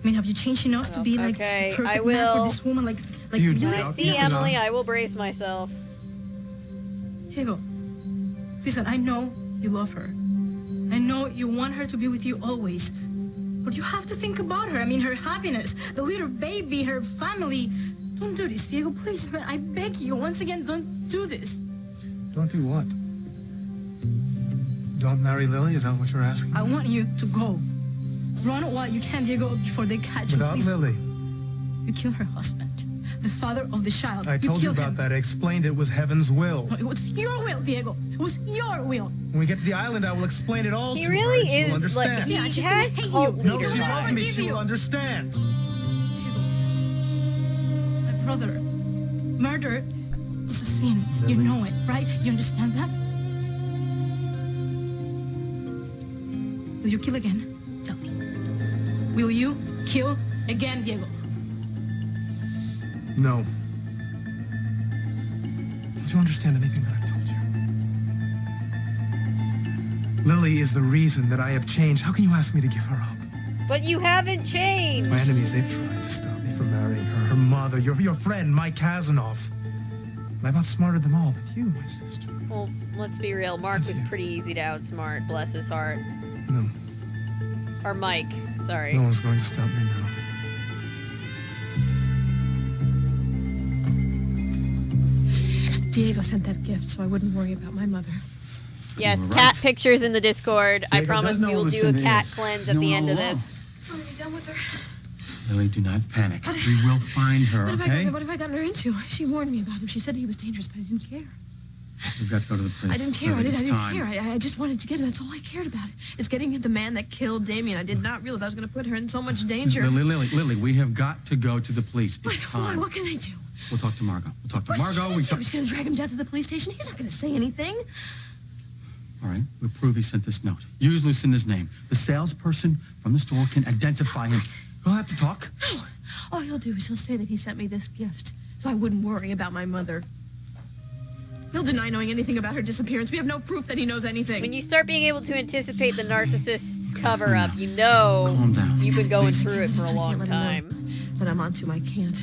I mean, have you changed enough to be like Okay, a perfect I man will. for this woman? Like You When doubt I see me, Emily, Pilar? I will brace myself. Diego, listen, I know you love her. I know you want her to be with you always. But you have to think about her. I mean, her happiness, the little baby, her family. Don't do this, Diego. Please, man, I beg you. Once again, don't do this. Don't do what? Don't marry Lily? Is that what you're asking? I want you to go. Run while you can, Diego, before they catch Without you. Please. Lily. You kill her husband. the father of the child. I told you killed about him. that. I explained it was heaven's will. No, it was your will, Diego. It was your will. When we get to the island, I will explain it all He to her. really and she will is like understand. Yeah, he she's has gonna hate cult you. No, leader she loves vibes. me. She will understand. My brother. Murder is a sin. You know it, right? You understand that? Will you kill again? Tell me. Will you kill again, Diego? No. Don't you understand anything that I've told you? Lily is the reason that I have changed. How can you ask me to give her up? But you haven't changed. My enemies, they've tried to stop me from marrying her. Her mother, your friend, Mike Kazanoff. And I thought smarter than all, but you, my sister. Well, let's be real. Mark was pretty easy to outsmart. Bless his heart. No. Or Mike. Sorry. No one's going to stop me now. Diego sent that gift so I wouldn't worry about my mother. Yes, You were cat right. pictures in the Discord. I Diego promise does know we will who do a Lucinda cat is. cleanse She's at the known end of all along. this. What has he done with her? Lily, do not panic. We will find her, okay? What have I gotten her into? She warned me about him. She said he was dangerous, but I didn't care. We've got to go to the police. I didn't care. Lily, I it's didn't time. care. I just wanted to get him. That's all I cared about. Is getting at the man that killed Damien. I did not realize I was going to put her in so much danger. Lily, we have got to go to the police. It's time. What can I do? We'll talk to Margot. We'll talk to What's Margot. she going to drag him down to the police station? He's not going to say anything. All right, we'll prove he sent this note. Use Lucinda's name. The salesperson from the store can identify him. We'll have to talk. No. All he'll do is he'll say that he sent me this gift so I wouldn't worry about my mother. He'll deny knowing anything about her disappearance. We have no proof that he knows anything. When you start being able to anticipate the narcissist's cover-up, you know Calm down. you've been going through it for a long time. But I'm onto him. I can't.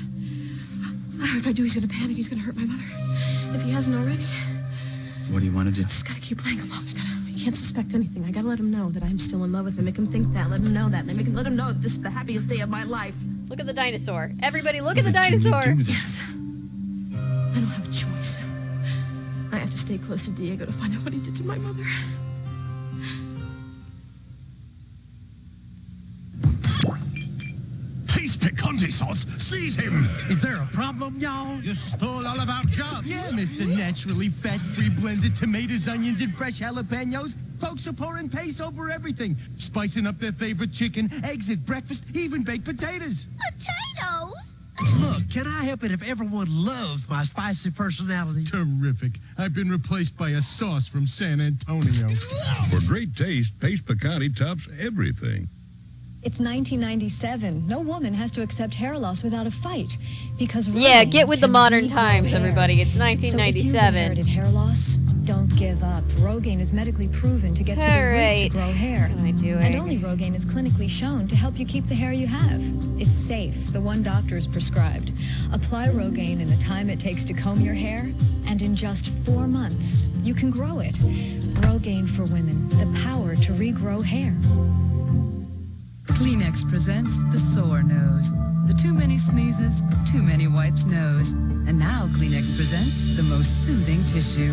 If I do, he's going to panic. He's going to hurt my mother. If he hasn't already. What do you want to do? Just got to keep playing along. I can't suspect anything. I got to let him know that I'm still in love with him. Make him think that. Let him know that. And let him know that this is the happiest day of my life. Look at the dinosaur. Everybody, look at the dinosaur. Yes. I don't have a choice. I have to stay close to Diego to find out what he did to my mother. Taste picante sauce. Seize him. Is there a problem, y'all? You stole all of our jobs. Yeah, Mr. Naturally fat-free blended tomatoes, onions, and fresh jalapenos. Folks are pouring paste over everything, spicing up their favorite chicken, eggs at breakfast, even baked potatoes. Potatoes? Look, can I help it if everyone loves my spicy personality? Terrific. I've been replaced by a sauce from San Antonio. For great taste, Paste Picante tops everything. It's 1997. No woman has to accept hair loss without a fight. Because Yeah, Rogaine get with the can modern regrow times, hair. everybody. It's So if you've 1997. inherited hair loss, don't give up. Rogaine is medically proven to get to the root Alright. to grow hair. What am I doing? And only Rogaine is clinically shown to help you keep the hair you have. It's safe. The one doctor is prescribed. Apply Rogaine in the time it takes to comb your hair, and in just 4 months, you can grow it. Rogaine for women, the power to regrow hair. Kleenex presents the sore nose. The too many sneezes, too many wipes nose. And now Kleenex presents the most soothing tissue.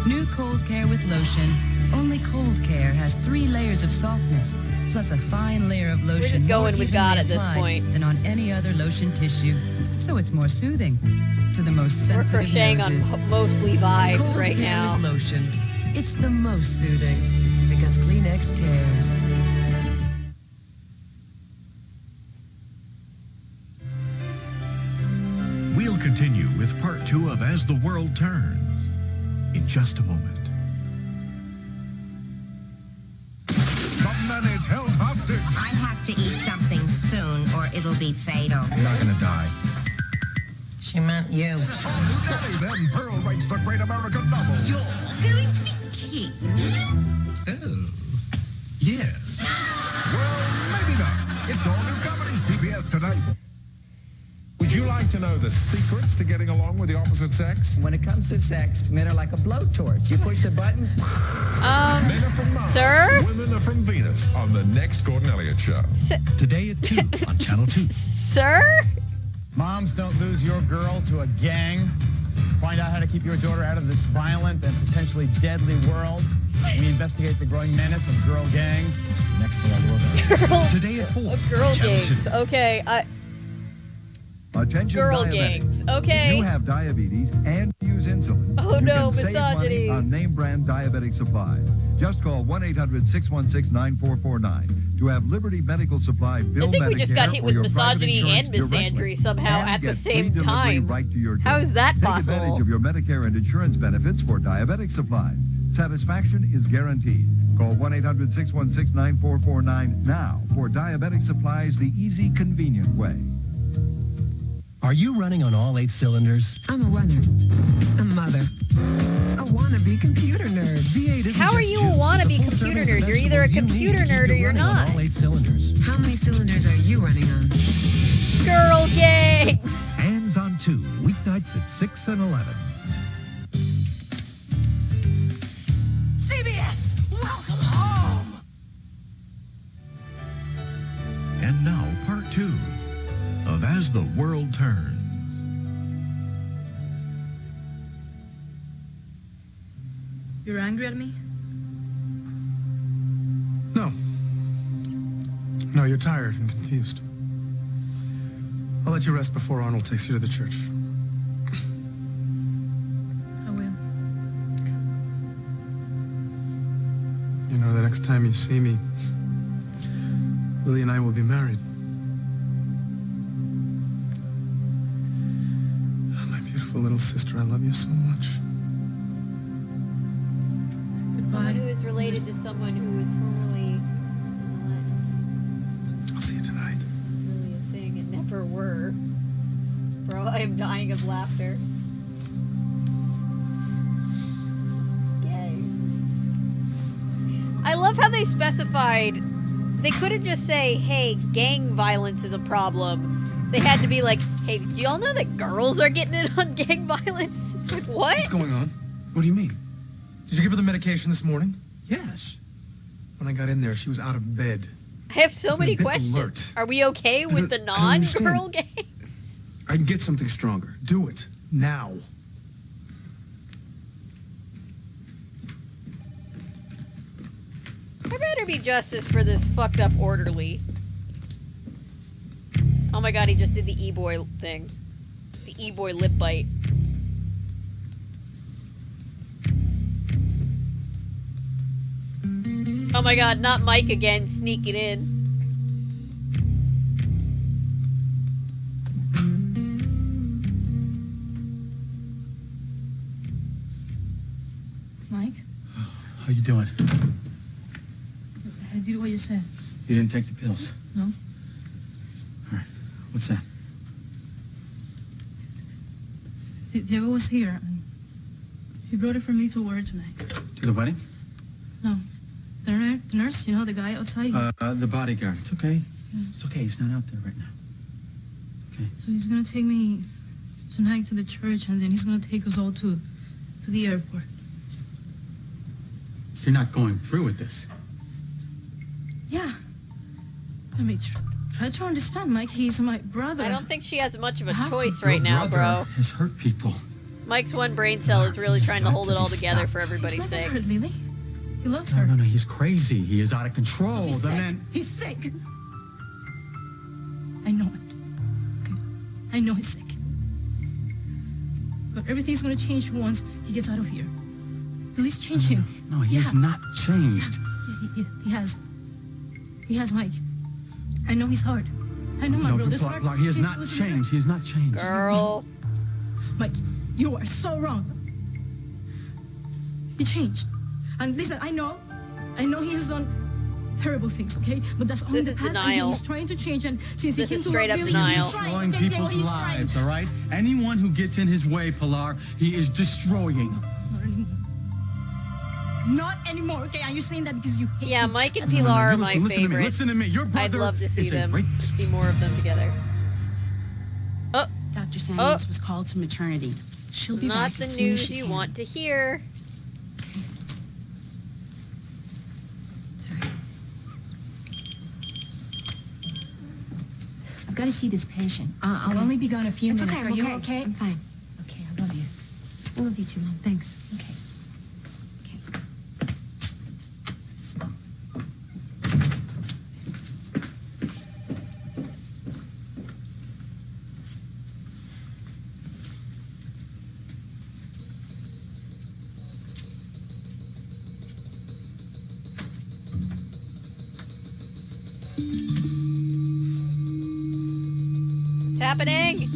New Cold Care with lotion. Only Cold Care has 3 layers of softness, plus a fine layer of lotion. just going more with God evenly at this applied point. than on any other lotion tissue. So it's more soothing to the most We're sensitive crocheting noses. on mostly vibes Cold right Care now. with lotion. It's the most soothing because Kleenex cares. We'll continue with part 2 of As the World Turns in just a moment. The man is held hostage. I have to eat something soon or it'll be fatal. You're not gonna die. She meant you. Oh, Daddy, then Pearl writes the great American novel. You're going to be king? Oh, yes. Well, maybe not. It's all new comedy, CBS tonight. Would you like to know the secrets to getting along with the opposite sex? When it comes to sex, men are like a blowtorch. You push the button. Men are from Mars. Sir? Women are from Venus on the next Gordon Elliott Show. Today at 2 on Channel 2. Sir? Moms, don't lose your girl to a gang. Find out how to keep your daughter out of this violent and potentially deadly world. We investigate the growing menace of girl gangs. Next to our Lord. Girl, Today at 4. girl on Channel gangs. 2. Okay, Attention Girl diabetics. gangs. Okay. If you have diabetes and use insulin, Oh, you no, can save money misogyny. on name brand diabetic supplies. Just call 1-800-616-9449 to have Liberty Medical Supply bill I think we just got Medicare hit or with your private misogyny insurance and misandry directly, somehow and at the get same free delivery time. right to your door. How is that Take possible? advantage of your Medicare and insurance benefits for diabetic supplies. Satisfaction is guaranteed. Call 1-800-616-9449 now for diabetic supplies the easy, convenient way. Are you running on all 8 cylinders? I'm a runner, a mother, a wannabe computer nerd. V8 isn't How are just you juice. a wannabe It's a full computer serving of nerd? You're either a vegetables you need computer to keep nerd or you you're running on not. all 8 cylinders. How many cylinders are you running on? Girl gangs. Hands on 2, weeknights at 6 and 11. CBS, welcome home! And now, part 2 of As the World Turns. You're angry at me? No. No, you're tired and confused. I'll let you rest before Arnold takes you to the church. I will. You know, the next time you see me, Lily and I will be married. My beautiful little sister, I love you so much. Someone who is related to someone who was formerly I'll see you tonight. really a thing and never were. Bro, I am dying of laughter. Gangs. I love how they specified. They couldn't just say, hey, gang violence is a problem. They had to be like, hey, do y'all know that girls are getting in on gang violence? It's like, what? What's going on? What do you mean? Did you give her the medication this morning? Yes. When I got in there, she was out of bed. I have so many A bit questions. alert. Are we okay with the I don't non-girl understand. gangs? I can get something stronger. Do it. Now. There better be justice for this fucked up orderly. Oh my god, he just did the E-boy thing. The E-boy lip bite. Oh my god, not Mike again, sneaking in. Mike, How you doing? I did what you said. You didn't take the pills. No? All right. What's that? Diego was here. And he brought it for me to wear tonight. To the wedding? No. The nurse, you know, the guy outside. The bodyguard. It's okay. It's okay. He's not out there right now. So he's gonna take me tonight to the church, and then he's gonna take us all to the airport. You're not going through with this. Yeah. I mean, try to understand, Mike. He's my brother. I don't think she has much of a I have to- choice right now, bro. Has hurt people. Mike's one brain cell is really trying to hold it all together for He's everybody's not gonna sake. hurt Lily. He loves No, her. no, no. He's crazy. He is out of control. He's The sick. man. He's sick. I know it. Okay. I know he's sick. But everything's gonna change once he gets out of here. Lily's changed him. No, he has not changed. Yeah, he has. He has, Mike. I know he's hard. I know my No, brother's hard. Clark, he has He's not losing changed. He has not changed. Girl. Mike, you are so wrong. He changed. And listen, I know he has done terrible things, okay? But that's only This the is past. denial. And he's trying to change, and since This he is came to straight love up Lily, denial. he's trying. Destroying Okay, people's he's lives, trying. all right? Anyone who gets in his way, Pilar, he is destroying. Not anymore. Not anymore, okay? Are you saying that because you hate Yeah, me? Mike and That's Pilar not- are you my listen to me, favorites. listen to me. Your I'd brother love to see is a them. rapist. See more of them together. Oh, Dr. Samuels was called to maternity. She'll be not back the as soon as news she you can. want to hear. I've got to see this patient. I'll only be gone a few It's minutes. okay, Are I'm you okay. okay? I'm fine. Okay, I love you. I love you too, Mom. Thanks. Okay. happening?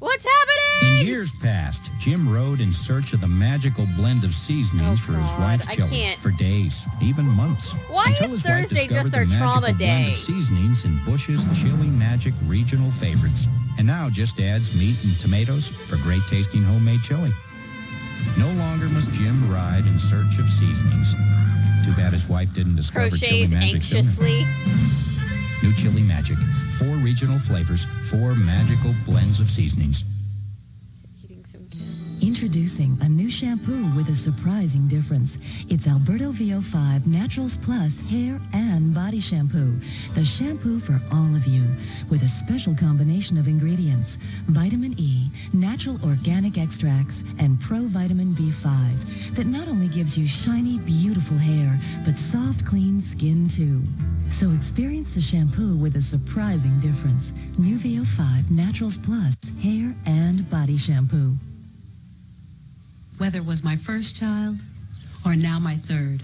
What's happening? In years past, Jim rode in search of the magical blend of seasonings for his wife I Chili can't. for days, even months. Why until is his wife Thursday discovered just our the magical trauma blend day? of seasonings in Bush's Chili Magic regional favorites, and now just adds meat and tomatoes for great tasting homemade chili. No longer must Jim ride in search of seasonings. Too bad his wife didn't discover Chili Crochets Magic sooner. anxiously. New Chili Magic. 4 regional flavors, 4 magical blends of seasonings. Introducing a new shampoo with a surprising difference. It's Alberto VO5 Naturals Plus Hair and Body Shampoo. The shampoo for all of you. With a special combination of ingredients. Vitamin E, natural organic extracts, and Pro-Vitamin B5 that not only gives you shiny, beautiful hair, but soft, clean skin too. So experience the shampoo with a surprising difference. New VO5 Naturals Plus Hair and Body Shampoo. Whether it was my first child or now my third,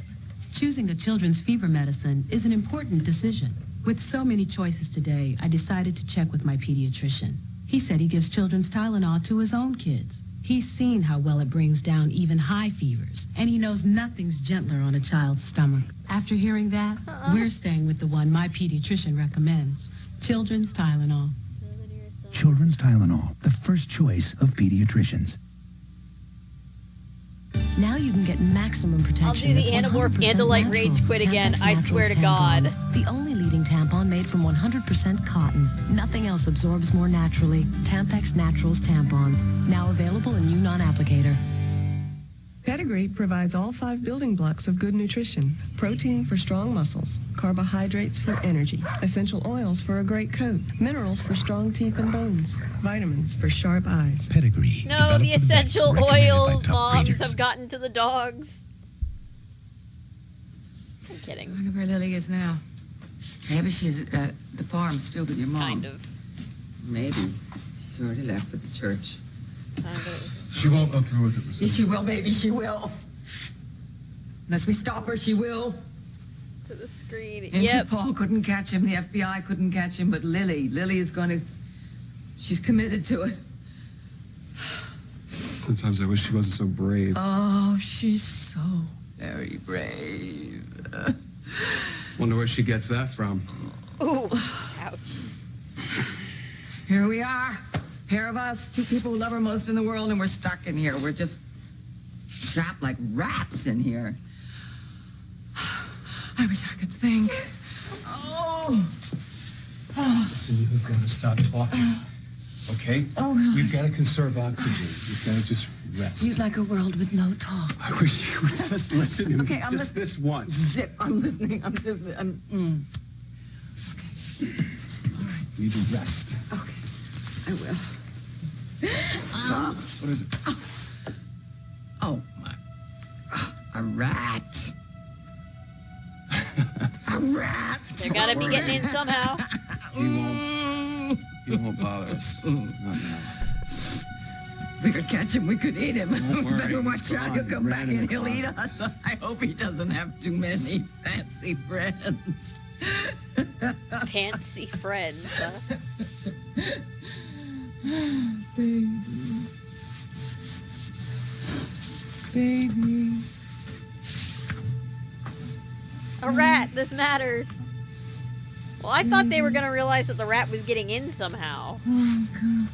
choosing a children's fever medicine is an important decision. With so many choices today, I decided to check with my pediatrician. He said he gives children's Tylenol to his own kids. He's seen how well it brings down even high fevers, and he knows nothing's gentler on a child's stomach. After hearing that, we're staying with the one my pediatrician recommends, Children's Tylenol. Children's Tylenol, the first choice of pediatricians. Now you can get maximum protection. I'll do the that's Animorph 100% Andalite natural. Rage Quit again. Tampax I swear to Naturals God. tampons, the only leading tampon made from 100% cotton. Nothing else absorbs more naturally. Tampax Naturals tampons. Now available in new non-applicator. Pedigree provides all 5 building blocks of good nutrition. Protein for strong muscles, carbohydrates for energy, essential oils for a great coat, minerals for strong teeth and bones, vitamins for sharp eyes. Pedigree. No, the essential recommended by oil top moms breeders. have gotten to the dogs. I'm kidding. I wonder where Lily is now. Maybe she's at the farm still with your mom. Kind of. Maybe. She's already left with the church. She won't go through with it. Yes, she will, baby, she will. Unless we stop her, she will. To the screen. Interpol Paul couldn't catch him, the FBI couldn't catch him, but Lily is going to... She's committed to it. Sometimes I wish she wasn't so brave. Oh, she's so very brave. Wonder where she gets that from. Ooh, ouch. Here we are. Pair of us, 2 people who love her most in the world, and we're stuck in here. We're just trapped like rats in here. I wish I could think. Oh. Listen, you've got to stop talking. Okay? Oh, gosh. We've got to conserve oxygen. You've got to just rest. You'd like a world with no talk. I wish you would just listen to me. Okay, I'm just this once. Zip, I'm listening. You need to rest. Okay, I will. What is it? Oh, my. A rat. A rat. They're gotta be getting in somehow. He won't bother us. Not now. We could catch him, we could eat him. Don't worry, Better watch he's out, gone. he'll come back Ran in and the he'll eat us. I hope he doesn't have too many fancy friends. Fancy friends, huh? Baby. Baby. A rat, this matters. Well, I thought they were gonna realize that the rat was getting in somehow. Oh, God.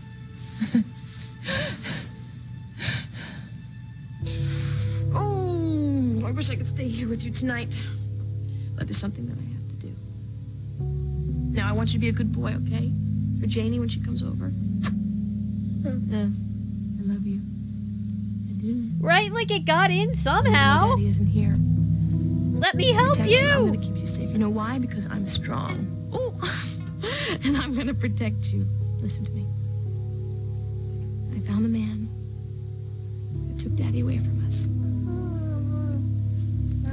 Oh, I wish I could stay here with you tonight. But there's something that I have to do. Now, I want you to be a good boy, okay? For Janie when she comes over. I love you. I do. Right? Like it got in somehow. Daddy isn't here. Let me help I'm you. gonna keep you safe. You know why? Because I'm strong. Oh, and I'm gonna protect you. Listen to me. I found the man that took Daddy away from us.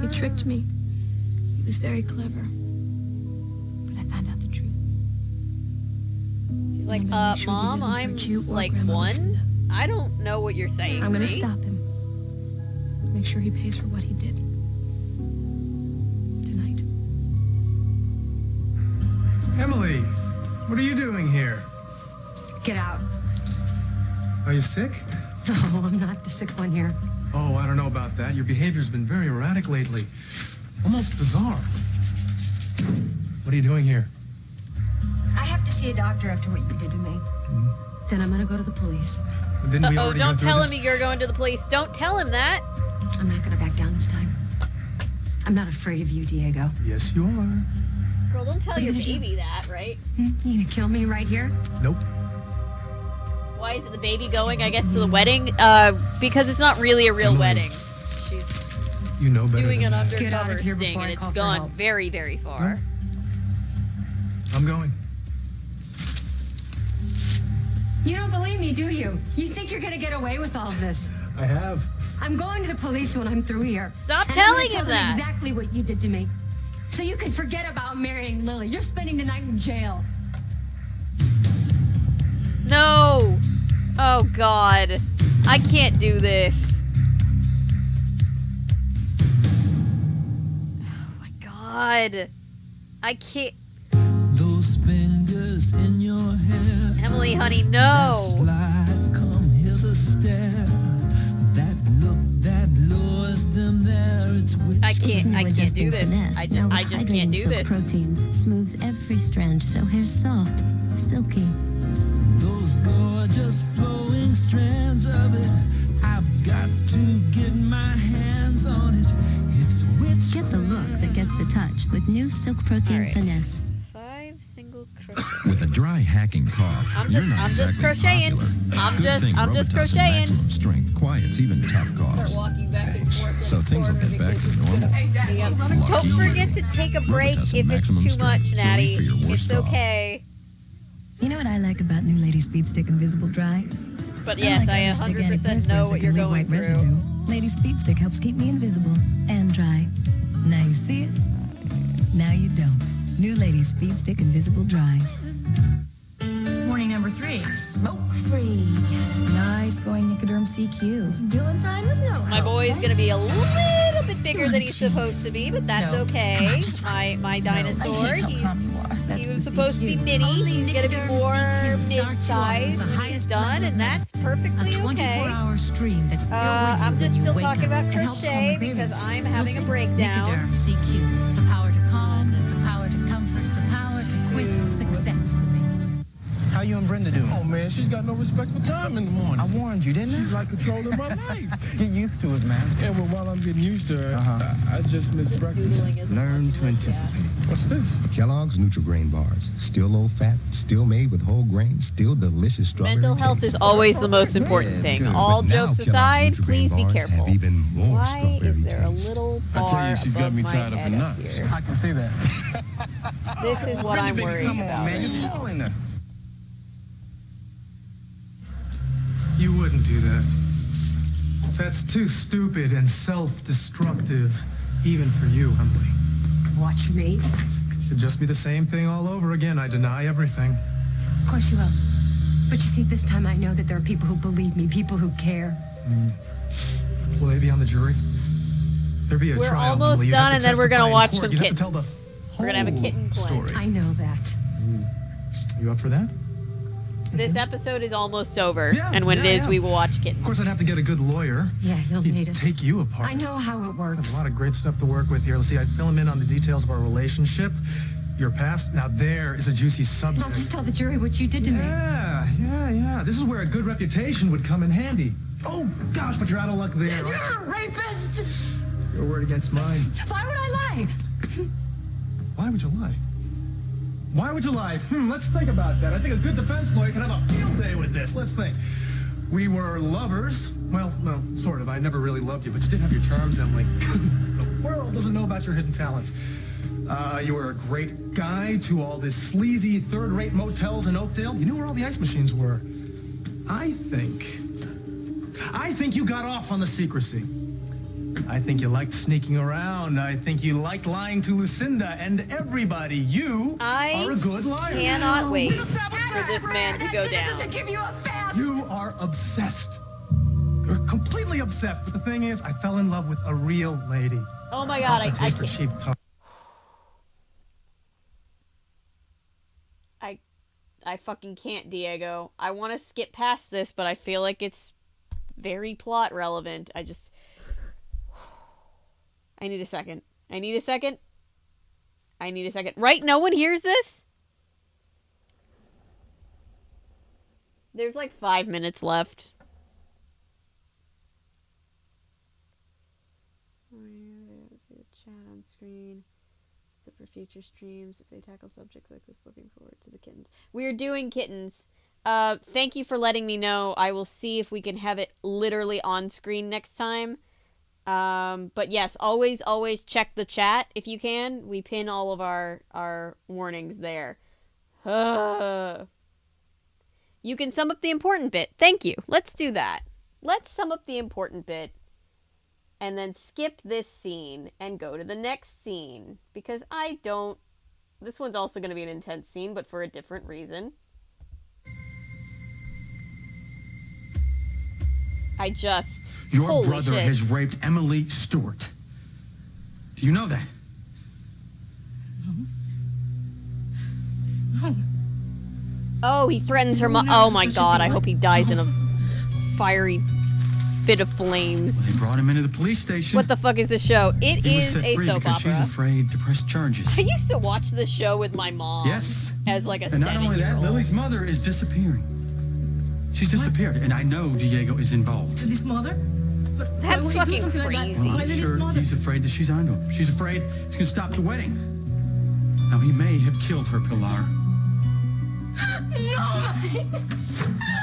He tricked me. He was very clever. But I found out the truth. He's like, make sure he Mom, doesn't I'm hurt you or like Grandma 1. I don't know what you're saying. I'm to gonna me. stop him. Make sure he pays for what he did. Tonight. Emily, what are you doing here? Get out. Are you sick? No, I'm not the sick one here. Oh, I don't know about that. Your behavior's been very erratic lately. Almost bizarre. What are you doing here? I have to see a doctor after what you did to me. Then I'm gonna go to the police. Didn't we Uh-oh, already don't go through tell this? him you're going to the police. Don't tell him that. I'm not gonna back down this time. I'm not afraid of you, Diego. Yes, you are. Girl, don't tell What are you your gonna do? baby that, right? You gonna kill me right here? Nope. Why is it the baby going, I guess, to the wedding? Because it's not really a real wedding. She's You know better doing than an that. Get out undercover of here sting, before and I it's call for gone help. very, very far. I'm going. You don't believe me, do you? You think you're gonna get away with all of this? I have. I'm going to the police when I'm through here. Stop And telling I'm gonna him tell them that. exactly what you did to me. So you can forget about marrying Lily. You're spending the night in jail. No! Oh, God. I can't do this. Oh, my God. I can't. Those fingers in your hair. Emily, honey, no. Slide, come hither, stare. That look that lures them there. It's I can't do this. I just can't do this. Proteins smooths every strand so hair's soft, silky. Those gorgeous flowing strands of it. I've got to get my hands on it. It's witch. Get the look that gets the touch with new Silk Protein right. Finesse. 5 single crochet. With a dry hacking cough, I'm you're just- not I'm just exactly crocheting. popular. I'm Good just- thing I'm just Robitussin crocheting. Maximum strength quiets even tough coughs. Walking back and forth. So things will get back to normal. Yep. Lucky Don't you. forget to take a break Robitussin if it's Maximum too Strength, much, Natty. relief for your worst It's cough. okay. You know what I like about New Lady Speed Stick Invisible Dry? But yes, I 100% know what you're going through. Residue. Lady Speed Stick helps keep me invisible and dry. Now you see it. Now you don't. New Lady Speed Stick Invisible Dry. Warning number 3. Smoke free. Nice going Nicoderm CQ. Doing fine with no My help, boy's right? gonna be a little bit bigger than he's supposed to be, but that's No. okay. My dinosaur, I hate how calm you are. That's he was the supposed to be CQ. mini. Only He's gonna be Nicoderm more CQ starts you off mid-size with the when he's highest done, level and of that's perfectly A okay. 24-hour stream that still wakes you I'm when just you still wake talking up. about It helps calm crochet the because cravings. I'm having a Listen, breakdown. Nicoderm CQ. The power to calm, the power to comfort, the power to quit successfully. How you and Brenda doing? Oh, man, she's got no respect for time in the morning. I warned you, didn't I? She's like controlling my life. Get used to it, man. Yeah, well, while I'm getting used to her, I just miss breakfast. Learn to anticipate. What's this? Kellogg's Nutri-Grain bars. Still low fat, still made with whole grain, still delicious strawberry Mental health taste. is always the most important Yeah, it's thing. good, All but now jokes Kellogg's aside, Nutri-Grain please be bars careful. Have even more Why strawberry is there a taste. little I tell bar you, she's got above me my tied up head in up knots. here? I can see that. This is what I'm worried about. right now. You wouldn't do that. That's too stupid and self-destructive, even for you, Emily. Watch me. It'd just be the same thing all over again. I deny everything. Of course you will. But you see, this time I know that there are people who believe me, people who care. Will they be on the jury? There'd be a We're trial, almost Emily. You'd have done, to and then we're testify gonna in watch court. some You'd have to tell kittens. the We're gonna have a whole kitten play. story. I know that. You up for that? This episode is almost over, Yeah, and when yeah, it is, yeah. we will watch kittens. Of course, I'd have to get a good lawyer. Yeah, you'll He'd need it. take you apart. I know how it works. There's a lot of great stuff to work with here. Let's see, I'd fill him in on the details of our relationship, your past. Now there is a juicy subject. I'll just tell the jury what you did to me. Yeah. This is where a good reputation would come in handy. Oh, gosh, but you're out of luck there. You're a rapist! Your word against mine. Why would I lie? Why would you lie? Why would you lie? Let's think about that. I think a good defense lawyer can have a field day with this. Let's think. We were lovers. Well, no, sort of. I never really loved you, but you did have your charms, Emily. The world doesn't know about your hidden talents. You were a great guy to all this sleazy third-rate motels in Oakdale. You knew where all the ice machines were. I think you got off on the secrecy. I think you liked sneaking around. I think you liked lying to Lucinda and everybody. You are a good liar. I cannot wait for this man to go down. You are obsessed. You're completely obsessed. But the thing is, I fell in love with a real lady. Oh my God, I Taste for can't. cheap tongue. fucking can't, Diego. I want to skip past this, but I feel like it's very plot relevant. I need a second. Right? No one hears this? There's like 5 minutes left. Chat on screen. So for future streams, if they tackle subjects like this, looking forward to the kittens. We're doing kittens. Thank you for letting me know. I will see if we can have it literally on screen next time. But yes, always check the chat if you can. We pin all of our warnings there. You can sum up the important bit. Thank you. Let's do that. Let's sum up the important bit. And then skip this scene and go to the next scene. Because I don't... This one's also going to be an intense scene, but for a different reason. Your brother has raped Emily Stewart. Do you know that? No. Oh, he threatens her mom. Oh my god, I hope he dies in a fiery fit of flames. They brought him into the police station. What the fuck is this show? It He was is set a free soap because opera. She's afraid to press charges. I used to watch this show with my mom. Yes. As like a And not only that, 7-year-old. Lily's mother is disappearing. She's disappeared, and I know Diego is involved. To this mother? But That's why would he do fucking something like that? crazy. Why I'm did his sure mother? he's afraid that she's onto him. She's afraid he's going to stop the wedding. Now, he may have killed her, Pilar. No!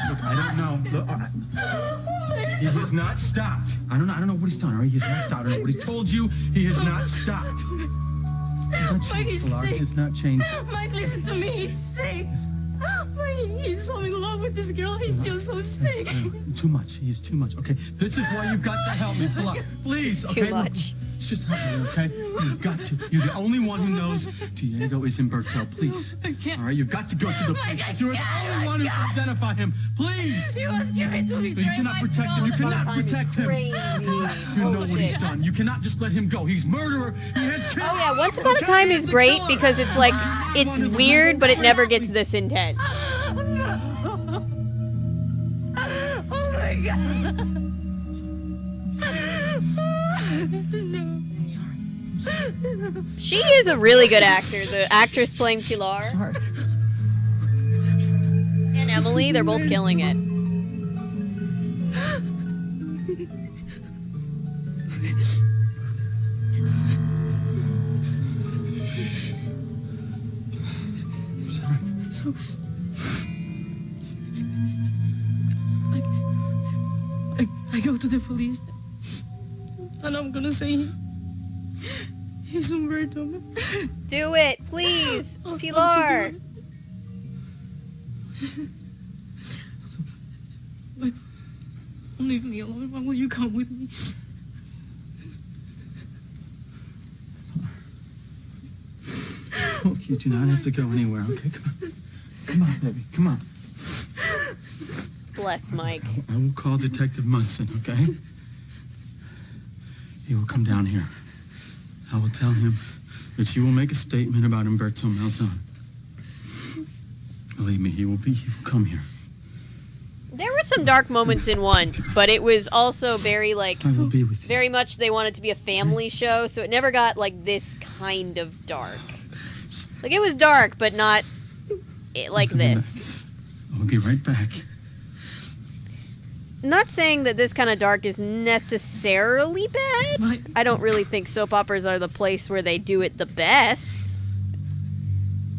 Look, I don't know. Look, he has not stopped. I don't know what he's done, all right? He has not stopped. I don't know what he's told you. He has not stopped. He's not Mike, changed, he's Pilar. He sick. has not changed. Mike, listen to me. He's sick. Mike, he's so in love with this girl. He's just so sick. Too much. He is too much. Okay, this is why you've got to help me, Pilar. Please, Too okay? Look, much. just help me, okay? You've got to. You're the only one who knows Diego is in Bertel. Please. I can't. All right, you've got to go to the police. I You're the can't. only one who can identify him. Please. He was giving to me. You cannot protect him. You cannot protect him. You know what he's done. You cannot just let him go. He's murderer. He has killed. Oh yeah, Once Upon a Time is great because it's like, it's weird, but it never gets this intense. Oh my god. She is a really good actor. The actress playing Pilar. And Emily, they're both killing it. So, I go to the police and I'm gonna say he's Umberto. Do it, please, Pilar. But leave me alone. Why will you come with me? Look, you do not have to go anywhere, okay? Come on. Come on, baby. Come on. Bless Mike. I will call Detective Munson, okay? He will come down here. I will tell him that you will make a statement about Umberto Malzone. Believe me, he will come here. There were some dark moments in Once, but it was also very like, I will be with you. very much they wanted to be a family show, so it never got like this kind of dark. Like it was dark, but not like this. I will be right back. Not saying that this kind of dark is necessarily bad. I don't really think soap operas are the place where they do it the best.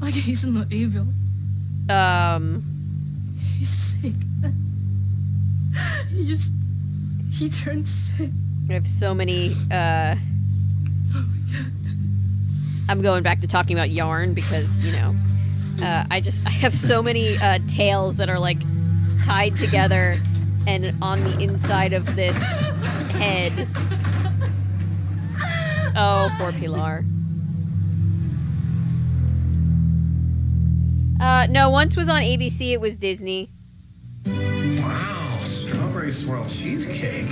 Like he's not evil. He's sick. He turned sick. I have so many, I'm going back to talking about yarn because, you know, I have so many tales that are like tied together and on the inside of this head. Oh, poor Pilar. No, Once was on ABC, it was Disney. Wow, strawberry swirl cheesecake.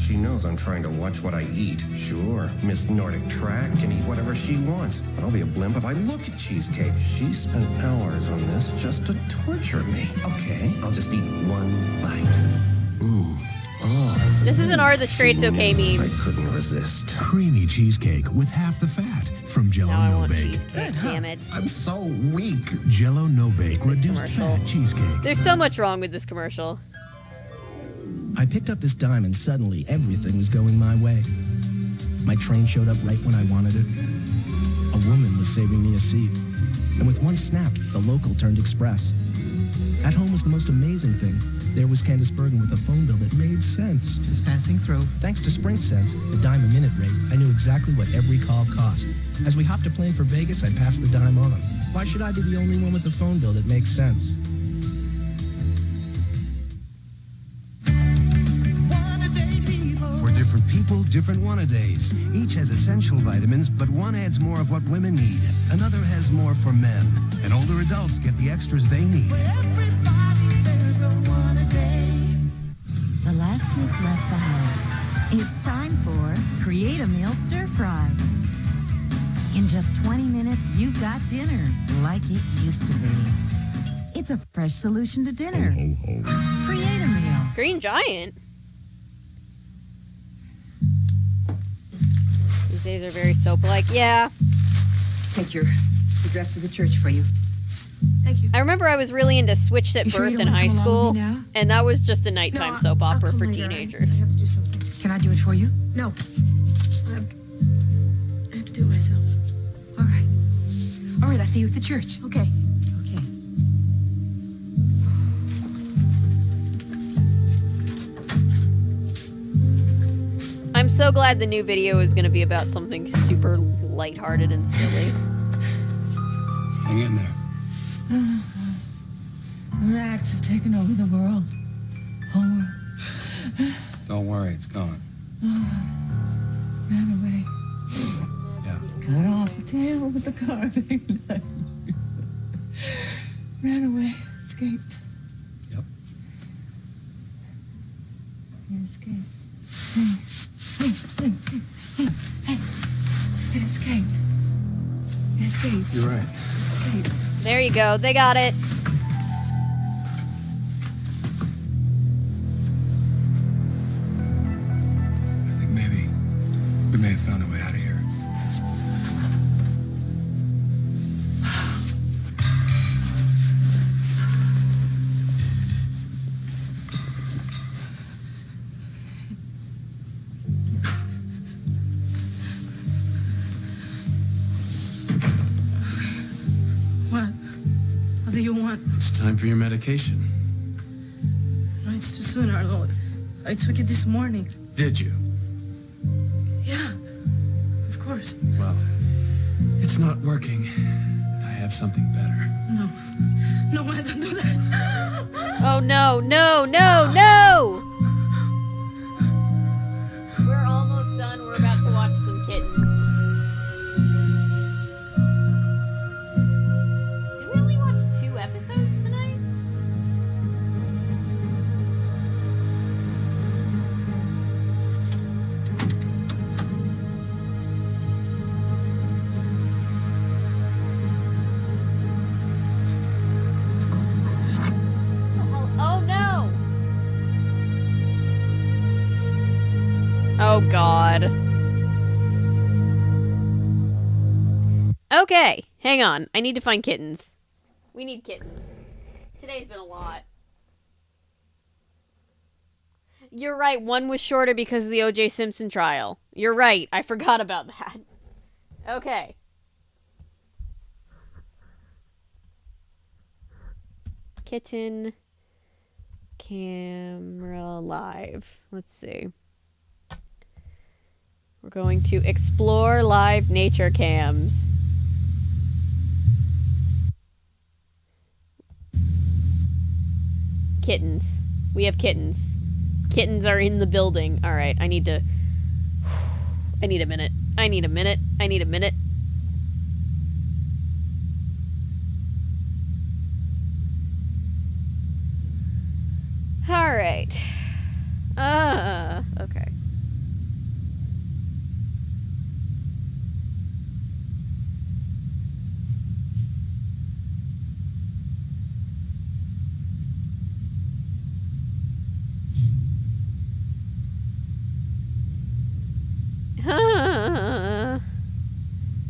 She knows I'm trying to watch what I eat. Sure, Miss Nordic Track can eat whatever she wants, but I'll be a blimp if I look at cheesecake. She spent hours on this just to torture me. Okay, I'll just eat one bite. Ooh. Oh. This is an Are the Straits Okay meme. I couldn't resist. Creamy cheesecake with half the fat from Jell-O Now I No want Bake. cheesecake, damn it. I'm so weak. Jell-O No Bake reduced commercial. fat cheesecake. There's so much wrong with this commercial. I picked up this dime and suddenly everything was going my way. My train showed up right when I wanted it. A woman was saving me a seat. And with one snap, the local turned express. At home was the most amazing thing. There was Candace Bergen with a phone bill that made sense. Just passing through. Thanks to Sprint Sense, the dime a minute rate, I knew exactly what every call cost. As we hopped a plane for Vegas, I passed the dime on. Why should I be the only one with the phone bill that makes sense? For different people, different one-a-days. Each has essential vitamins, but one adds more of what women need. Another has more for men. And older adults get the extras they need. The last kids left the house. It's time for Create a Meal Stir Fry. In just 20 minutes, you've got dinner like it used to be. It's a fresh solution to dinner. Create a meal. Green Giant? These days are very soap-like. Yeah. Take your dress to the church for you. Thank you. I remember I was really into Switched at You sure Birth you in don't high wanna come along school, with me now? and that was just a nighttime soap opera for teenagers. I have to do something. Can I do it for you? No. I have to do it myself. All right. All right, I'll see you at the church. Okay. Okay. I'm so glad the new video is going to be about something super lighthearted and silly. Hang in there. Rats have taken over the world. Homer. Don't worry, it's gone. Ran away. Yeah. Cut off a tail with a carving knife. Ran away. Escaped. Yep. He escaped. Hey. It escaped. It escaped. You're right. Escaped. There you go. They got it. I think maybe we may have found a way out of here. What? What do you want? It's time for your medication. No, it's too soon, Arnold. I took it this morning. Did you? Yeah. Of course. Well, it's not working. I have something better. No. No, I don't do that. Oh, no, no, no, no! We're almost done. We're about to watch some kittens. Did we only watch 2 episodes tonight? Oh, no! Oh, God. Okay, hang on. I need to find kittens. We need kittens. Today's been a lot. You're right, one was shorter because of the O.J. Simpson trial. You're right, I forgot about that. Okay. Kitten camera live. Let's see. We're going to explore live nature cams. Kittens. We have kittens. Kittens are in the building. All right, I need to... I need a minute. I need a minute. I need a minute. All right. Okay.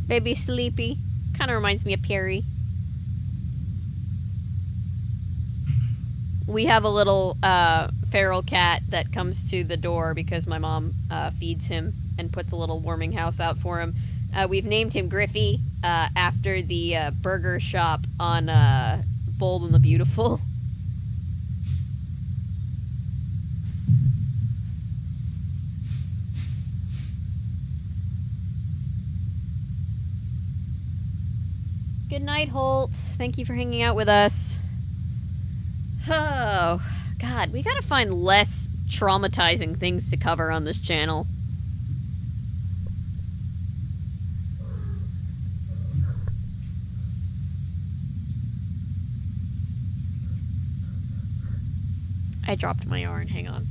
Baby sleepy. Kind of reminds me of Perry. We have a little feral cat that comes to the door because my mom feeds him and puts a little warming house out for him. We've named him Griffey after the burger shop on Bold and the Beautiful. Good night, Holt. Thank you for hanging out with us. Oh, God, we gotta find less traumatizing things to cover on this channel. I dropped my yarn, hang on.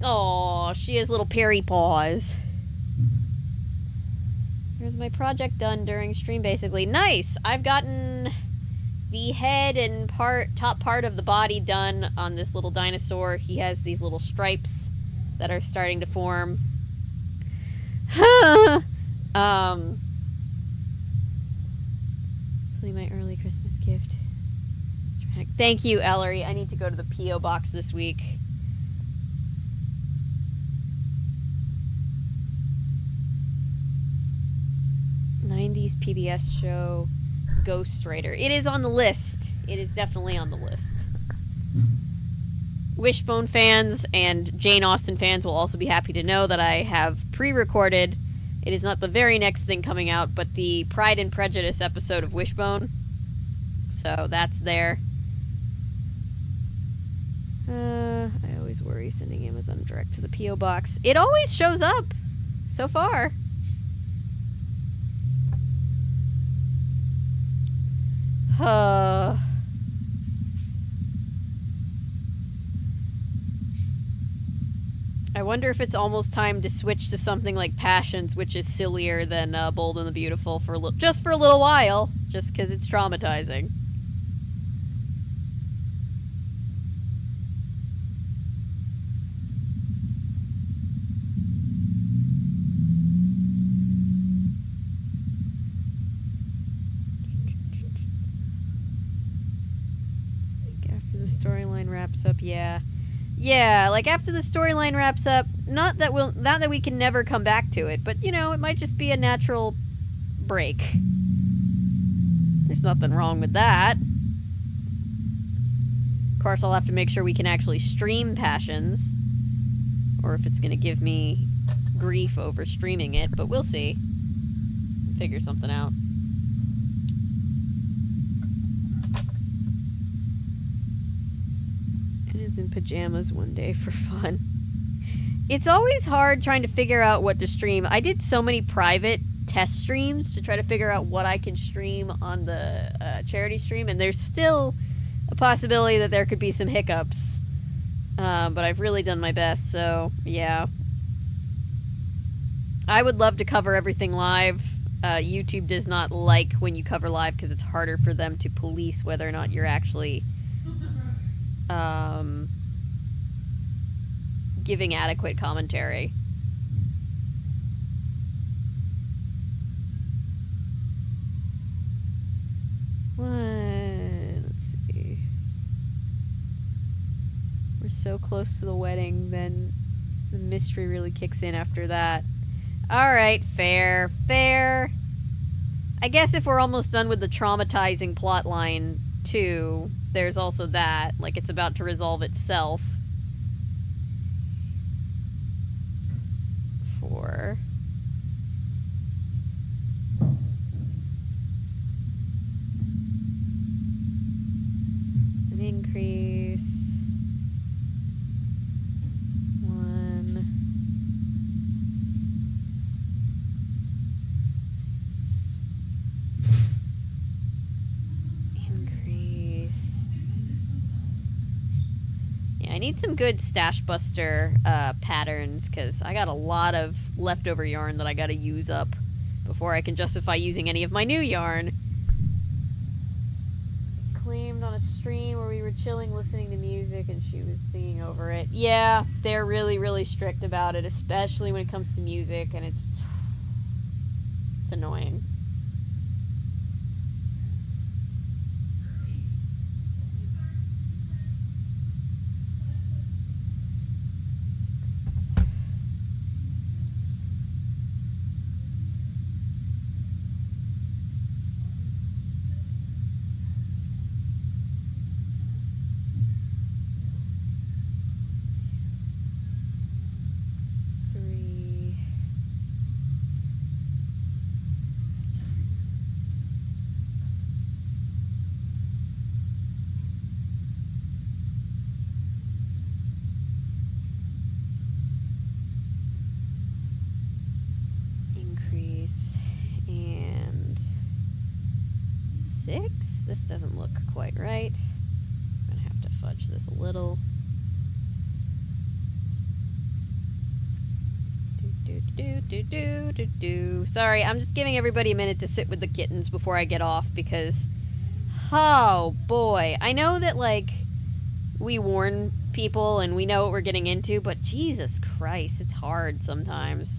Oh, she has little Perry paws. Here's my project done during stream, basically. Nice! I've gotten the head and top part of the body done on this little dinosaur. He has these little stripes that are starting to form. Hopefully my early Christmas gift. Thank you, Ellery. I need to go to the P.O. box this week. '90s PBS show Ghost Rider. It is on the list. It is definitely on the list. Wishbone fans and Jane Austen fans will also be happy to know that I have pre-recorded. It is not the very next thing coming out, but the Pride and Prejudice episode of Wishbone. So that's there. I always worry sending Amazon direct to the P.O. box. It always shows up. So far. I wonder if it's almost time to switch to something like Passions, which is sillier than Bold and the Beautiful for just for a little while, just because it's traumatizing. Storyline wraps up, yeah, like after the storyline wraps up, not that we can never come back to it, but you know, it might just be a natural break. There's nothing wrong with that. Of course, I'll have to make sure we can actually stream Passions, or if it's gonna give me grief over streaming it, but we'll see. Figure something out. In pajamas one day for fun. It's always hard trying to figure out what to stream. I did so many private test streams to try to figure out what I can stream on the charity stream, and there's still a possibility that there could be some hiccups. But I've really done my best, so yeah. I would love to cover everything live. YouTube does not like when you cover live because it's harder for them to police whether or not you're actually giving adequate commentary. Let's see. We're so close to the wedding, then the mystery really kicks in after that. Alright, fair. I guess if we're almost done with the traumatizing plot line too, there's also that. Like, it's about to resolve itself. For an increase. 1. Increase. Yeah, I need some good Stash Buster patterns, because I got a lot of leftover yarn that I gotta use up before I can justify using any of my new yarn. claimed on a stream where we were chilling listening to music and she was singing over it. Yeah, they're really, really strict about it, especially when it comes to music, and it's annoying. This doesn't look quite right. I'm gonna have to fudge this a little. Sorry, I'm just giving everybody a minute to sit with the kittens before I get off because, oh boy, I know that like we warn people and we know what we're getting into, but Jesus Christ, it's hard sometimes.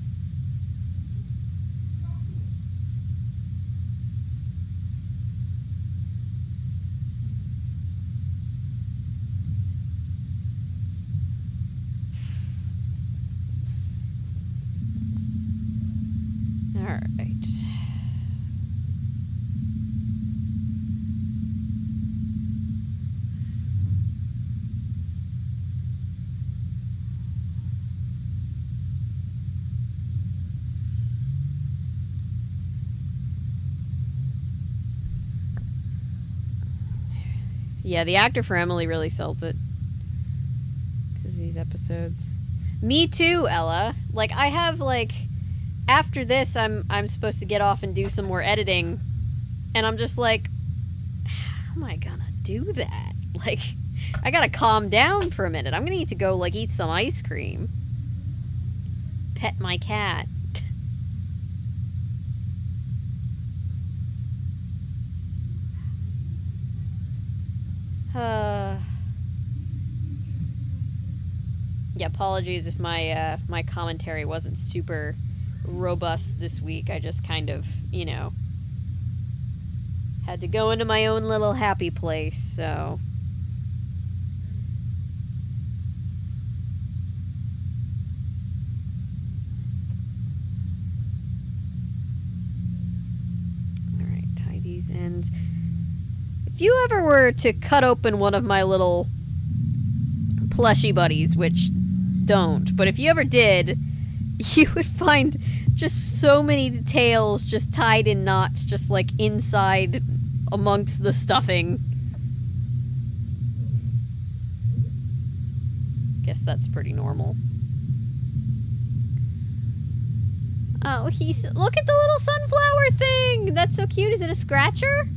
Yeah, the actor for Emily really sells it. Because these episodes. Me too, Ella. Like, I have, like... After this, I'm supposed to get off and do some more editing. And I'm just like... How am I gonna do that? Like, I gotta calm down for a minute. I'm gonna need to go, like, eat some ice cream. Pet my cat. Yeah, apologies if my commentary wasn't super robust this week. I just kind of, you know, had to go into my own little happy place, so... Alright, tie these ends. If you ever were to cut open one of my little plushy buddies, which don't, but if you ever did, you would find just so many details just tied in knots, just like inside amongst the stuffing. Guess that's pretty normal. Oh, look at the little sunflower thing! That's so cute. Is it a scratcher?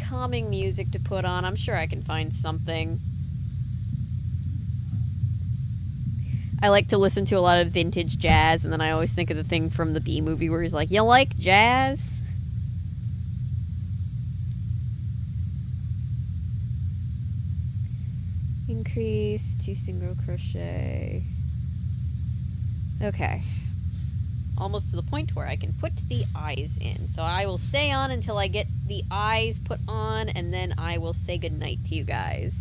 Calming music to put on. I'm sure I can find something. I like to listen to a lot of vintage jazz, and then I always think of the thing from the Bee Movie where he's like, "You like jazz?" Increase, 2 single crochet. Okay. Almost to the point where I can put the eyes in. So I will stay on until I get the eyes put on, and then I will say goodnight to you guys.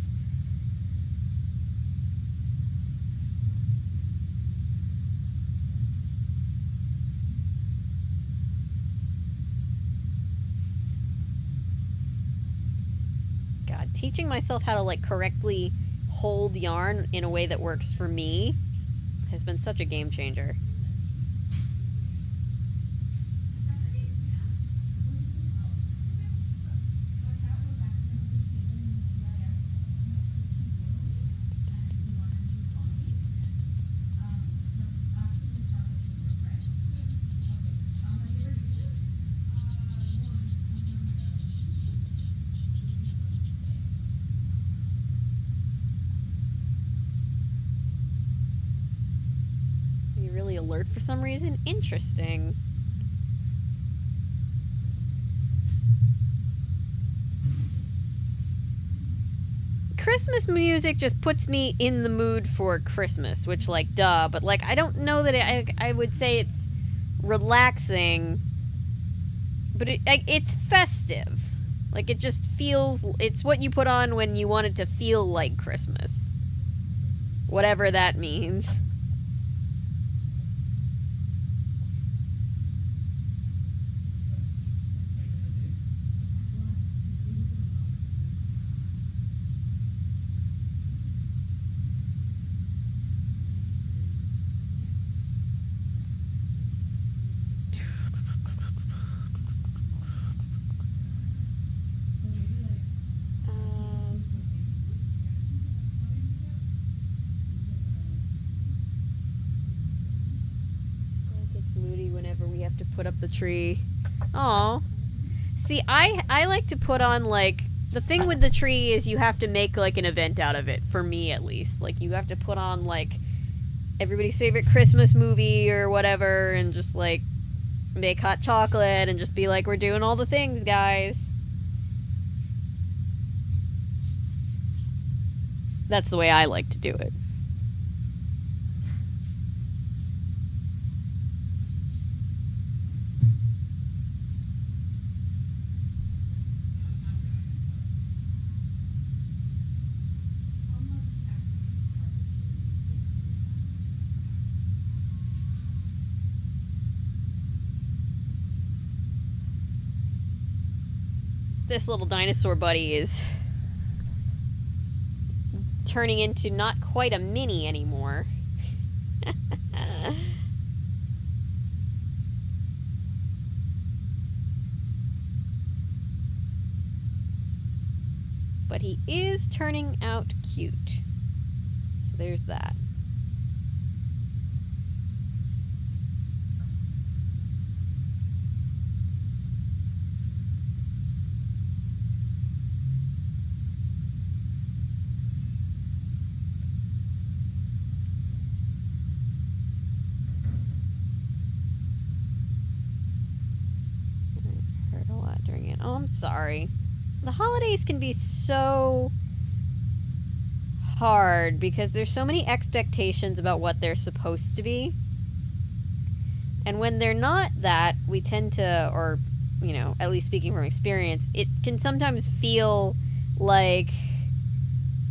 God, teaching myself how to like correctly hold yarn in a way that works for me has been such a game changer. alert for some reason. Interesting. Christmas music just puts me in the mood for Christmas, which, like, duh, but, like, I don't know that I would say it's relaxing, but it's festive. Like, it just feels, it's what you put on when you want it to feel like Christmas. Whatever that means. Put up the tree. Aw. See, I like to put on, like, the thing with the tree is you have to make, like, an event out of it, for me at least. Like, you have to put on, like, everybody's favorite Christmas movie or whatever, and just, like, make hot chocolate and just be like, we're doing all the things, guys. That's the way I like to do it. This little dinosaur buddy is turning into not quite a mini anymore. But he is turning out cute. So there's that. Oh, I'm sorry. The holidays can be so hard because there's so many expectations about what they're supposed to be. And when they're not that, we tend to, or, you know, at least speaking from experience, it can sometimes feel like,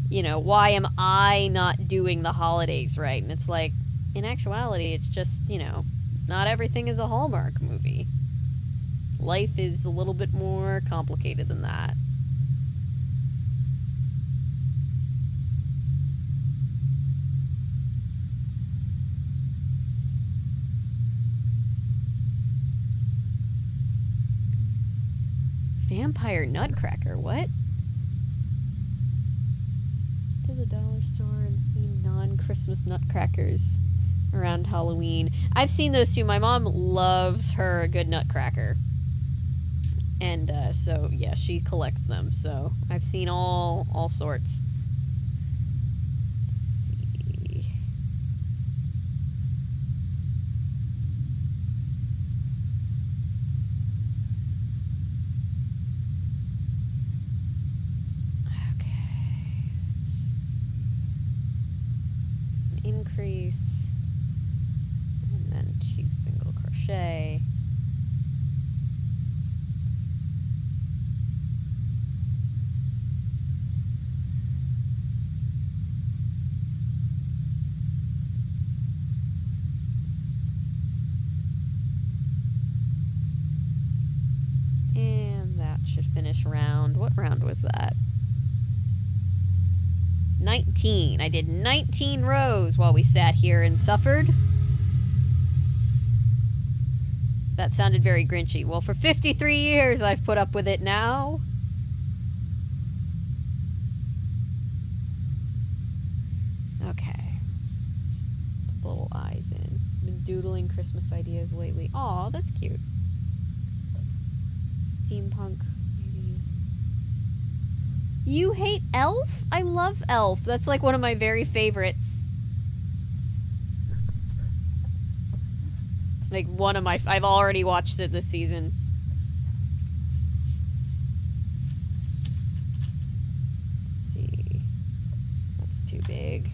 you know, why am I not doing the holidays right? And it's like, in actuality, it's just, you know, not everything is a Hallmark movie. Life is a little bit more complicated than that. Vampire Nutcracker, what? To the dollar store and see non-Christmas nutcrackers around Halloween. I've seen those too. My mom loves her a good nutcracker. And so, yeah, she collects them. So I've seen all sorts. Let's see. Okay. An increase. And then 2 single crochet. Finish round. What round was that? 19. I did 19 rows while we sat here and suffered. That sounded very Grinchy. Well, for 53 years I've put up with it now. Okay. Put the little eyes in. Been doodling Christmas ideas lately. Aw, that's cute. Steampunk. You hate Elf? I love Elf. That's like one of my very favorites. Like, one of my... I've already watched it this season. Let's see. That's too big.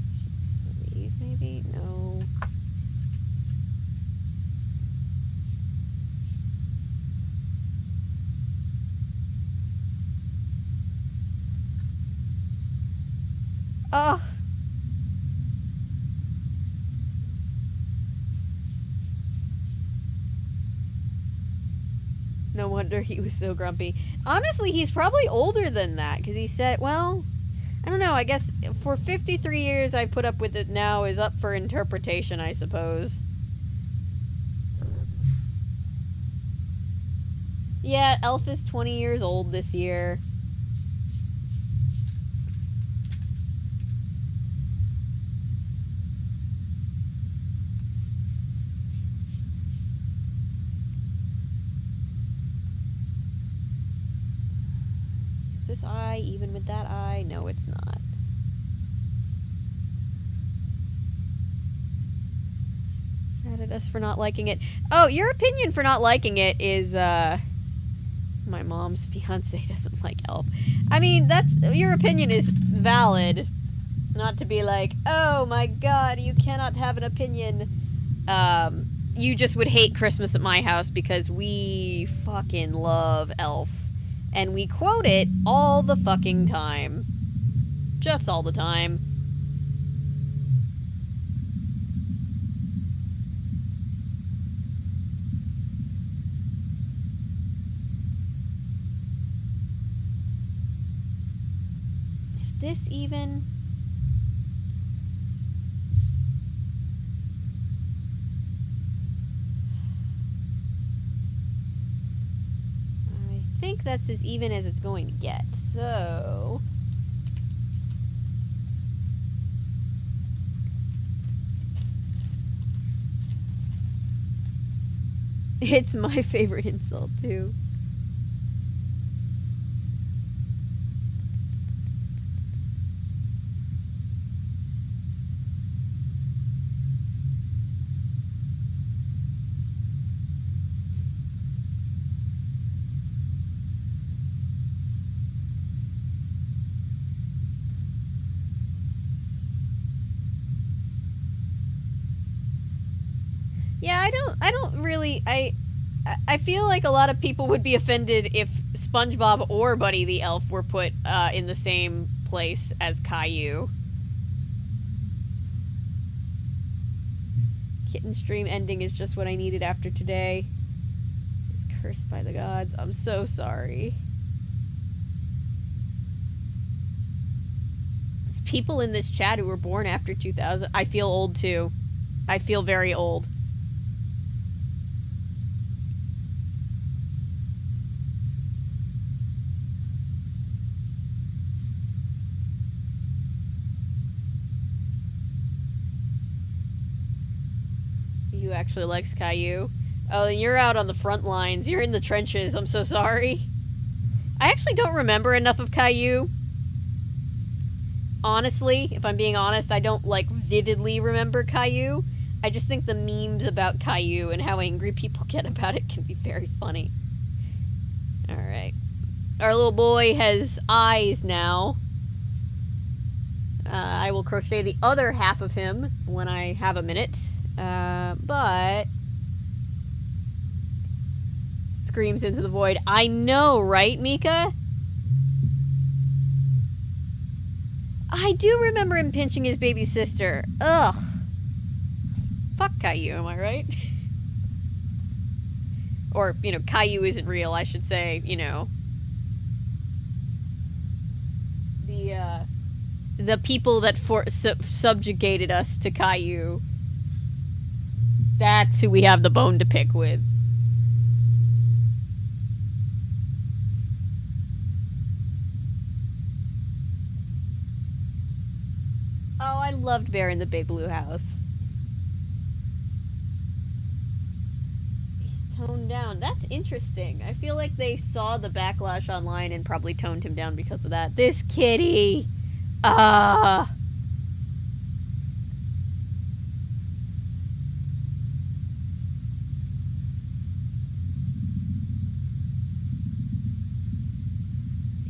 Some of these, maybe? No. Oh. No wonder he was so grumpy. Honestly, he's probably older than that, because he said, well, I don't know, I guess for 53 years I've put up with it now is up for interpretation, I suppose. Yeah, Elf is 20 years old this year. Is this eye even with that eye? No, it's not. Mad at us for not liking it. Oh, your opinion for not liking it is, my mom's fiance doesn't like Elf. I mean, that's... Your opinion is valid. Not to be like, oh my god, you cannot have an opinion. You just would hate Christmas at my house because we fucking love Elf. And we quote it all the fucking time. Just all the time. Is this even? I think that's as even as it's going to get, so... It's my favorite insult, too. Yeah, I don't really, I feel like a lot of people would be offended if SpongeBob or Buddy the Elf were put in the same place as Caillou. Kitten stream ending is just what I needed after today. It's cursed by the gods. I'm so sorry. There's people in this chat who were born after 2000. I feel old too. I feel very old. Who actually likes Caillou? Oh, you're out on the front lines. You're in the trenches. I'm so sorry. I actually don't remember enough of Caillou. Honestly, if I'm being honest, I don't, like, vividly remember Caillou. I just think the memes about Caillou and how angry people get about it can be very funny. Alright. Our little boy has eyes now. I will crochet the other half of him when I have a minute. But... Screams into the void. I know, right, Mika? I do remember him pinching his baby sister. Ugh. Fuck Caillou, am I right? Or, you know, Caillou isn't real, I should say, you know. The people that subjugated us to Caillou. That's who we have the bone to pick with. Oh, I loved Bear in the Big Blue House. He's toned down. That's interesting. I feel like they saw the backlash online and probably toned him down because of that. This kitty! Ah!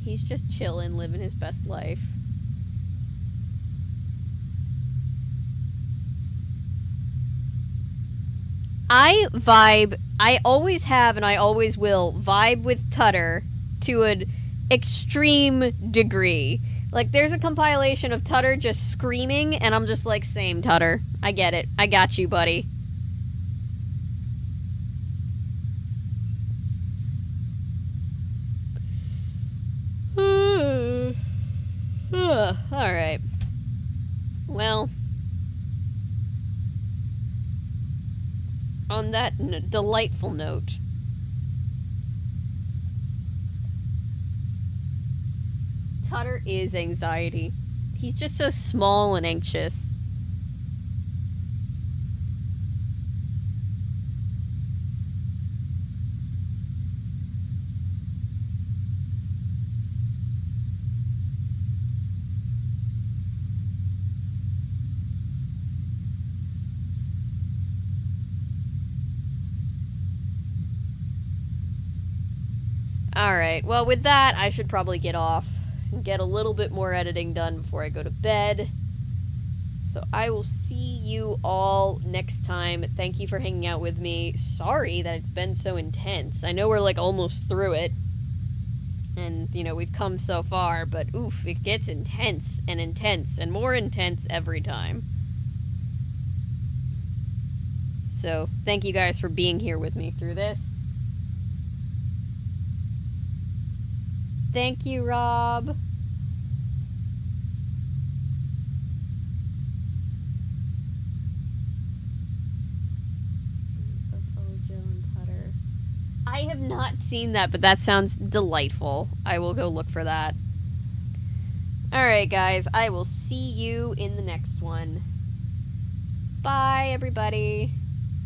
He's just chilling, living his best life. I always have and I always will vibe with Tutter to an extreme degree. Like, there's a compilation of Tutter just screaming, and I'm just like, same, Tutter. I get it. I got you, buddy. Alright. Well, on that delightful note, Tutter is anxiety. He's just so small and anxious. Alright, well with that, I should probably get off and get a little bit more editing done before I go to bed. So I will see you all next time. Thank you for hanging out with me. Sorry that it's been so intense. I know we're like almost through it. And, you know, we've come so far, but oof, it gets intense and more intense every time. So, thank you guys for being here with me through this. Thank you, Rob. I have not seen that, but that sounds delightful. I will go look for that. Alright, guys. I will see you in the next one. Bye, everybody.